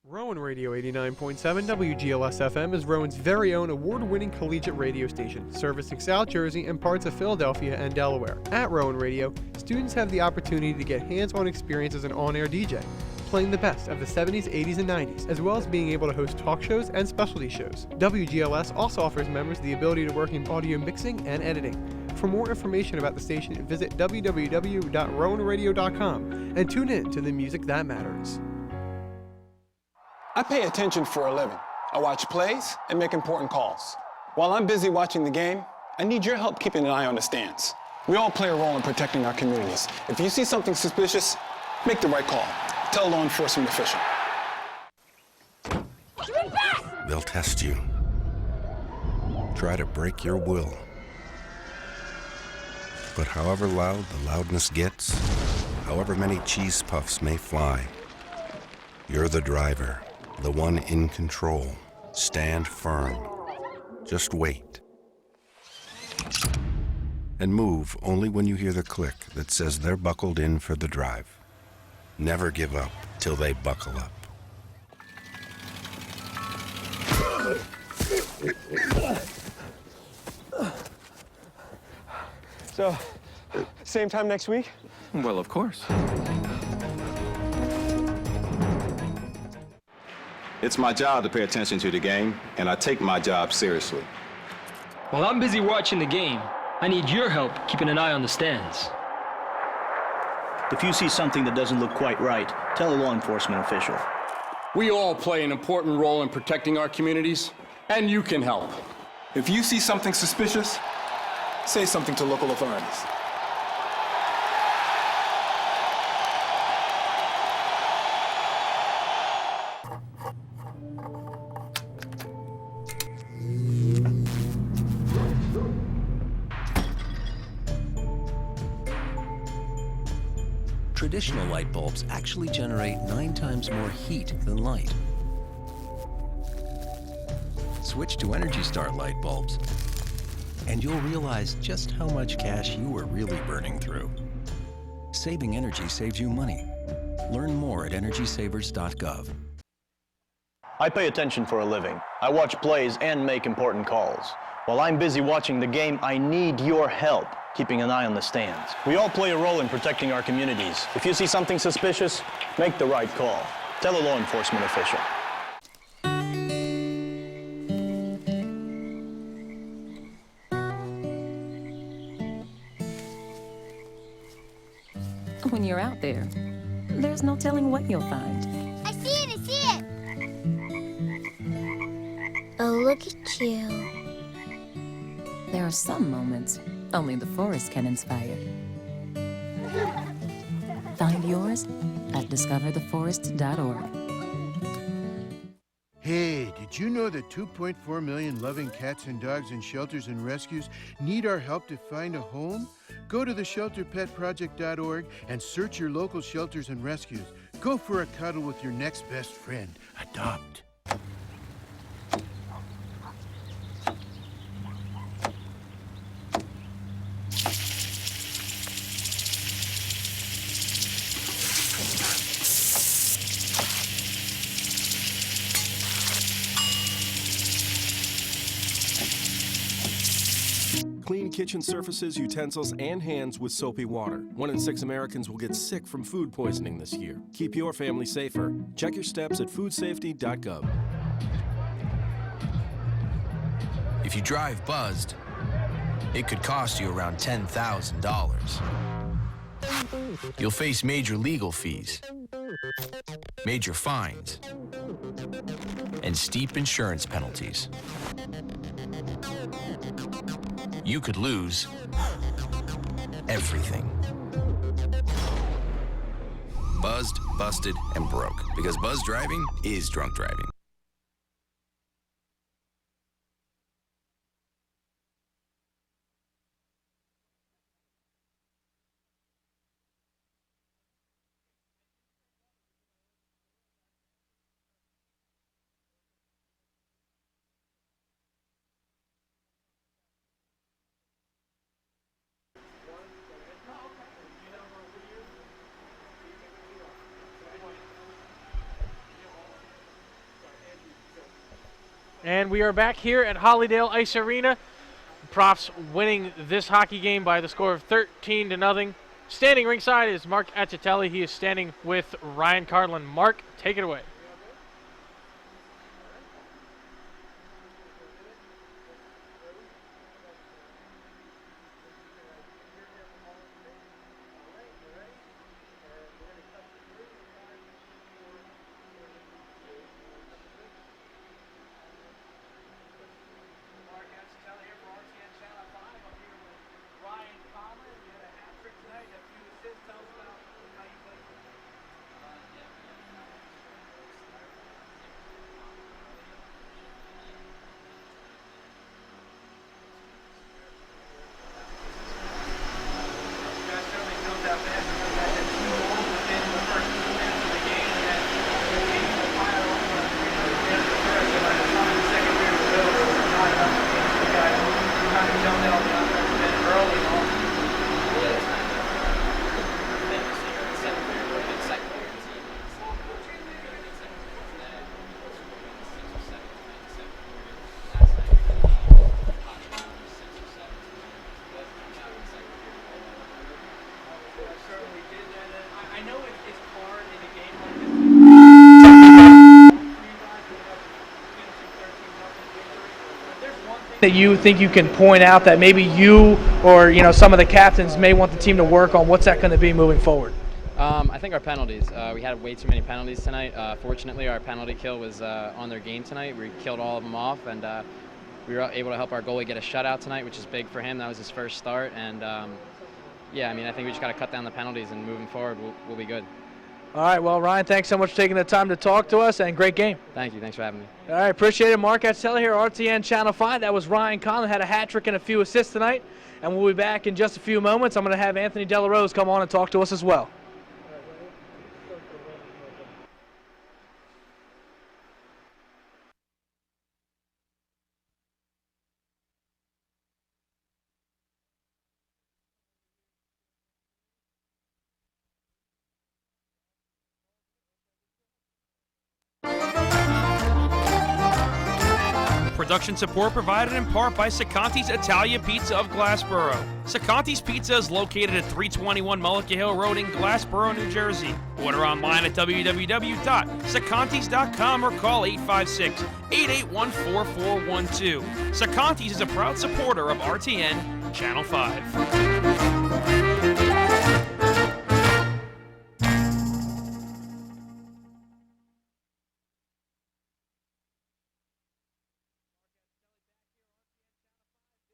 Rowan Radio 89.7 WGLS FM is Rowan's very own award-winning collegiate radio station, servicing South Jersey and parts of Philadelphia and Delaware. At Rowan Radio, students have the opportunity to get hands-on experience as an on-air DJ, playing the best of the 70s, 80s, and 90s, as well as being able to host talk shows and specialty shows. WGLS also offers members the ability to work in audio mixing and editing. For more information about the station, visit www.rowanradio.com and tune in to the music that matters. I pay attention for a living. I watch plays and make important calls. While I'm busy watching the game, I need your help keeping an eye on the stands. We all play a role in protecting our communities. If you see something suspicious, make the right call. Tell a law enforcement official. They'll test you. Try to break your will. But however loud the loudness gets, however many cheese puffs may fly, you're the driver. The one in control. Stand firm. Just wait. And move only when you hear the click that says they're buckled in for the drive. Never give up till they buckle up. So, same time next week? Well, of course. It's my job to pay attention to the game, and I take my job seriously. While I'm busy watching the game, I need your help keeping an eye on the stands. If you see something that doesn't look quite right, tell a law enforcement official. We all play an important role in protecting our communities, and you can help. If you see something suspicious, say something to local authorities. Traditional light bulbs actually generate 9 times more heat than light. Switch to Energy Star light bulbs, and you'll realize just how much cash you are really burning through. Saving energy saves you money. Learn more at EnergySavers.gov. I pay attention for a living. I watch plays and make important calls. While I'm busy watching the game, I need your help keeping an eye on the stands. We all play a role in protecting our communities. If you see something suspicious, make the right call. Tell a law enforcement official. When you're out there, there's no telling what you'll find. I see it! I see it! Oh, look at you. There are some moments only the forest can inspire. Find yours at discovertheforest.org. Hey, did you know that 2.4 million loving cats and dogs in shelters and rescues need our help to find a home? Go to theshelterpetproject.org and search your local shelters and rescues. Go for a cuddle with your next best friend. Adopt. kitchen surfaces, utensils, and hands with soapy water. 1 in 6 Americans will get sick from food poisoning this year. Keep your family safer. Check your steps at foodsafety.gov. If you drive buzzed, it could cost you around $10,000. You'll face major legal fees, major fines, and steep insurance penalties. You could lose everything. Buzzed, busted, and broke. Because buzz driving is drunk driving. And we are back here at Hollydell Ice Arena. Profs winning this hockey game by the score of 13-0. Standing ringside is Marc Acchitelli. He is standing with Ryan Conlon. Marc, take it away. That you think you can point out that maybe you or some of the captains may want the team to work on? What's that going to be moving forward? I think our penalties. We had way too many penalties tonight. Fortunately, our penalty kill was on their game tonight. We killed all of them off, and we were able to help our goalie get a shutout tonight, which is big for him. That was his first start, and yeah, I mean, I think we just got to cut down the penalties, and moving forward, we'll be good. All right, well, Ryan, thanks so much for taking the time to talk to us, and great game. Thank you. Thanks for having me. All right, appreciate it. Marc Acchitelli here, RTN Channel 5. That was Ryan Conlon, had a hat trick and a few assists tonight, and we'll be back in just a few moments. I'm going to have Anthony Delarose come on and talk to us as well. Production support provided in part by Sacanti's Italia Pizza of Glassboro. Sacanti's Pizza is located at 321 Mullica Hill Road in Glassboro, New Jersey. Order online at www.sacantis.com or call 856-881-4412. Sacanti's is a proud supporter of RTN Channel 5.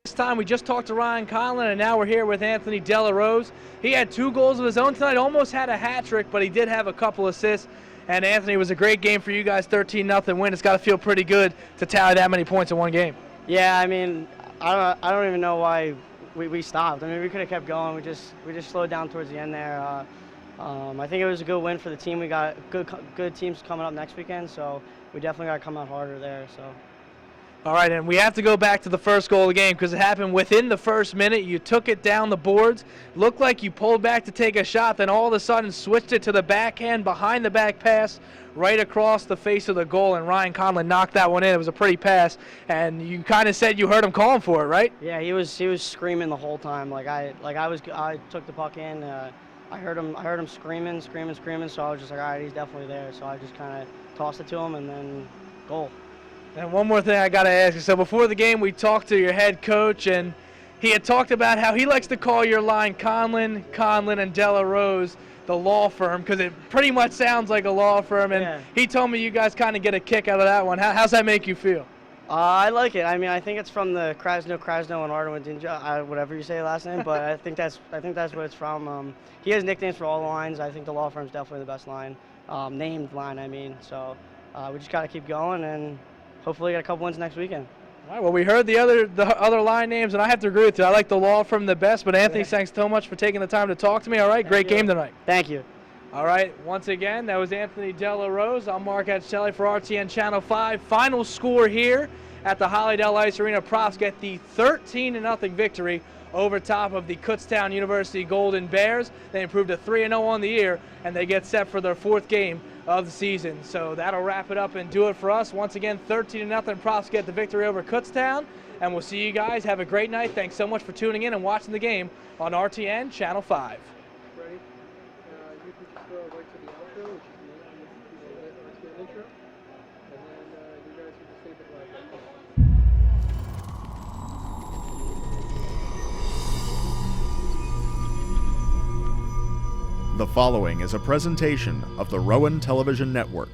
This time we just talked to Ryan Conlon, and now we're here with Anthony Delarose. He had 2 goals of his own tonight, almost had a hat trick, but he did have a couple assists. And Anthony, it was a great game for you guys, 13-0 win. It's got to feel pretty good to tally that many points in one game. Yeah, I mean, I don't even know why we stopped. I mean, we could have kept going. We just slowed down towards the end there. I think it was a good win for the team. We got good teams coming up next weekend, so we definitely got to come out harder there. So. All right, and we have to go back to the first goal of the game because it happened within the first minute. You took it down the boards, looked like you pulled back to take a shot, then all of a sudden switched it to the backhand, behind the back pass, right across the face of the goal, and Ryan Conlon knocked that one in. It was a pretty pass, and you kind of said you heard him calling for it, right? Yeah, he was screaming the whole time. I took the puck in. I heard him screaming. So I was just like, all right, he's definitely there. So I just kind of tossed it to him, and then goal. And one more thing I got to ask you. So before the game, we talked to your head coach, and he had talked about how he likes to call your line Conlon, and Della Rose, the law firm, because it pretty much sounds like a law firm. And he told me you guys kind of get a kick out of that one. How's that make you feel? I like it. I mean, I think it's from the Krasno and Arden, whatever you say last name, but I think that's what it's from. He has nicknames for all the lines. I think the law firm's definitely the best line, named line. I mean, so we just gotta keep going and hopefully get a couple wins next weekend. All right, well, we heard the other line names, and I have to agree with you. I like the law firm the best, but Anthony, thanks so much for taking the time to talk to me. All right, great game tonight. Thank you. All right, once again, that was Anthony Della Rose. I'm Marc Acchitelli for RTN Channel 5. Final score here at the Hollydell Ice Arena. Profs get the 13-0 victory over top of the Kutztown University Golden Bears. They improved to 3-0 on the year, and they get set for their 4th game of the season. So that'll wrap it up and do it for us. Once again, 13-0. Profs get the victory over Kutztown, and we'll see you guys. Have a great night. Thanks so much for tuning in and watching the game on RTN Channel 5. Ready? You can just go right to the outro, which is the intro, and then you guys can just save it live. The following is a presentation of the Rowan Television Network.